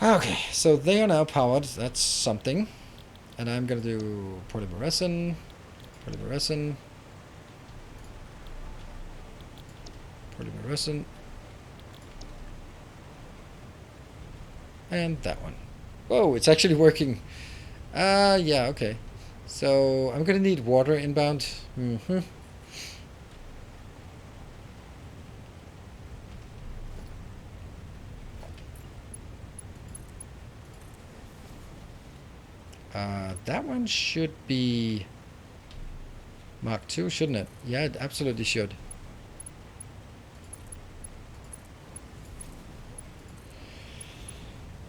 Okay, so they are now powered. That's something. And I'm gonna do polymer resin, and that one. Whoa, it's actually working. Yeah, okay. So I'm gonna need water inbound. That one should be Mark II, shouldn't it? Yeah, it absolutely should.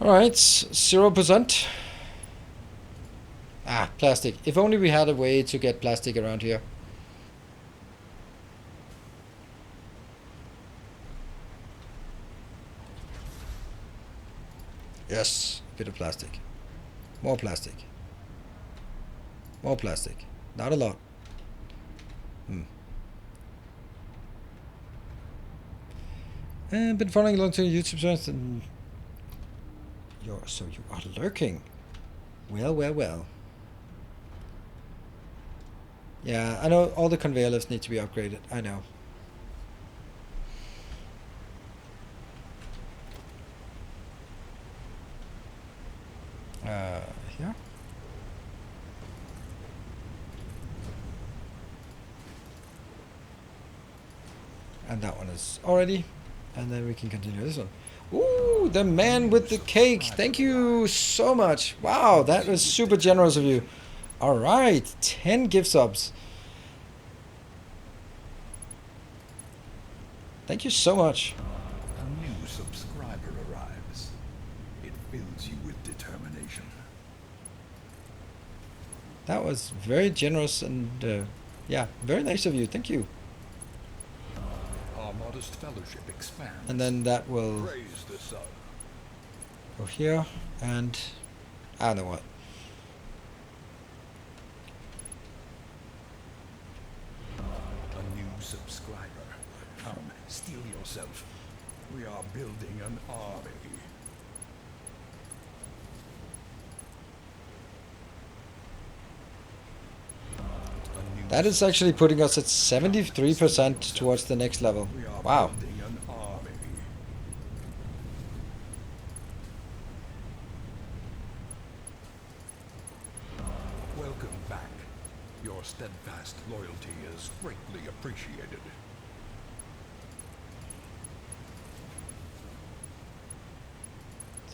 Alright, 0%. Ah, plastic. If only we had a way to get plastic around here. Yes, a bit of plastic. More plastic. More plastic. Not a lot. And been following along to YouTube channels and so you are lurking. Well. Yeah, I know all the conveyor lifts need to be upgraded. I know. Here. And that one is already. And then we can continue this one. Ooh, the man with the cake. Thank you so much. Wow, that was super generous of you. All right, 10 gift subs. Thank you so much. A new subscriber arrives. It fills you with determination. That was very generous and yeah, very nice of you. Thank you. Our modest fellowship expands. And then that will Praise the sun. go here and I don't know what. A new subscriber. Come, steel yourself. We are building an army. That is actually putting us at 73% towards the next level. Wow. Building an army. Welcome back. Your steadfast loyalty is greatly appreciated.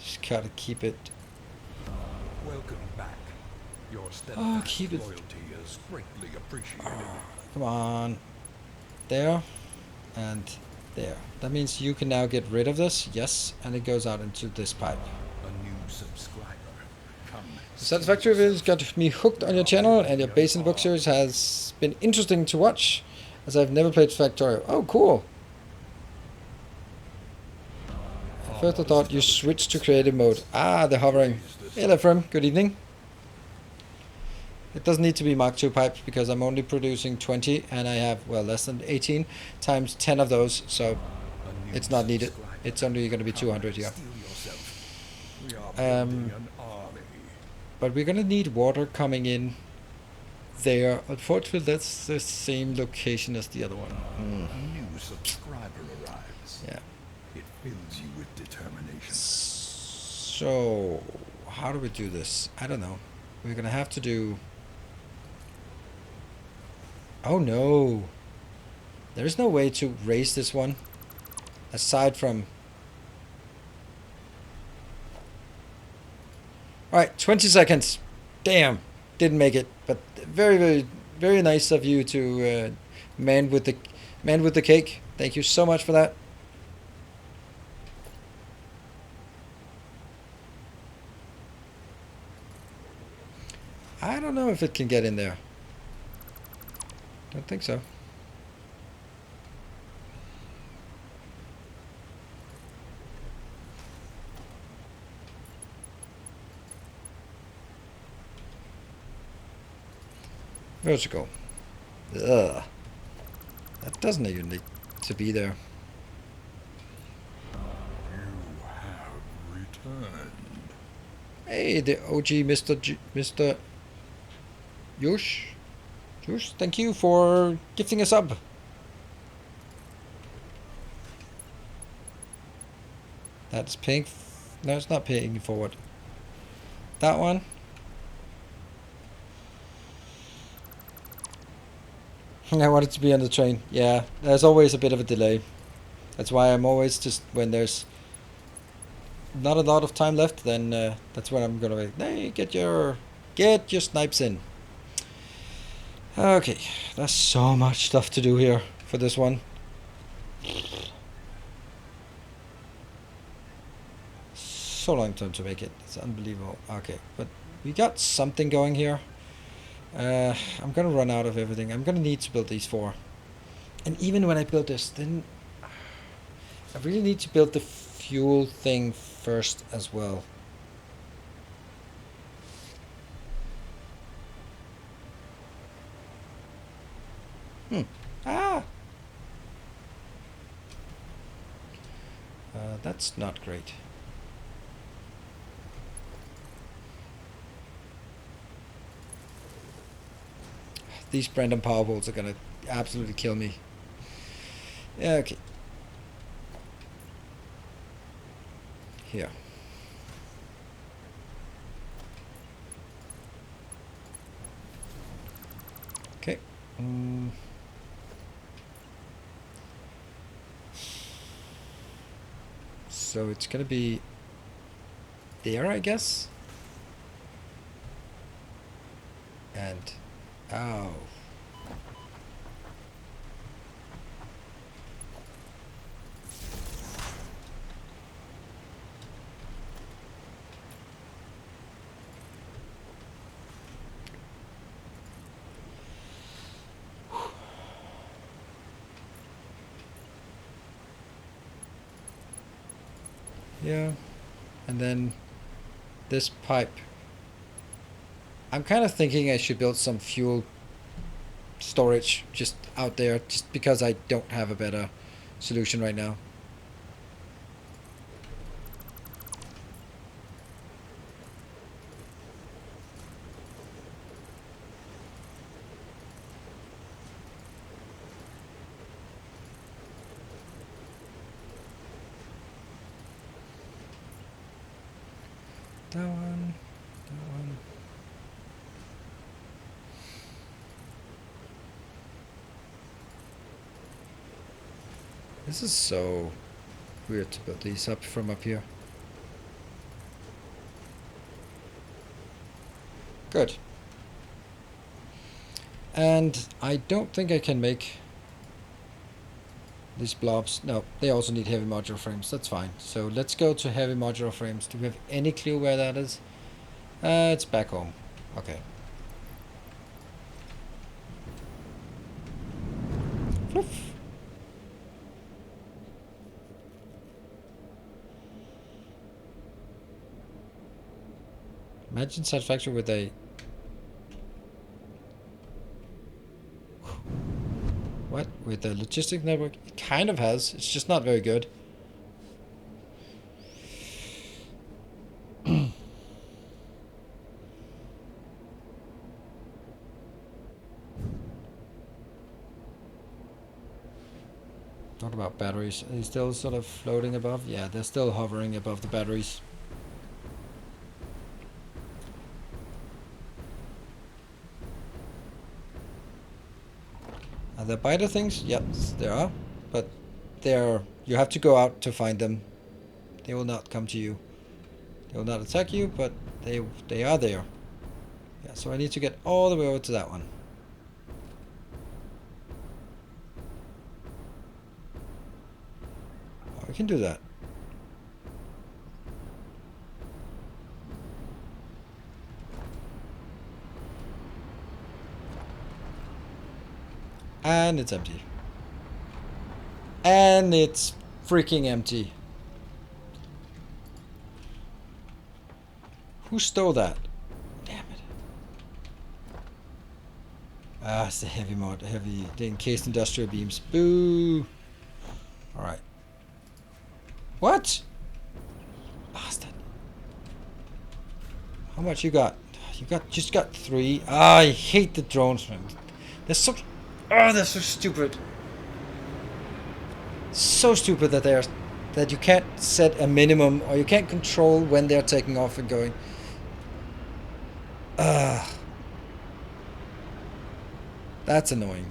Just gotta keep it. Welcome back. Your steadfast keep it. loyalty is greatly appreciated. Come on. There. And there. That means you can now get rid of this. Yes. And it goes out into this pipe. A new subscriber. Come. Satisfactory has got me hooked on your channel, and your Base in the Book series has been interesting to watch, as I've never played Factorio. Oh, cool. First I thought you switched to creative mode. Ah, the hovering. Hello, Frim. Good evening. It doesn't need to be Mark II pipes because I'm only producing 20 and I have, well, less than 18 times 10 of those, so it's not needed. It's only going to be 200 here. But we're going to need water coming in there. Unfortunately, that's the same location as the other one. A new subscriber arrives. Yeah. It fills you with determination. So, how do we do this? I don't know. We're going to have to do... Oh no! There is no way to raise this one. Aside from... Alright, 20 seconds. Damn. Didn't make it. But very, very, very nice of you to man with the cake. Thank you so much for that. I don't know if it can get in there. Don't think so. Vertical. Ugh. That doesn't even need to be there. You have returned. Hey, the OG Mr. Yush. Yush, thank you for gifting a sub. That's paying... No, it's not paying forward. That one. I want it to be on the train. Yeah, there's always a bit of a delay. That's why I'm always just... When there's not a lot of time left, then that's when I'm gonna... Hey, get your snipes in. Okay, there's so much stuff to do here for this one. So long time to make it. It's unbelievable. Okay, but we got something going here. I'm gonna run out of everything. I'm gonna need to build these 4. And even when I build this, then I really need to build the fuel thing first as well. That's not great. These random power bolts are gonna absolutely kill me. Yeah, okay. Here. Okay. So it's gonna be there, I guess. And oh. Yeah, and then this pipe. I'm kind of thinking I should build some fuel storage just out there, just because I don't have a better solution right now. That one, that one. This is so weird to build these up from up here. Good. And I don't think I can make these blobs. No, they also need heavy modular frames. That's fine. So let's go to heavy modular frames. Do we have any clue where that is? It's back home. Okay. Fluff. Imagine Satisfactory with a... What? With the logistics network? It kind of has. It's just not very good. What about batteries? Are they still sort of floating above? Yeah, they're still hovering above the batteries. Are there biter things? Yes, there are. But you have to go out to find them. They will not come to you. They will not attack you, but they are there. Yeah, so I need to get all the way over to that one. Oh, I can do that. And it's empty. And it's freaking empty. Who stole that? Damn it. Ah, it's the heavy mod. The encased industrial beams. Boo! Alright. What? Bastard. How much you got? Just got 3. Ah, I hate the drones, man. They're so... Oh, they're so stupid. So stupid that you can't set a minimum, or you can't control when they're taking off and going. That's annoying.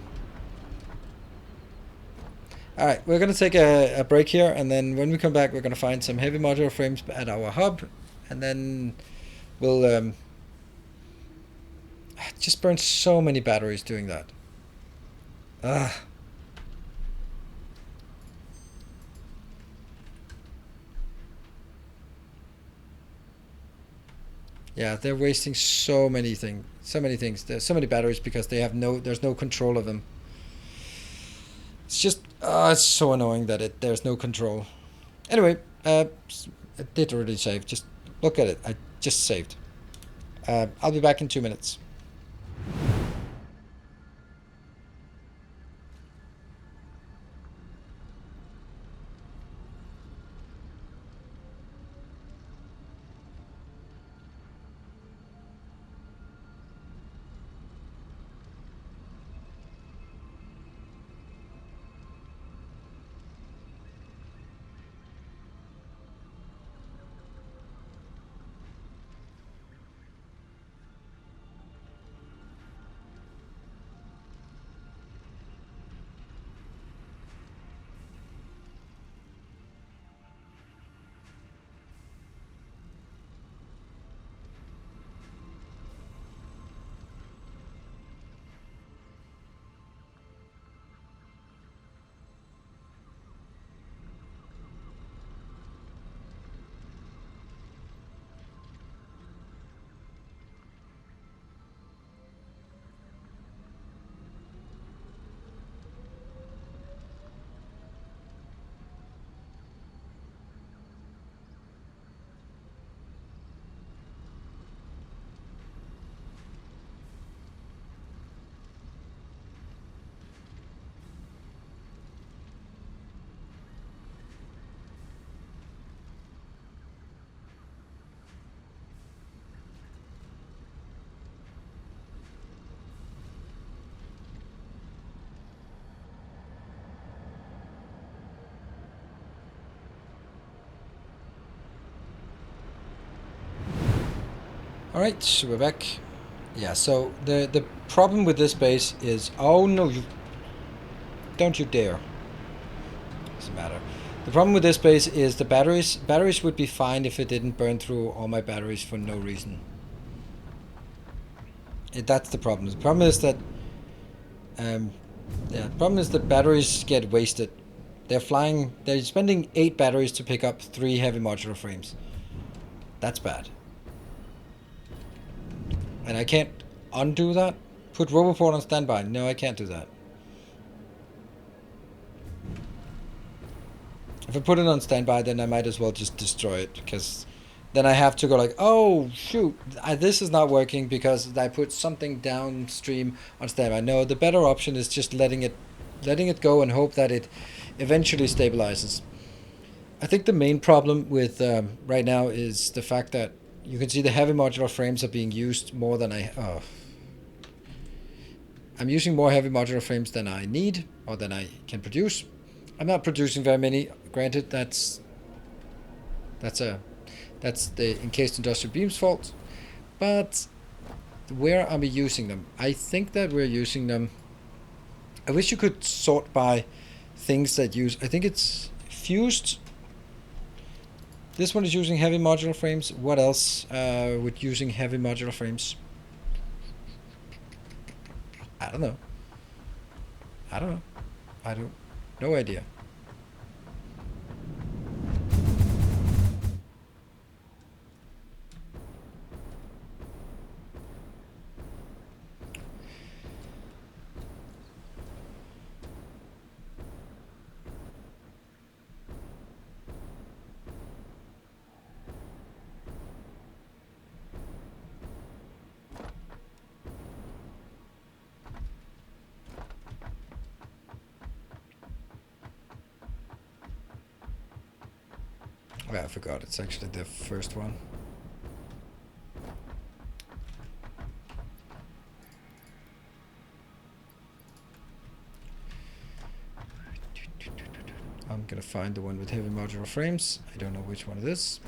Alright, we're going to take a break here, and then when we come back, we're going to find some heavy modular frames at our hub, and then we'll just burn so many batteries doing that. Yeah, they're wasting so many things. There's so many batteries because there's no control of them. It's just it's so annoying that there's no control. Anyway, it did already save. Just look at it. I just saved. I'll be back in 2 minutes. Alright, so we're back. Yeah, so the problem with this base is... Oh no, you... Don't you dare. Doesn't matter. The problem with this base is the batteries. Batteries would be fine if it didn't burn through all my batteries for no reason. That's the problem. The problem is that... the problem is that batteries get wasted. They're spending 8 batteries to pick up 3 heavy modular frames. That's bad. And I can't undo that? Put Roboport on standby. No, I can't do that. If I put it on standby, then I might as well just destroy it, because then I have to go like, oh shoot, this is not working because I put something downstream on standby. No, the better option is just letting it go and hope that it eventually stabilizes. I think the main problem with right now is the fact that you can see the heavy modular frames are being used more than I'm using more heavy modular frames than I need or than I can produce. I'm not producing very many. Granted, that's the encased industrial beams fault. But where are we using them? I think that we're using them. I wish you could sort by things that use. I think it's fused. This one is using heavy modular frames. What else with using heavy modular frames? I don't know. I don't. No idea. Oh, I forgot. It's actually the first one. I'm gonna find the one with heavy modular frames. I don't know which one it is.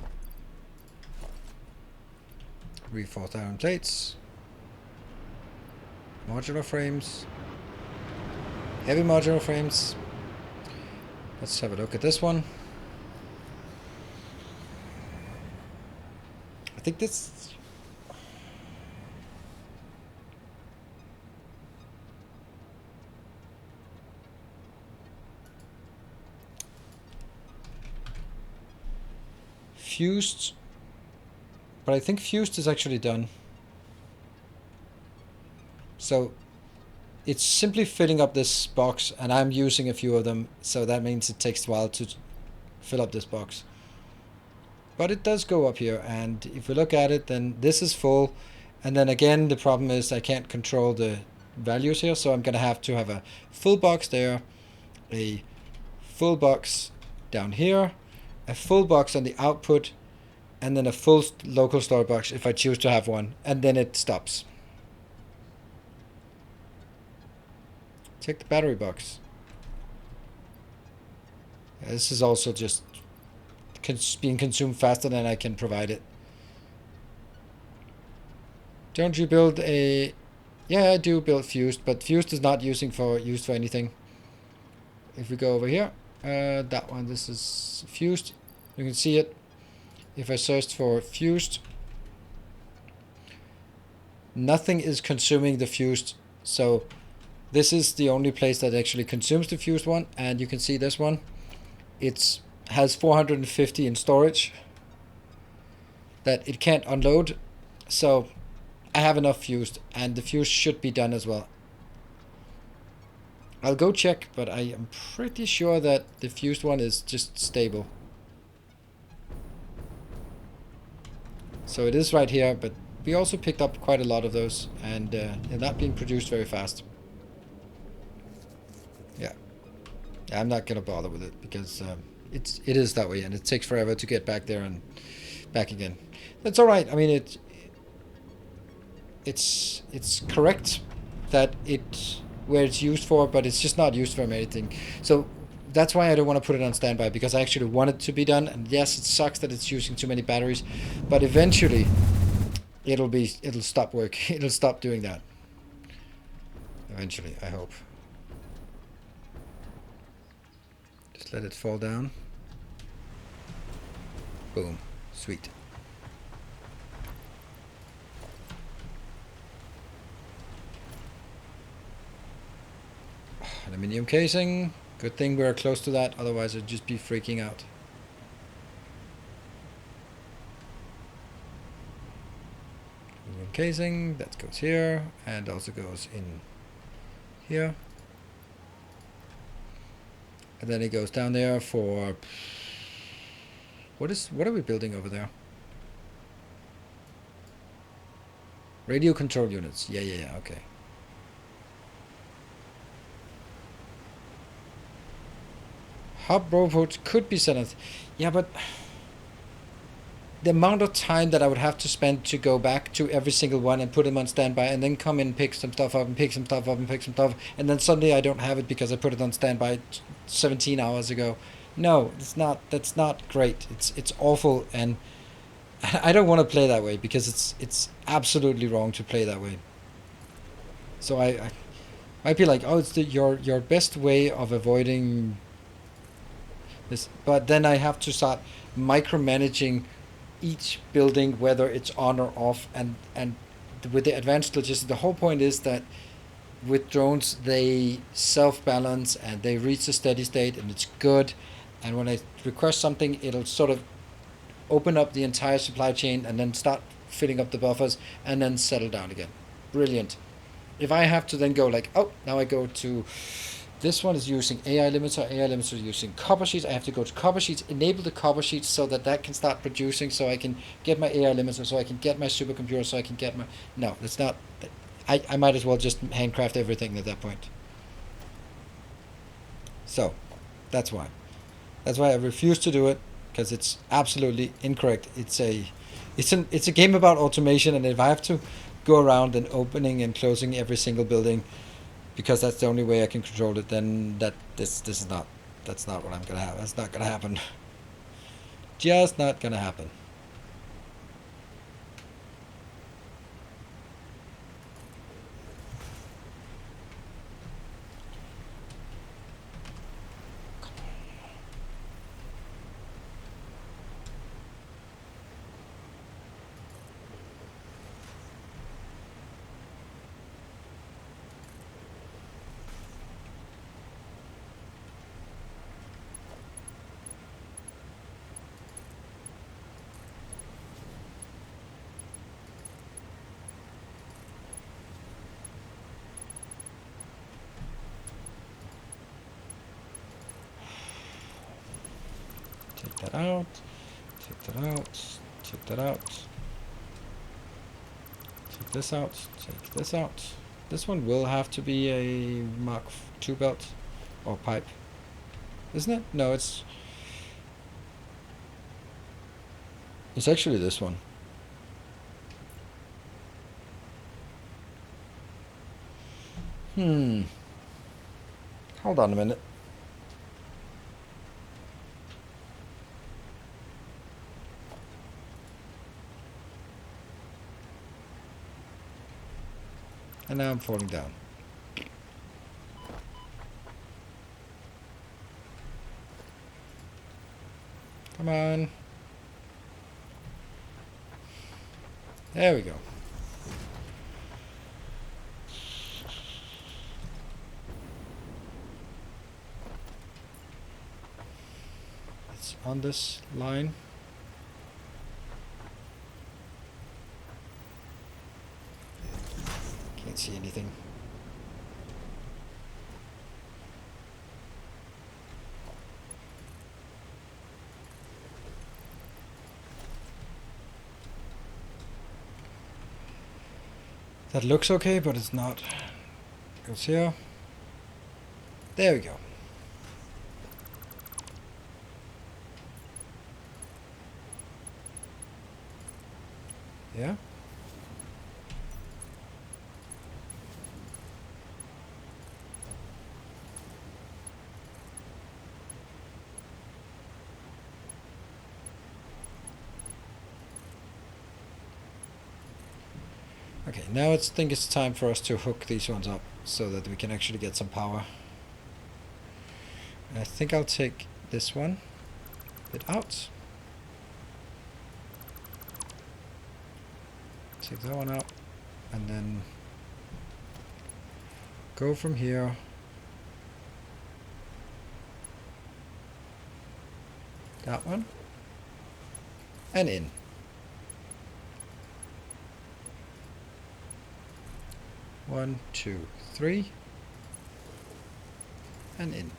Reinforced iron plates. Modular frames. Heavy modular frames. Let's have a look at this one. I think this... Fused. But I think fused is actually done. So it's simply filling up this box, and I'm using a few of them, so that means it takes a while to fill up this box. But it does go up here, and if we look at it, then this is full, and then again the problem is I can't control the values here, so I'm gonna have to have a full box there, a full box down here, a full box on the output, and then a full local storage box if I choose to have one, and then it stops. Check the battery box. This is also just being consumed faster than I can provide it. Don't you build a... Yeah, I do build fused, but fused is not used for anything. If we go over here, that one, this is fused. You can see it. If I searched for fused, nothing is consuming the fused. So this is the only place that actually consumes the fused one, and you can see this one. It has 450 in storage that it can't unload. So I have enough fused, and the fused should be done as well. I'll go check, but I am pretty sure that the fused one is just stable. So it is right here, but we also picked up quite a lot of those, and they're not being produced very fast. Yeah, I'm not gonna bother with it because it is that way, and it takes forever to get back there and back again. That's all right. I mean, it's correct that where it's used for, but it's just not used for anything. So that's why I don't want to put it on standby, because I actually want it to be done. And yes, it sucks that it's using too many batteries, but eventually it'll stop working. It'll stop doing that. Eventually, I hope. Just let it fall down. Boom. Sweet. Aluminium casing. Good thing we're close to that, otherwise I'd just be freaking out. Aluminium casing, that goes here, and also goes in here. And then it goes down there for... What are we building over there? Radio control units. Yeah, okay. Hub robots could be set on... Yeah, but... the amount of time that I would have to spend to go back to every single one and put them on standby and then come in and pick some stuff up and pick some stuff up and pick some stuff up, and then suddenly I don't have it because I put it on standby 17 hours ago. No, it's not. That's not great. It's awful, and I don't want to play that way because it's absolutely wrong to play that way. So I might be like, oh, it's your best way of avoiding this, but then I have to start micromanaging each building, whether it's on or off, and with the advanced logistics, the whole point is that with drones they self-balance and they reach a steady state and it's good, and when I request something it'll sort of open up the entire supply chain and then start filling up the buffers and then settle down again. Brilliant. If I have to then go like, oh, now I go to this one is using AI limiter is using copper sheets. I have to go to copper sheets, enable the copper sheets so that can start producing, so I can get my AI limiter, so I can get my supercomputer, so I can get my... No, that's not... I might as well just handcraft everything at that point. So, that's why. That's why I refuse to do it, because it's absolutely incorrect. It's a game about automation, and if I have to go around and opening and closing every single building because that's the only way I can control it, then this is not... that's not what I'm gonna have. That's not gonna happen. Just not gonna happen. Take that out. Take that out. Take that out. Take this out. Take this out. This one will have to be a Mark II belt or pipe, isn't it? No, it's actually this one. Hold on a minute. And now I'm falling down. Come on. There we go. It's on this line. Can't see anything. That looks okay, but it's not. Goes here. There we go. Yeah. Okay, now I think it's time for us to hook these ones up so that we can actually get some power. And I think I'll take this one bit out. Take that one out and then go from here that one and in. One, two, three, and in.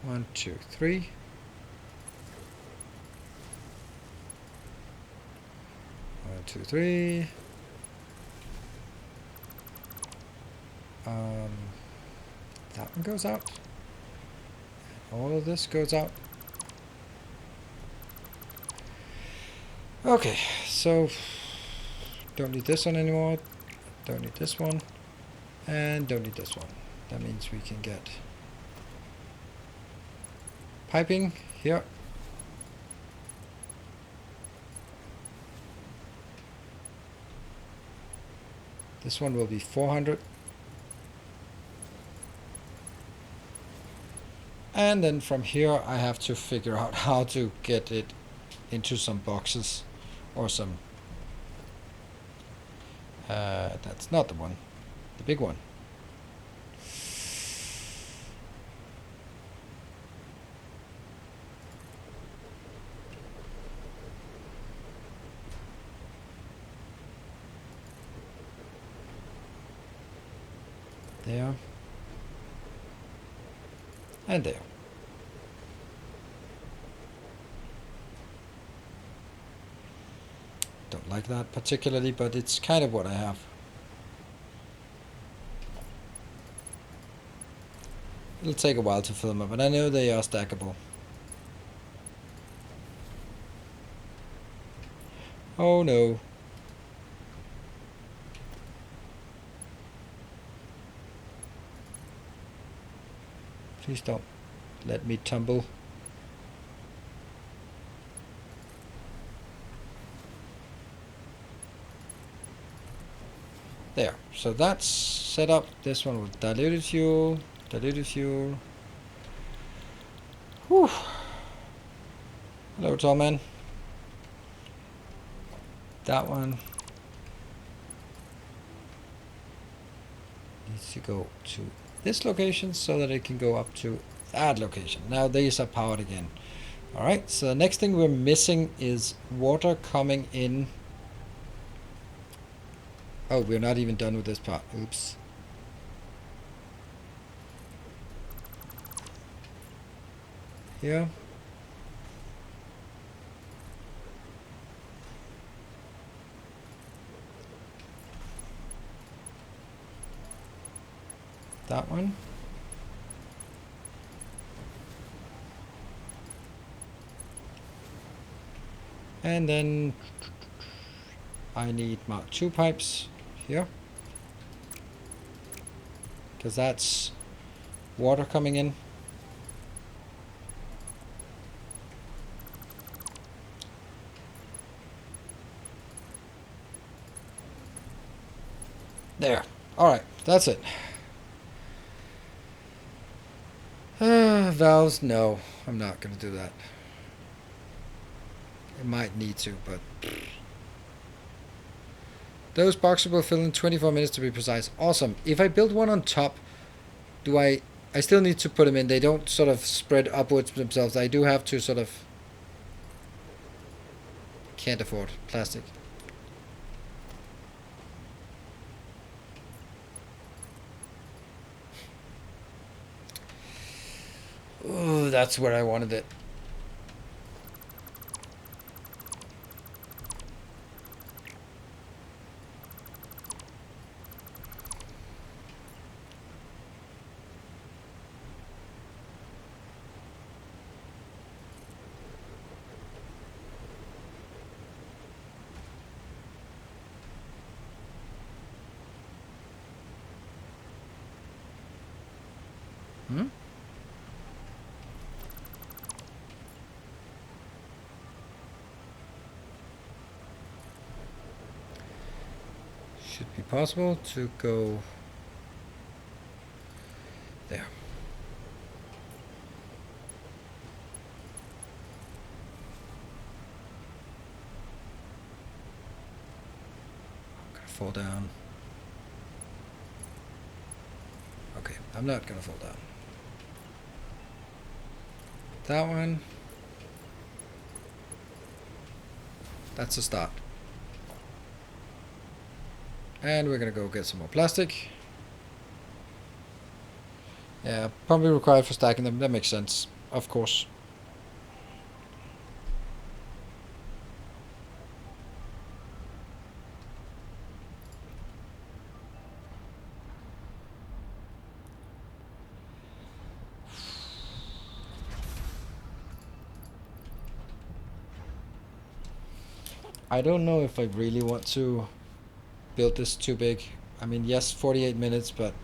One, two, three. One, two, three. That one goes out. All of this goes out. Okay, so don't need this one anymore. Don't need this one. And don't need this one. That means we can get piping here. This one will be 400. And then from here I have to figure out how to get it into some boxes or some that's not the one, the big one. There and there. Don't like that particularly, but it's kind of what I have. It'll take a while to fill them up, but I know they are stackable. Oh no. Please don't let me tumble. There. So that's set up. This one with diluted fuel. Diluted fuel. Whew. Hello, tall man. That one needs to go to this location so that it can go up to that location. Now these are powered again. Alright, so the next thing we're missing is water coming in. Oh, we're not even done with this part. Oops. Here. That one. And then I need Mark II pipes here, because that's water coming in. There. Alright, that's it. Valves, no. I'm not going to do that. I might need to, but... Those boxes will fill in 24 minutes to be precise. Awesome. If I build one on top, do I still need to put them in. They don't sort of spread upwards themselves. I do have to sort of... Can't afford plastic. Ooh, that's where I wanted it. Hmm? Should be possible to go there. I'm gonna fall down. Okay, I'm not gonna fall down. That one. That's a start. And we're gonna go get some more plastic. Yeah, probably required for stacking them. That makes sense, of course. I don't know if I really want to build this too big. I mean, yes, 48 minutes, but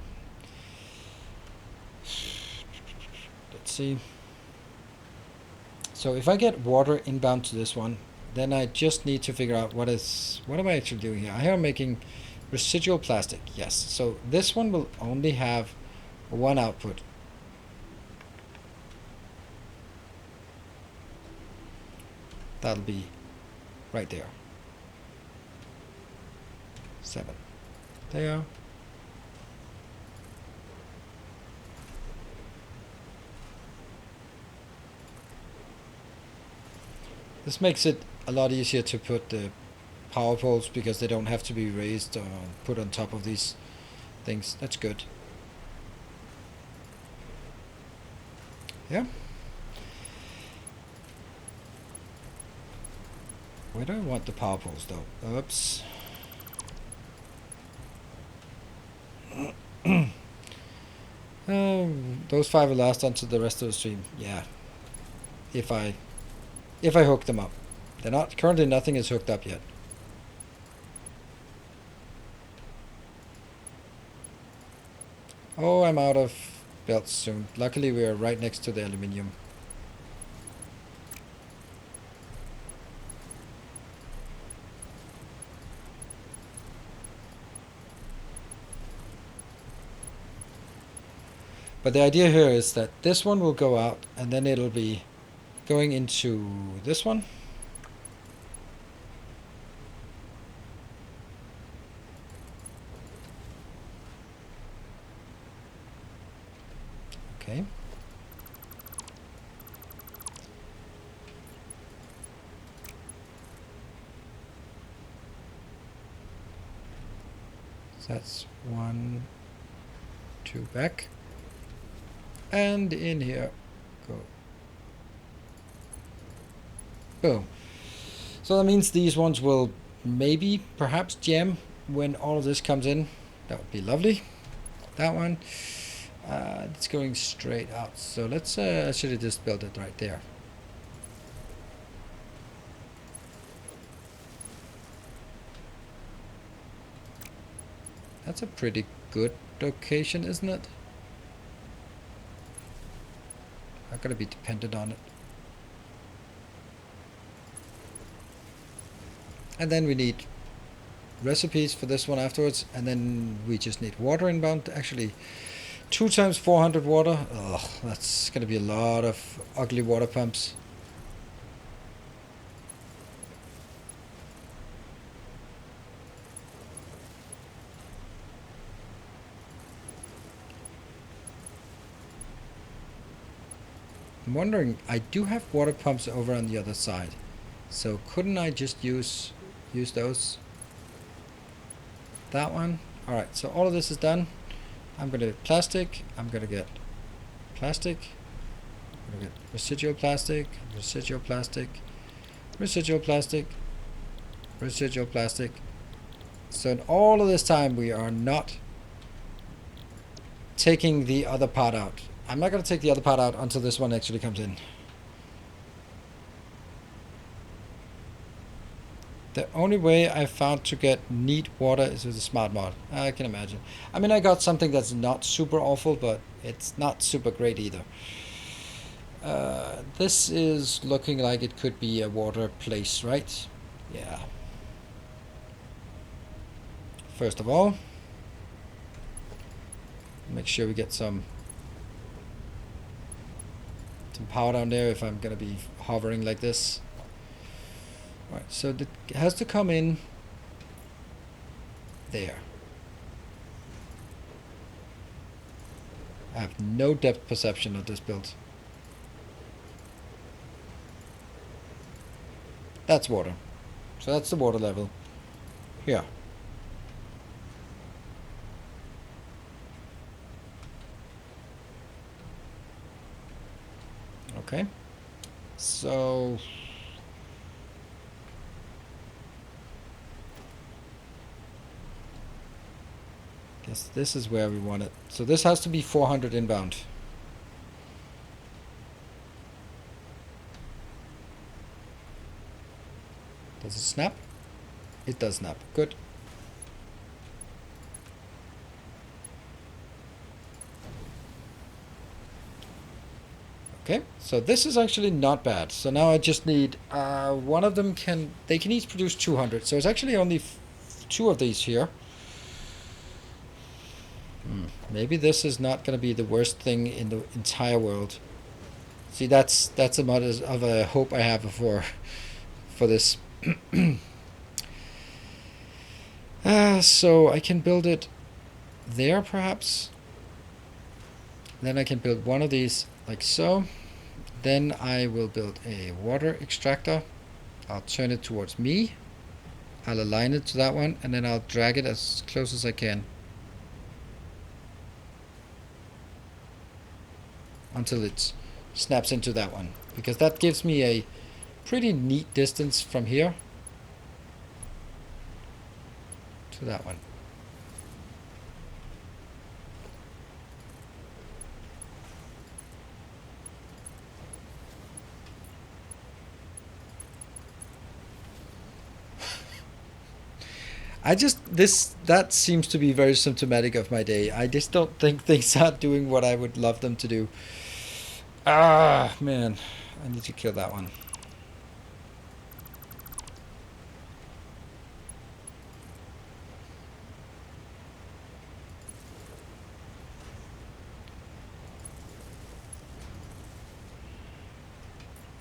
let's see. So if I get water inbound to this one, then I just need to figure out what am I actually doing here? I am making residual plastic, yes. So this one will only have one output. That'll be right there. 7. There. This makes it a lot easier to put the power poles because they don't have to be raised or put on top of these things. That's good. Yeah. Where do I want the power poles though? Oops. Those 5 will last onto the rest of the stream. Yeah. If I hook them up. They're not currently, nothing is hooked up yet. Oh, I'm out of belts soon. Luckily we are right next to the aluminium. But the idea here is that this one will go out and then it'll be going into this one. Okay. So that's 1, 2 back. And in here, go. Boom. So that means these ones will maybe, perhaps jam when all of this comes in. That would be lovely. That one, it's going straight out. So let's actually just build it right there. That's a pretty good location, isn't it? I'm gonna be dependent on it. And then we need recipes for this one afterwards, and then we just need water inbound. Actually, 2 times 400 water. Ugh, that's gonna be a lot of ugly water pumps. I'm wondering, I do have water pumps over on the other side, so couldn't I just use those? That one. All right, so all of this is done. I'm gonna get plastic. I'm gonna get plastic. I'm gonna get residual plastic, residual plastic, residual plastic, residual plastic. So in all of this time, we are not taking the other part out. I'm not going to take the other part out until this one actually comes in. The only way I found to get neat water is with a smart mod. I can imagine. I mean, I got something that's not super awful, but it's not super great either. This is looking like it could be a water place, right? Yeah. First of all, make sure we get some power down there if I'm gonna be hovering like this. Alright, so it has to come in there. I have no depth perception of this build. That's water. So that's the water level. Here. Okay. So guess this is where we want it. So this has to be 400 inbound. Does it snap? It does snap. Good. Okay, so this is actually not bad. So now I just need one of them they can each produce 200. So it's actually only two of these here. Maybe this is not going to be the worst thing in the entire world. See, that's a lot of a hope I have for this. So I can build it there, perhaps. Then I can build one of these like so. Then I will build a water extractor. I'll turn it towards me. I'll align it to that one, and then I'll drag it as close as I can until it snaps into that one, because that gives me a pretty neat distance from here to that one. That seems to be very symptomatic of my day. I just don't think things are doing what I would love them to do. Ah, man. I need to kill that one.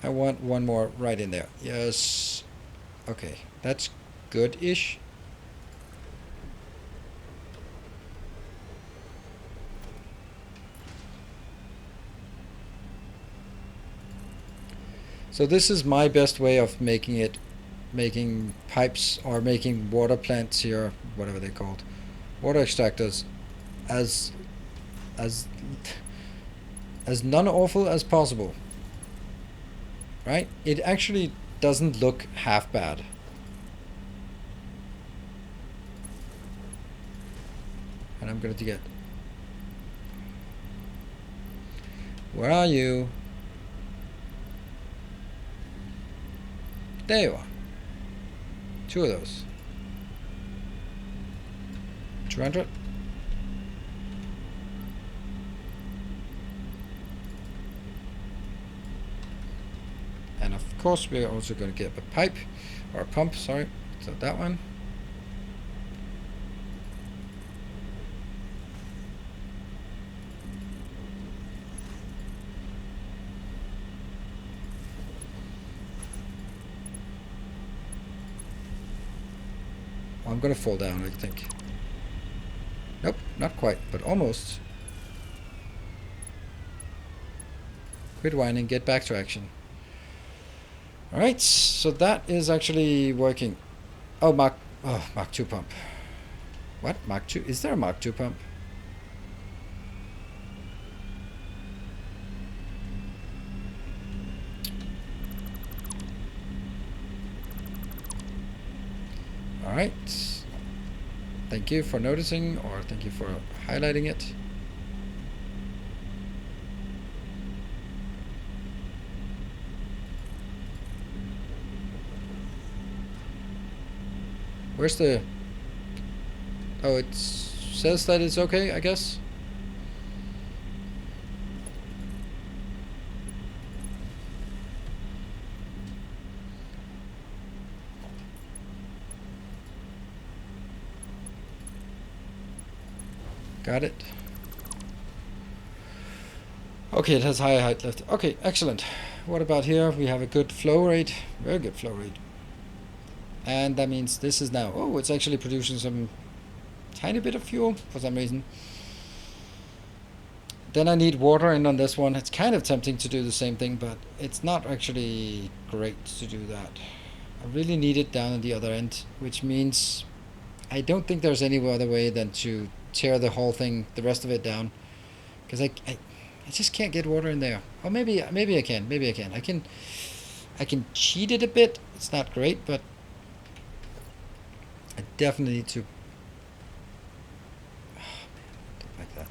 I want one more right in there. Yes. Okay, that's good-ish. So this is my best way of making pipes or making water plants here, whatever they're called, water extractors, as non-awful as possible. Right? It actually doesn't look half bad. And I'm going to get... Where are you? There you are. Two of those. 200. And of course we're also going to get a pipe, or a pump, sorry. So that one. I'm gonna fall down, I think. Nope, not quite, but almost. Quit whining, get back to action. Alright, so that is actually working. Oh, Mark 2 pump. What? Mark 2? Is there a Mark 2 pump? Alright. Thank you for noticing, or thank you for highlighting it. Where's the... Oh, it says that it's okay, I guess. Got it. Okay, it has higher height left. Okay, excellent. What about here? We have a good flow rate. Very good flow rate. And that means this is now... Oh, it's actually producing some tiny bit of fuel for some reason. Then I need water in on this one. It's kind of tempting to do the same thing, but it's not actually great to do that. I really need it down at the other end, which means I don't think there's any other way than to tear the whole thing, the rest of it down, because I just can't get water in there. Or maybe I can. Maybe I can. I can cheat it a bit. It's not great, but I definitely need to... Oh, man, don't like that.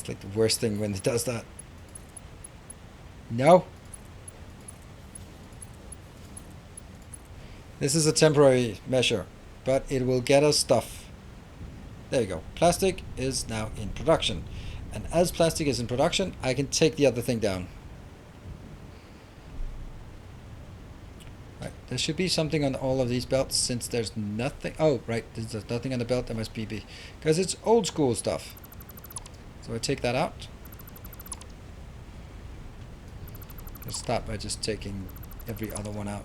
It's like the worst thing when it does that. No. This is a temporary measure, but it will get us stuff. There you go. Plastic is now in production. And as plastic is in production, I can take the other thing down. Right, there should be something on all of these belts since there's nothing. Oh, right, there's nothing on the belt. There must be because it's old school stuff. So I take that out. Let's start by just taking every other one out.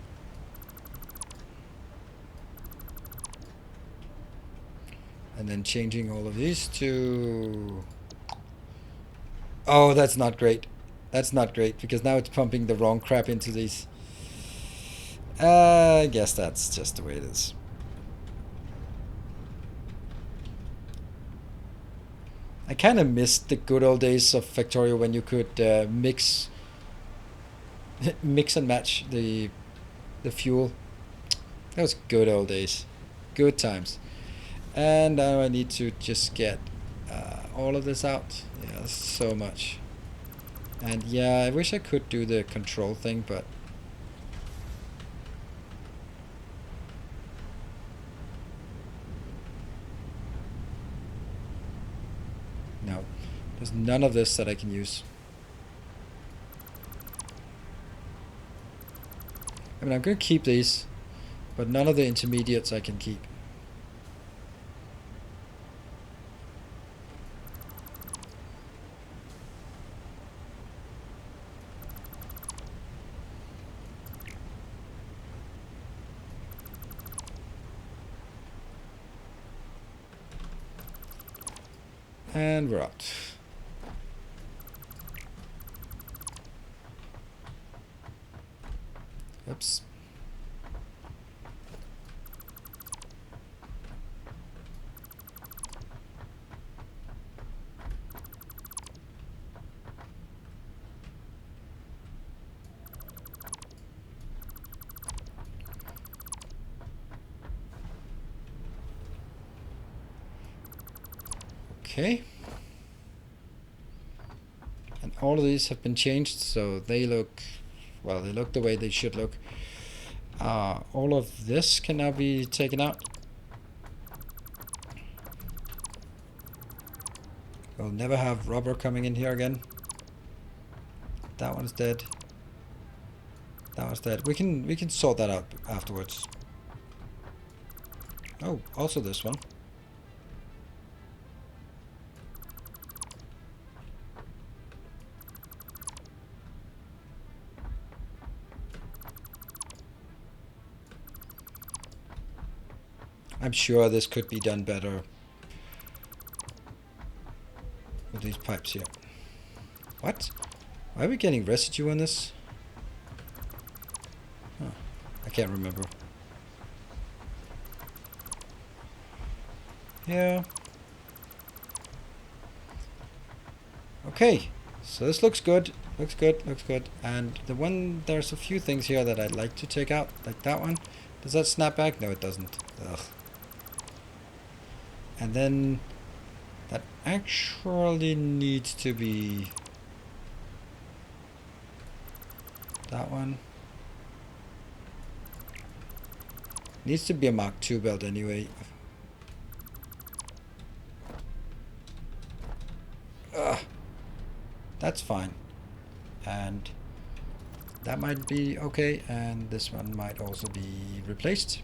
And then changing all of these to... Oh, that's not great. That's not great because now it's pumping the wrong crap into these. I guess that's just the way it is. I kind of missed the good old days of Factorio when you could mix and match the fuel. That was good old days. Good times. And now I need to just get all of this out. Yeah, that's so much. And yeah, I wish I could do the control thing, but no. There's none of this that I can use. I mean, I'm going to keep these, but none of the intermediates I can keep. And we're out. Oops. Okay. And all of these have been changed, so they look, well, they look the way they should look. All of this can now be taken out. We'll never have rubber coming in here again. That one's dead. That one's dead. We can sort that out afterwards. Oh, also this one. I'm sure this could be done better with these pipes here. What? Why are we getting residue on this? Huh. I can't remember. Yeah. Okay. So this looks good. Looks good. Looks good. And the one, there's a few things here that I'd like to take out. Like that one. Does that snap back? No, it doesn't. Ugh. And then that actually needs to be that one. Needs to be a Mark II belt anyway. Ugh. That's fine. And that might be okay. And this one might also be replaced.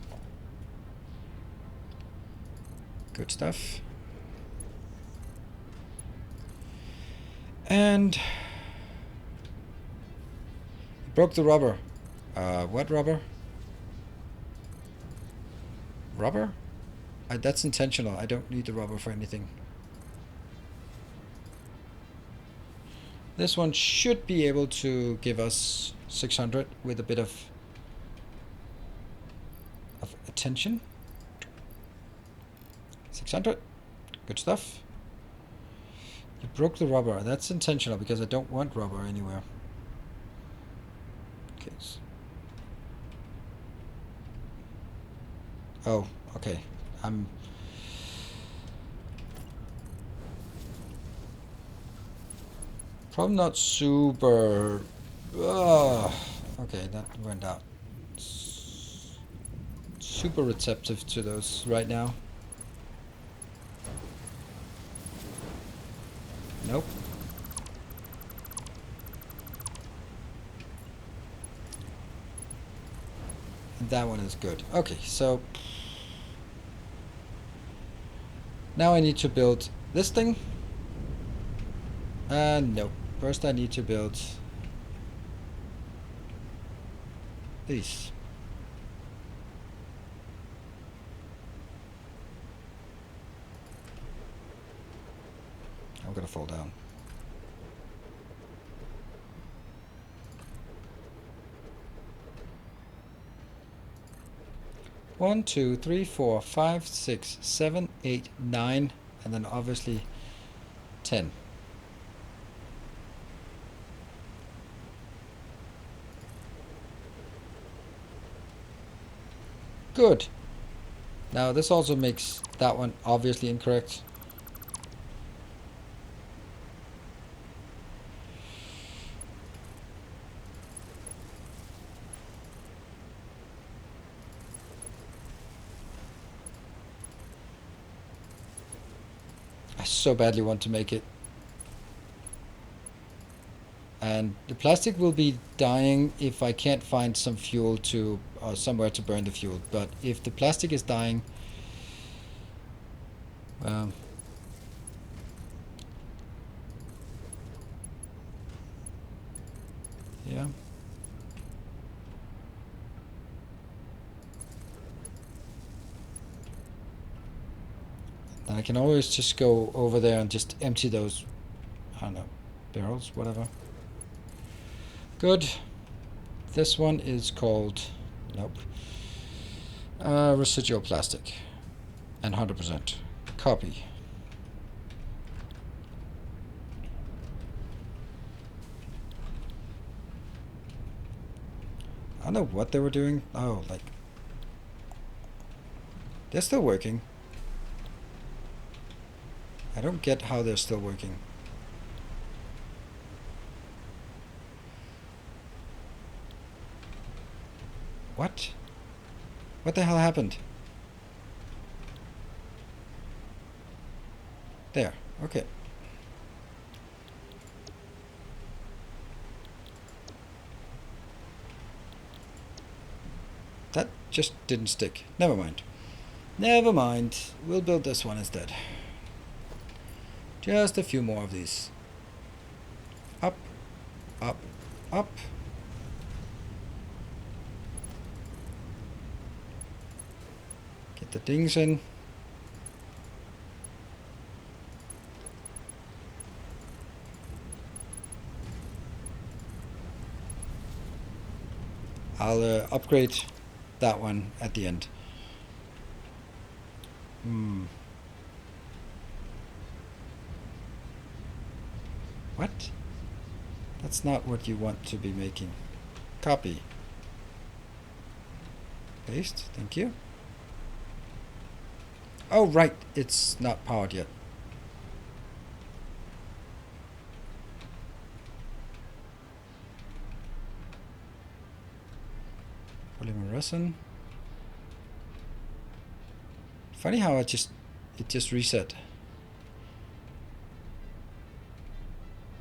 Good stuff. And broke the rubber. What rubber? Rubber? That's intentional. I don't need the rubber for anything. This one should be able to give us 600 with a bit of attention. 600. Good stuff. You broke the rubber. That's intentional because I don't want rubber anywhere. Okay. Oh, okay. Probably not super... okay, that went out. Super receptive to those right now. Nope. And that one is good. Okay, so... now I need to build this thing. No. First I need to build these. I'm gonna fall down. One, two, three, four, five, 6, 7, 8, 9, and then obviously 10. Good. Now this also makes that one obviously incorrect. I so badly want to make it. And the plastic will be dying if I can't find some fuel to, or somewhere to burn the fuel. But if the plastic is dying, yeah. Then I can always just go over there and just empty those, I don't know, barrels, whatever. Good. This one is called, nope, residual plastic, and 100%. Copy. I don't know what they were doing. Oh, like, they're still working. I don't get how they're still working. What? What the hell happened? There, okay. That just didn't stick. Never mind. Never mind. We'll build this one instead. Just a few more of these. Up, up, up. Get the dings in. I'll upgrade that one at the end. What? That's not what you want to be making. Copy. Paste, thank you. Oh, right, it's not powered yet. Polymer resin. Funny how it just reset.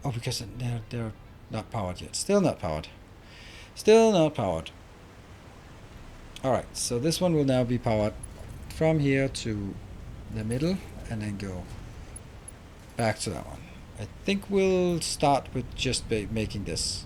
Oh, because they're not powered yet. Still not powered. Still not powered. Alright, so this one will now be powered from here to the middle and then go back to that one. I think we'll start with just making this.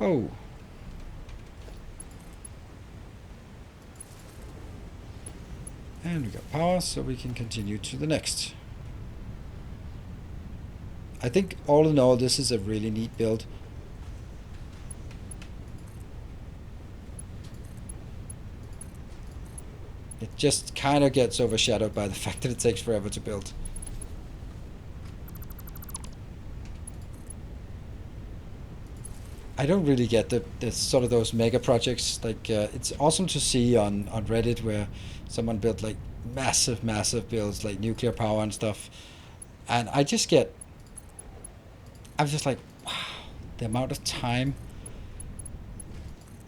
Oh. And we got power, so we can continue to the next. I think all in all, this is a really neat build. It just kind of gets overshadowed by the fact that it takes forever to build. I don't really get the sort of those mega projects. Like it's awesome to see on Reddit where someone built like massive builds like nuclear power and stuff, and I'm just like, wow, the amount of time.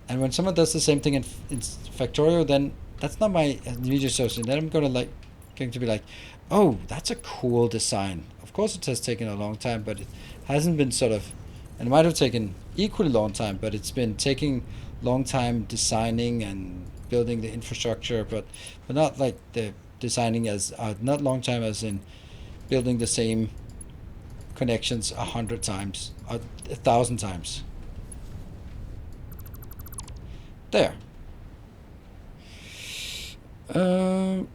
And when someone does the same thing in Factorio, then that's not my immediate association. Then I'm going to be like, oh, that's a cool design. Of course, it has taken a long time, but it hasn't been sort of, and it might have taken equally long time, but it's been taking long time designing and building the infrastructure, but not like the designing as not long time as in building the same connections 100 times, 1,000 times. There. And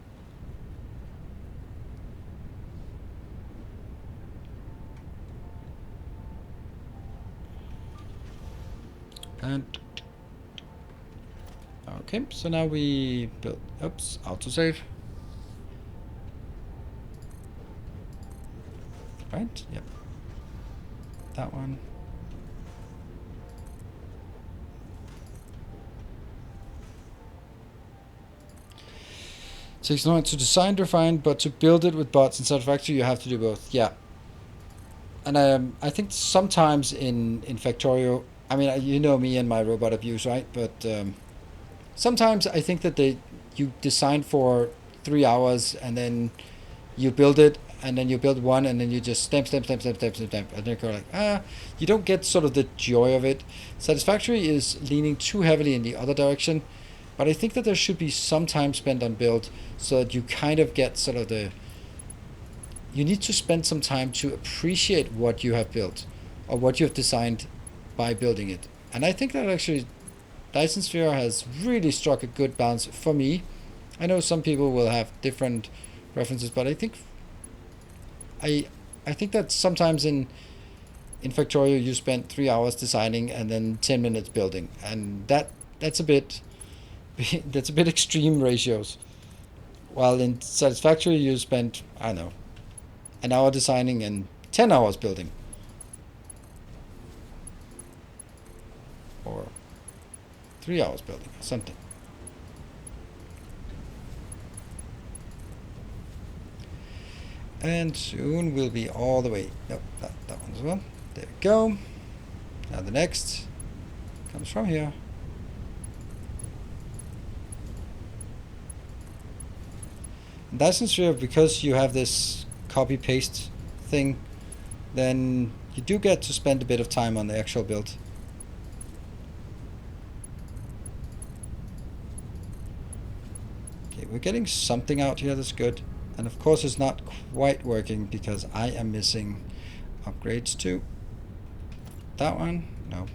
okay, so now we build. Oops, autosave. Right? Yep. That one. Takes long to design, refine, but to build it with bots in Satisfactory, you have to do both. Yeah. And I think sometimes in Factorio, I mean, you know me and my robot abuse, right? But sometimes I think that you design for 3 hours and then you build it, and then you build one, and then you just stamp, and then you're like, you don't get sort of the joy of it. Satisfactory is leaning too heavily in the other direction, but I think that there should be some time spent on build so that you kind of get sort of you need to spend some time to appreciate what you have built or what you have designed by building it. And I think that actually Dyson Sphere has really struck a good balance for me. I know some people will have different references, but I think that sometimes in Factorio you spend 3 hours designing and then 10 minutes building, and that's a bit that's a bit extreme ratios. While in Satisfactory you spend, I don't know, an hour designing and 10 hours building, or 3 hours building, or something. And soon we'll be all the way. Nope, that one as well. There we go. Now the next comes from here. And Dyson Sphere, because you have this copy paste thing, then you do get to spend a bit of time on the actual build. Okay, we're getting something out here that's good. And of course it's not quite working because I am missing upgrades to that one. No.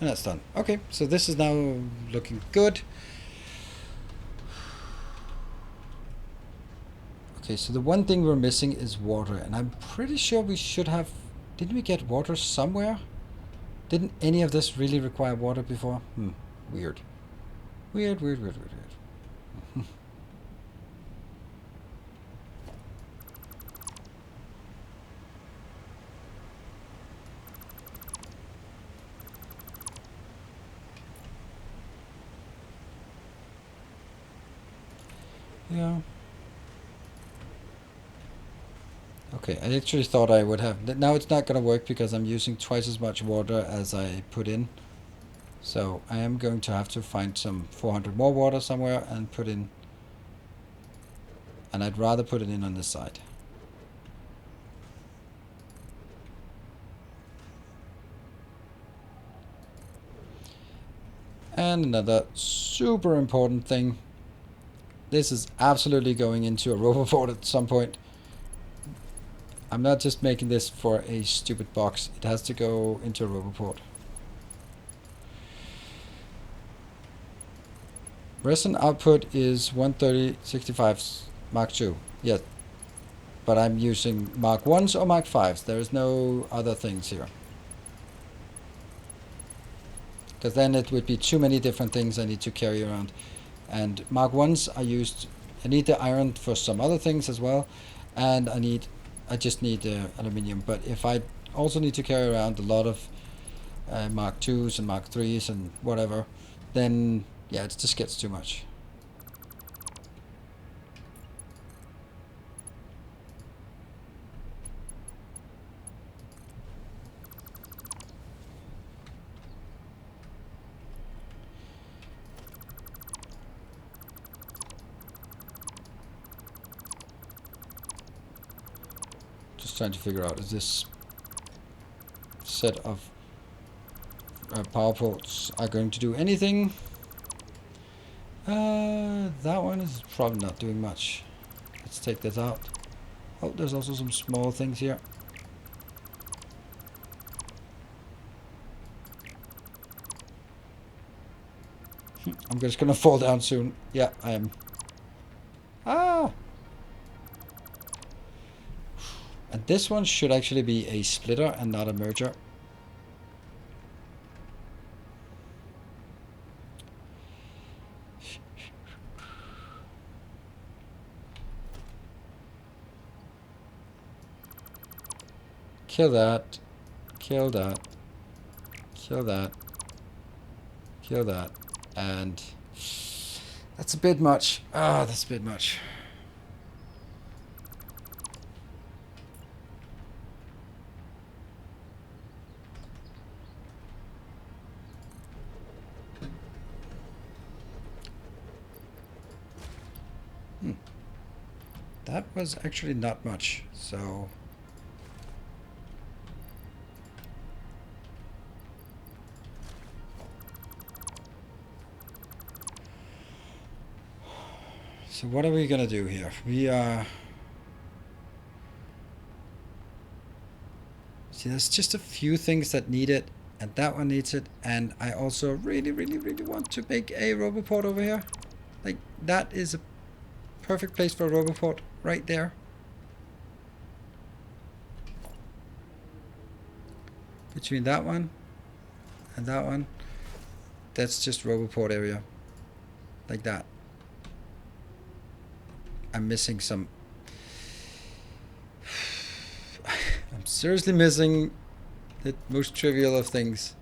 And that's done. Okay, so this is now looking good. Okay, so the one thing we're missing is water, and I'm pretty sure we should have... Didn't we get water somewhere? Didn't any of this really require water before? Weird. Weird. Yeah. Okay, I actually thought I would have... Now it's not going to work because I'm using twice as much water as I put in. So I am going to have to find some 400 more water somewhere and put in... And I'd rather put it in on this side. And another super important thing. This is absolutely going into a roboport at some point. I'm not just making this for a stupid box. It has to go into a roboport. Resin output is 130/65 Mark II. Yes. But I'm using Mark 1s or Mark 5s. There is no other things here. Because then it would be too many different things I need to carry around. And Mark 1s are used I need the iron for some other things as well, and I just need aluminium. But if I also need to carry around a lot of Mark IIs and Mark IIIs and whatever, then yeah, it just gets too much. Just trying to figure out, is this set of power ports are going to do anything? That one is probably not doing much. Let's take this out. Oh, there's also some small things here. I'm just gonna fall down soon. Yeah, I am. Ah! And this one should actually be a splitter and not a merger. Kill that. Kill that. Kill that. Kill that. And that's a bit much. Ah, that's a bit much. That was actually not much, so... So what are we gonna do here? We are... See, there's just a few things that need it, and that one needs it, and I also really want to make a roboport over here. Like, that is a perfect place for a roboport, right there. Between that one and that one, that's just roboport area. Like that. I'm missing some... I'm seriously missing the most trivial of things.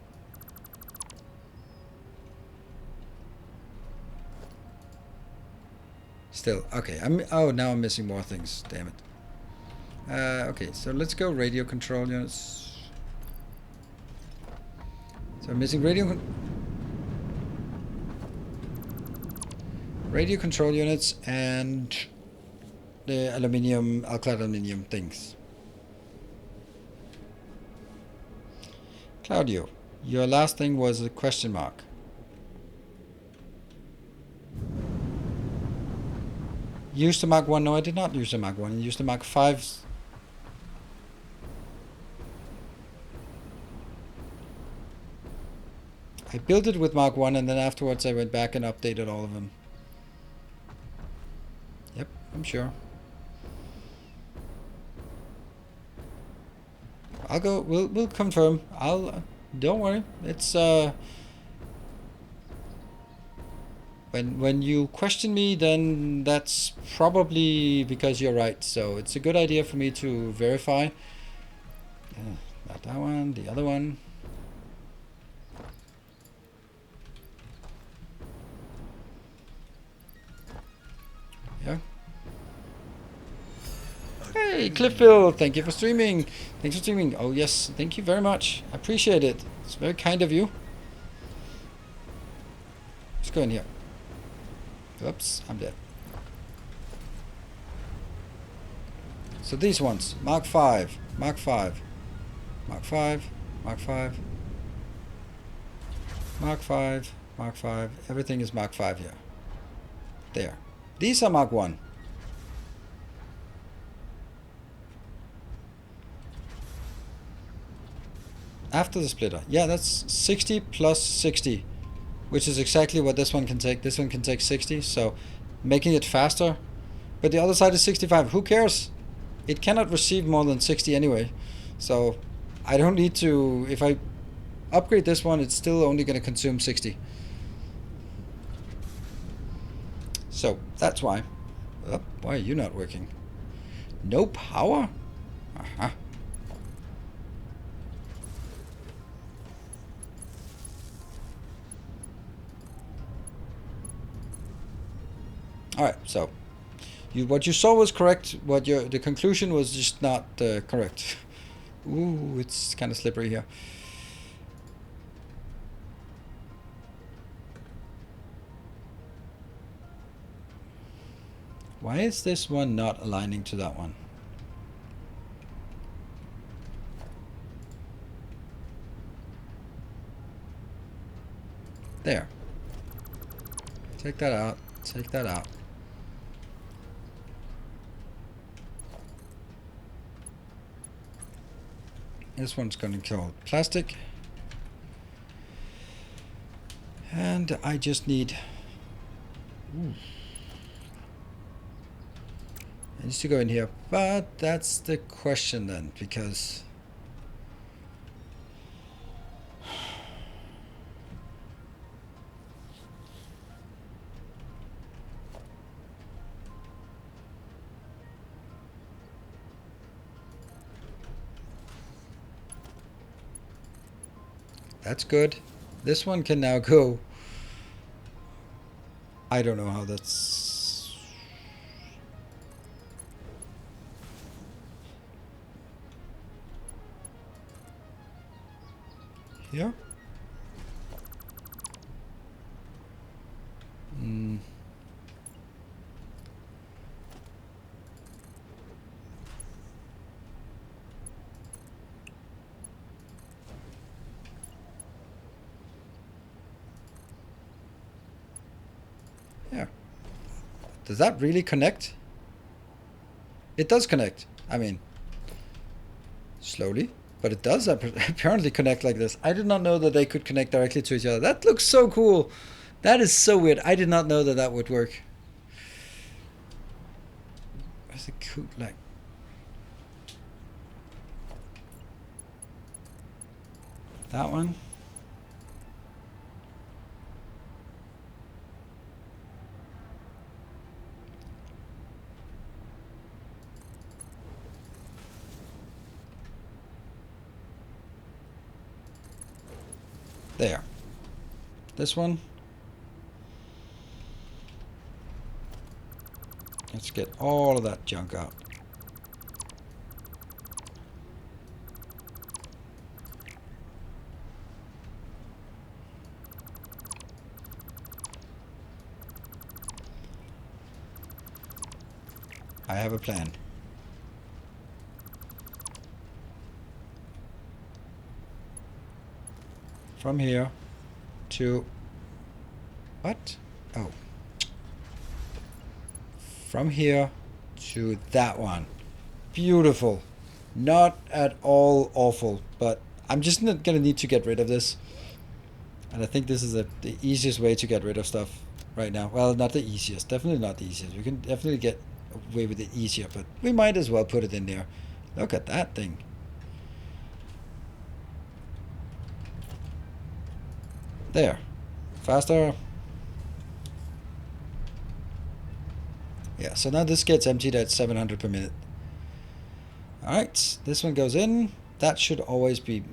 Still, okay, oh, now I'm missing more things, damn it. Okay, so let's go radio control units. So I'm missing radio control units and the aluminium, alkali aluminium things. Claudio, your last thing was a question mark. Use the Mark 1. No, I did not use the Mark 1. I used the Mark 5. I built it with Mark 1 and then afterwards I went back and updated all of them. Yep, I'm sure. I'll go, we'll confirm. Don't worry. It's, when you question me, then that's probably because you're right. So it's a good idea for me to verify. Not that one, the other one. Yeah. Hey, Cliffville, thank you for streaming. Thanks for streaming. Oh yes, thank you very much. I appreciate it. It's very kind of you. Let's go in here. Oops, I'm dead. So these ones, Mark 5, Mark 5, Mark 5, Mark 5, Mark 5, Mark 5. Everything is Mark 5 here. There. These are Mark 1. After the splitter. Yeah, that's 60 plus 60, which is exactly what this one can take. This one can take 60, so making it faster. But the other side is 65. Who cares? It cannot receive more than 60 anyway. So I don't need to... If I upgrade this one, it's still only going to consume 60. So that's why. Oh, why are you not working? No power? Uh-huh. Alright, so what you saw was correct. The conclusion was just not correct. Ooh, it's kind of slippery here. Why is this one not aligning to that one? There. Take that out. Take that out. This one's going to kill plastic. And I just need... Ooh. It needs to go in here. But that's the question then, because... That's good. This one can now go. I don't know how that's... Here? Yeah. Does that really connect? It does connect. I mean, slowly, but it does apparently connect like this. I did not know that they could connect directly to each other. That looks so cool. That is so weird. I did not know that that would work. Where's the cool, like... That one? There. This one. Let's get all of that junk out. I have a plan. From here to... What? Oh. From here to that one. Beautiful. Not at all awful, but I'm just not gonna need to get rid of this. And I think this is the easiest way to get rid of stuff right now. Well, not the easiest. Definitely not the easiest. We can definitely get away with it easier, but we might as well put it in there. Look at that thing. There. Faster. Yeah, so now this gets emptied at 700 per minute. Alright, this one goes in. That should always be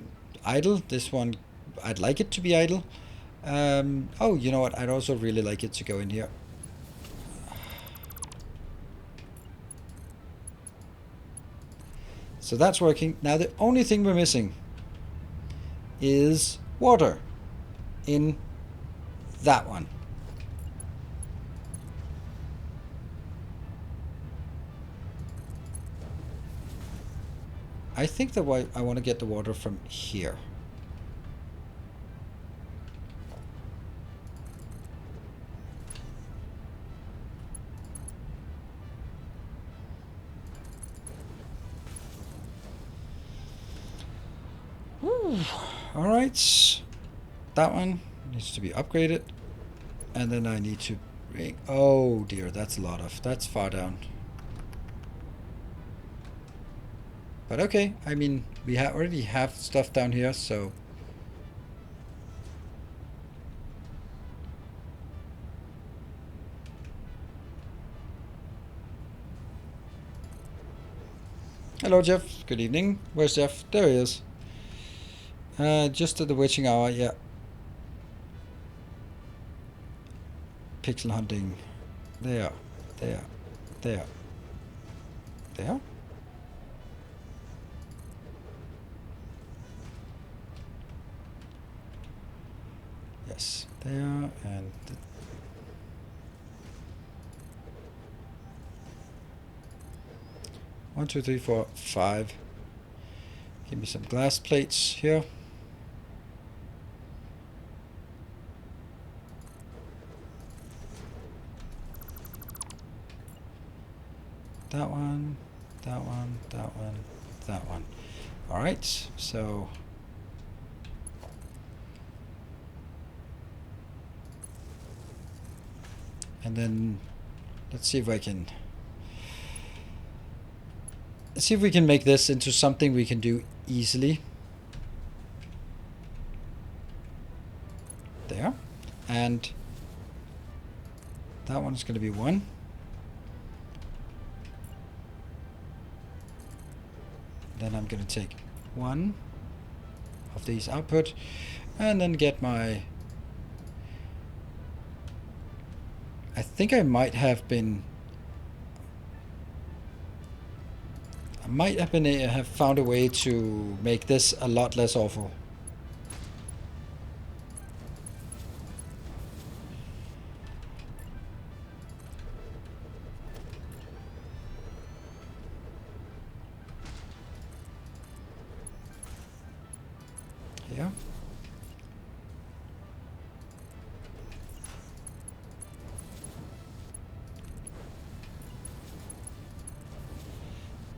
idle. This one, I'd like it to be idle. Oh, you know what? I'd also really like it to go in here. So that's working. Now the only thing we're missing is water in that one. I think that I want to get the water from here. All right, that one needs to be upgraded, and then I need to bring... Oh dear, that's a lot of... That's far down. But okay, I mean, we already have stuff down here, so... Hello, Jeff. Good evening. Where's Jeff? There he is. Just at the witching hour, yeah. Pixel hunting. There. There. There. There? Yes. There and... 1, 2, 3, 4, 5. Give me some glass plates here. That one, that one, that one, that one. All right, so and then let's see if I can make this into something we can do easily. There. And that one's going to be 1. Then I'm going to take 1 of these output and then get my... I think I might have been... have found a way to make this a lot less awful. Yeah.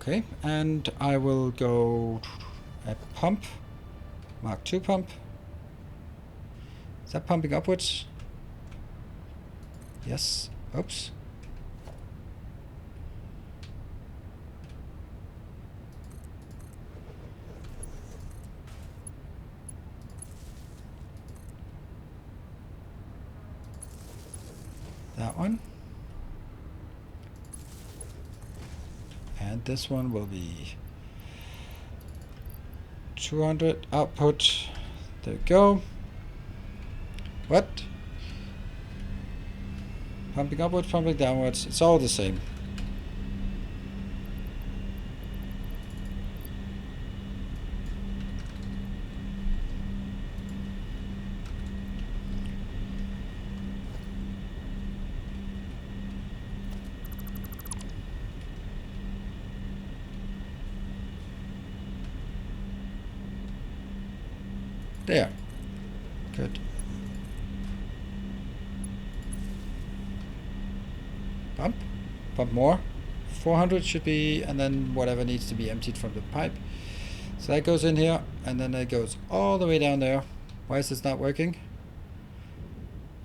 Okay, and I will go a pump, Mark II pump. Is that pumping upwards? Yes. Oops. That one. And this one will be 200 output. There we go. What? Pumping upwards, pumping downwards. It's all the same. There. Good. Pump. Pump more. 400 should be, and then whatever needs to be emptied from the pipe. So that goes in here, and then it goes all the way down there. Why is this not working?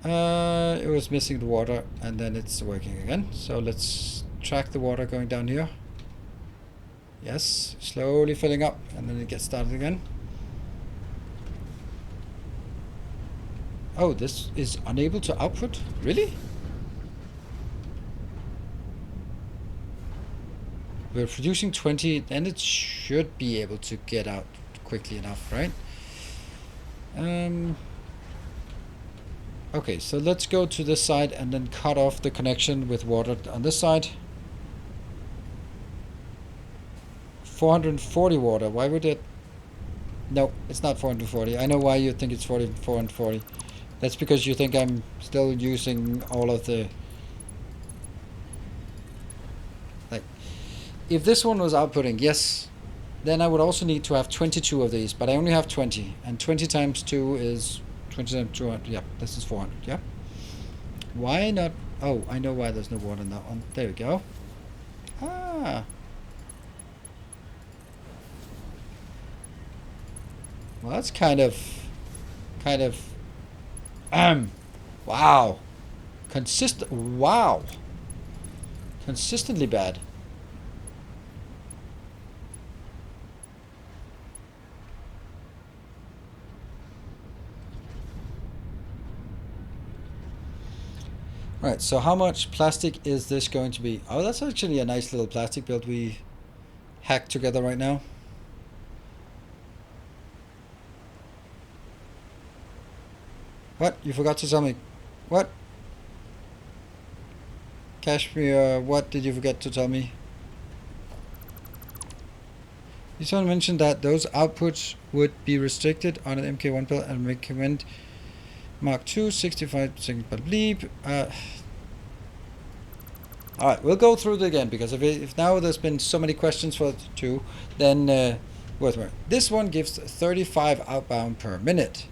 It was missing the water, and then it's working again. So let's track the water going down here. Yes, slowly filling up, and then it gets started again. Oh, this is unable to output? Really? We're producing 20, then it should be able to get out quickly enough, right? Okay, so let's go to this side and then cut off the connection with water on this side. 440 water, why would it? No, it's not 440. I know why you think it's 440. That's because you think I'm still using all of the... Like, if this one was outputting, yes, then I would also need to have 22 of these, but I only have 20. And 20 times 2 is 20 times 200. Yeah, this is 400, yeah. Why not? Oh, I know why there's no water in that one. There we go. Ah. Well, that's kind of... wow. Wow. Consistently bad. Right, so how much plastic is this going to be? Oh, that's actually a nice little plastic build we hacked together right now. What? You forgot to tell me. What? Kashmir, what did you forget to tell me? You someone mentioned that those outputs would be restricted on an MK1 build and recommend Mark II, 65% per bleep. Alright, we'll go through it again, because if now there's been so many questions for 2, then worth more. This one gives 35 outbound per minute.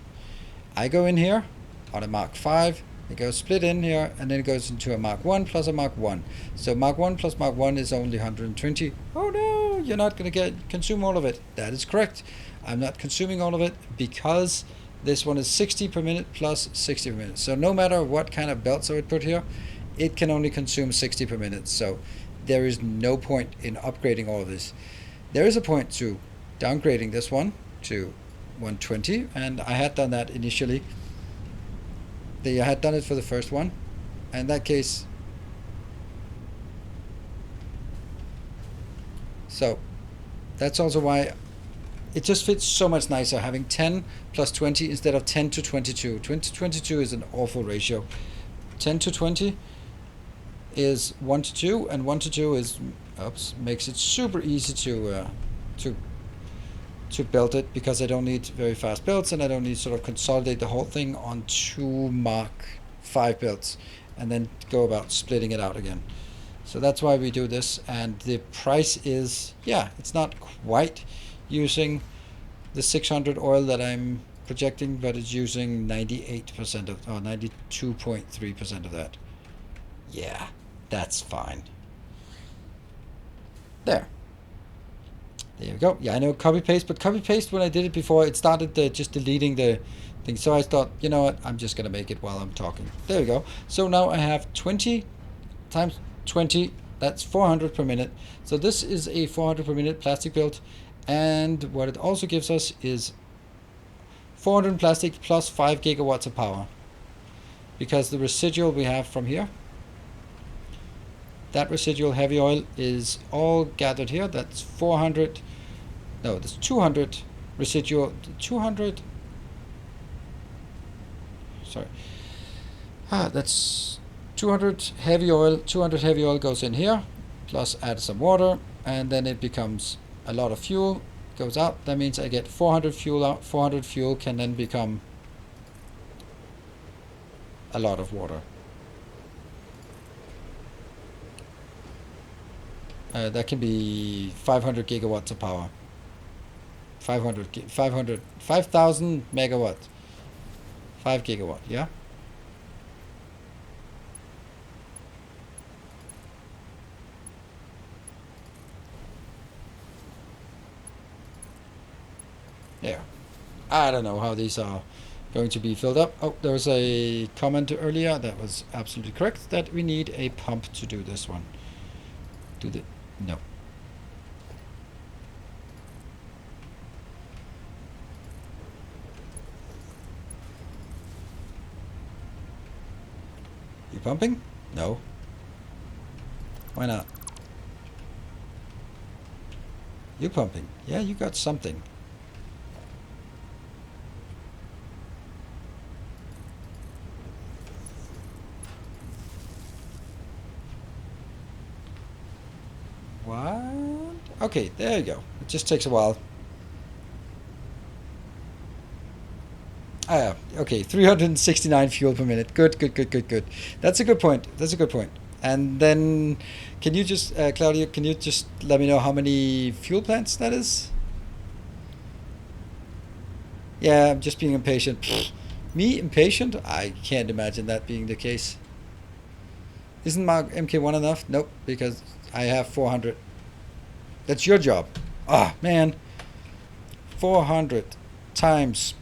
I go in here on a Mark 5, it goes split in here, and then it goes into a Mark 1 plus a Mark 1. So Mark 1 plus Mark 1 is only 120. Oh no, you're not going to consume all of it. That is correct. I'm not consuming all of it because this one is 60 per minute plus 60 per minute. So no matter what kind of belts I would put here, it can only consume 60 per minute. So there is no point in upgrading all of this. There is a point to downgrading this one to 120, and I had done that initially. I had done it for the first one. In that case, so that's also why it just fits so much nicer having 10 plus 20 instead of 10 to 22. 20 to 22 is an awful ratio. 10 to 20 is 1 to 2, and 1 to 2 is makes it super easy to build it, because I don't need very fast builds, and I don't need to sort of consolidate the whole thing on 2 Mark 5 builds and then go about splitting it out again. So that's why we do this, and the price is, yeah, it's not quite using the 600 oil that I'm projecting, but it's using 98% of, or 92.3% of that. Yeah, that's fine. There we go. Yeah, I know copy paste, but copy paste, when I did it before, it started just deleting the thing. So I thought, you know what, I'm just gonna make it while I'm talking. There we go. So now I have 20 times 20, that's 400 per minute. So this is a 400 per minute plastic build, and what it also gives us is 400 plastic plus 5 gigawatts of power, because the residual we have from here, that residual heavy oil is all gathered here. That's 400, no, that's 200 residual, 200, sorry, that's 200 heavy oil. 200 heavy oil goes in here, plus add some water, and then it becomes a lot of fuel, goes out. That means I get 400 fuel out. 400 fuel can then become a lot of water. That can be 500 gigawatts of power. 5,000 megawatts. 5 gigawatt, yeah? There. I don't know how these are going to be filled up. Oh, there was a comment earlier that was absolutely correct, that we need a pump to do this one. No. You pumping? No. Why not? You pumping? Yeah, you got something. What? Okay, there you go. It just takes a while. Ah, okay, 369 fuel per minute. Good. That's a good point. And then, can you just, Claudia, can you just let me know how many fuel plants that is? Yeah, I'm just being impatient. Me impatient? I can't imagine that being the case. Isn't Mark MK1 enough? Nope, because I have 400. That's your job. Ah, man. 400 times.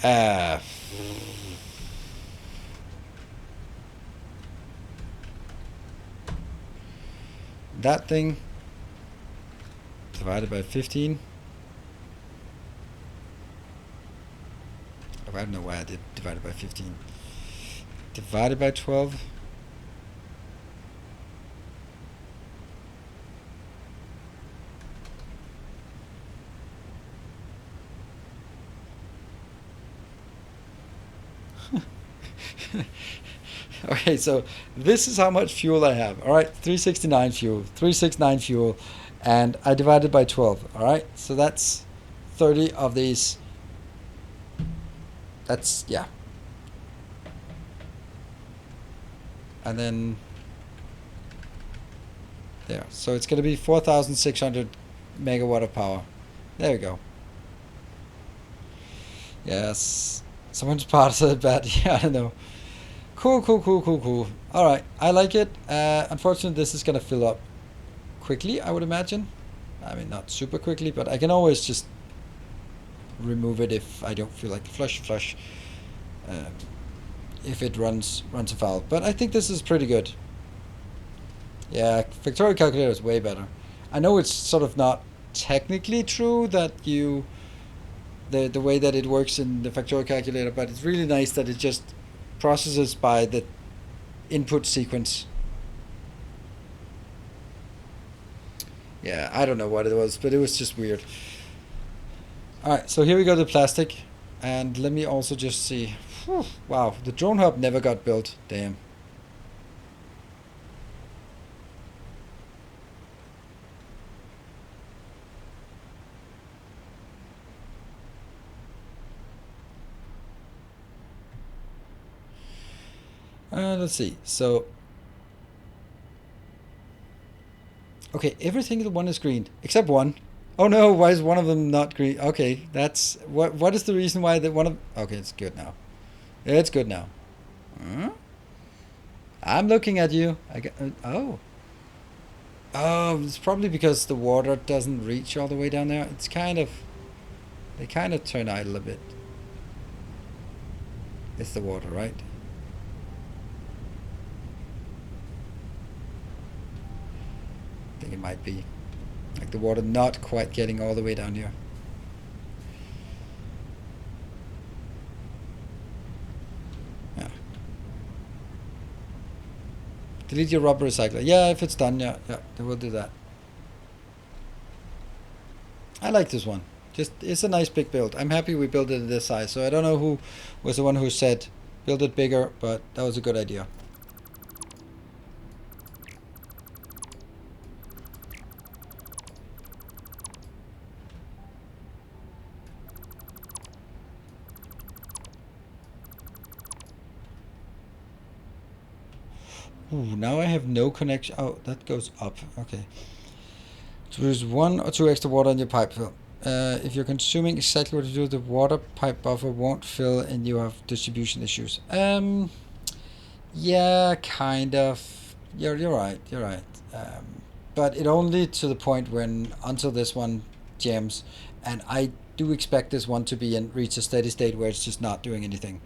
That thing divided by 15. I don't know why I did divided by 15. Divided by 12. Okay, so this is how much fuel I have. All right, 369 fuel, 369 fuel, and I divided by 12. All right, so that's 30 of these. That's, yeah. And then there. So it's going to be 4,600 megawatt of power. There we go. Yes. Someone's paused it, but yeah, I don't know. Cool. All right, I like it. Unfortunately, this is going to fill up quickly, I would imagine. I mean, not super quickly, but I can always just remove it if I don't feel like flush. If it runs afoul. But I think this is pretty good. Yeah, factorial calculator is way better. I know it's sort of not technically true that you the way that it works in the factorial calculator, but it's really nice that it just processes by the input sequence. Yeah, I don't know what it was, but it was just weird. Alright, so here we go to plastic. And let me also just see. Whew, wow, the drone hub never got built. Damn. Let's see. So, okay, everything the one is green except one. Oh no, why is one of them not green? Okay, that's what is the reason why that one of okay, it's good now. It's good now. Huh? I'm looking at you. I got oh. Oh, it's probably because the water doesn't reach all the way down there. It's kind of they kind of turn idle a bit. It's the water, right? I think it might be. Like the water not quite getting all the way down here. Yeah. Delete your rubber recycler. Yeah, if it's done, yeah, then we'll do that. I like this one. Just it's a nice big build. I'm happy we built it this size. So I don't know who was the one who said build it bigger, but that was a good idea. Ooh, now I have no connection. Oh, that goes up. Okay. So there's 1 or 2 extra water in your pipe fill. If you're consuming exactly what you do, the water pipe buffer won't fill and you have distribution issues. Yeah, kind of. You're right. But it only to the point when until this one jams, and I do expect this one to be and reach a steady state where it's just not doing anything,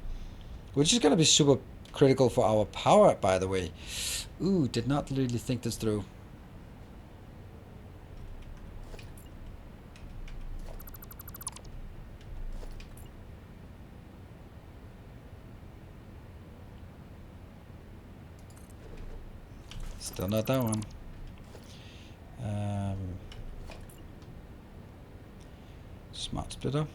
which is gonna be super critical for our power, by the way. Ooh, did not really think this through. Still not that one. Smart splitter.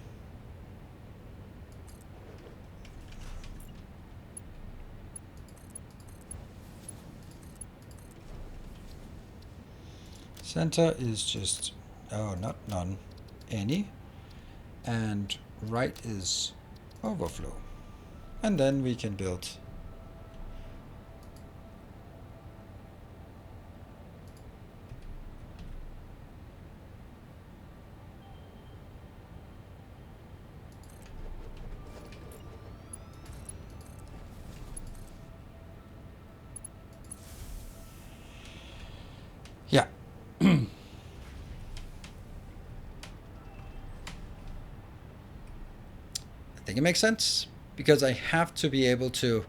Center is just, oh, not none, any. And right is overflow. And then we can build. Yeah. I think it makes sense because I have to be able to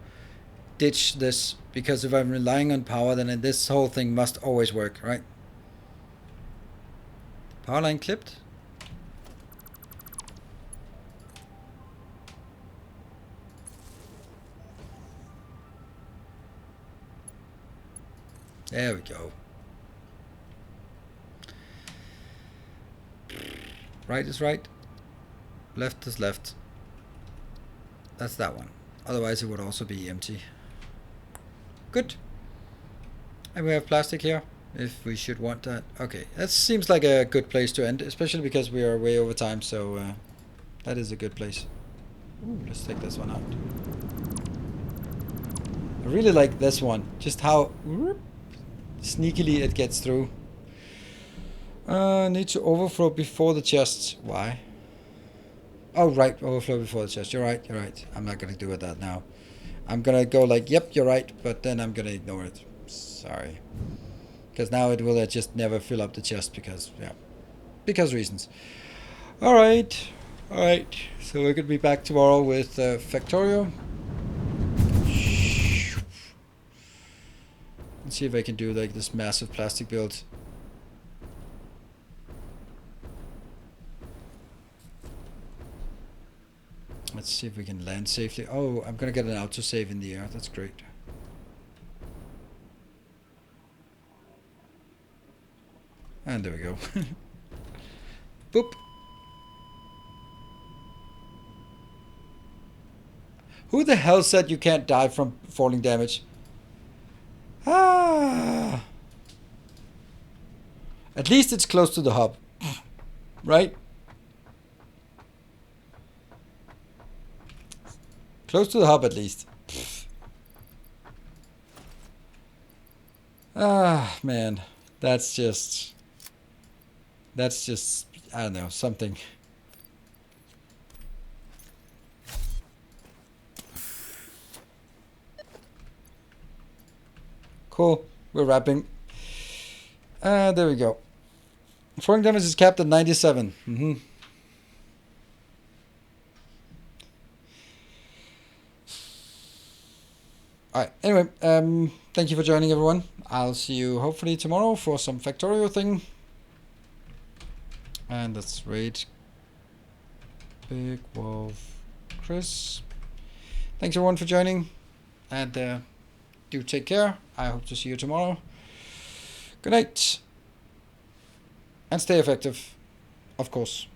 ditch this, because if I'm relying on power, then this whole thing must always work, right? Power line clipped. There we go. Right is right. Left is left. That's that one. Otherwise it would also be empty. Good. And we have plastic here, if we should want that. Okay, that seems like a good place to end, especially because we are way over time, so that is a good place. Ooh, let's take this one out. I really like this one, just how sneakily it gets through. Need to overflow before the chests. Why? Oh, right, overflow before the chest. You're right, you're right. I'm not gonna do that now. I'm gonna go like, yep, you're right, but then I'm gonna ignore it. Sorry. Because now it will just never fill up the chest because, yeah, because reasons. Alright, alright. So we're gonna be back tomorrow with Factorio. Let's see if I can do like this massive plastic build. Let's see if we can land safely. Oh, I'm gonna get an autosave in the air. That's great. And there we go. Boop. Who the hell said you can't die from falling damage? Ah. At least it's close to the hub. Right? Close to the hub at least. Ah, man. That's just, I don't know, something. Cool. We're wrapping. There we go. Falling damage is capped at 97. Mm-hmm. Alright, anyway, thank you for joining, everyone. I'll see you hopefully tomorrow for some Factorio thing. And let's raid Big Wolf Chris. Thanks everyone for joining. And do take care. I hope to see you tomorrow. Good night. And stay effective, of course.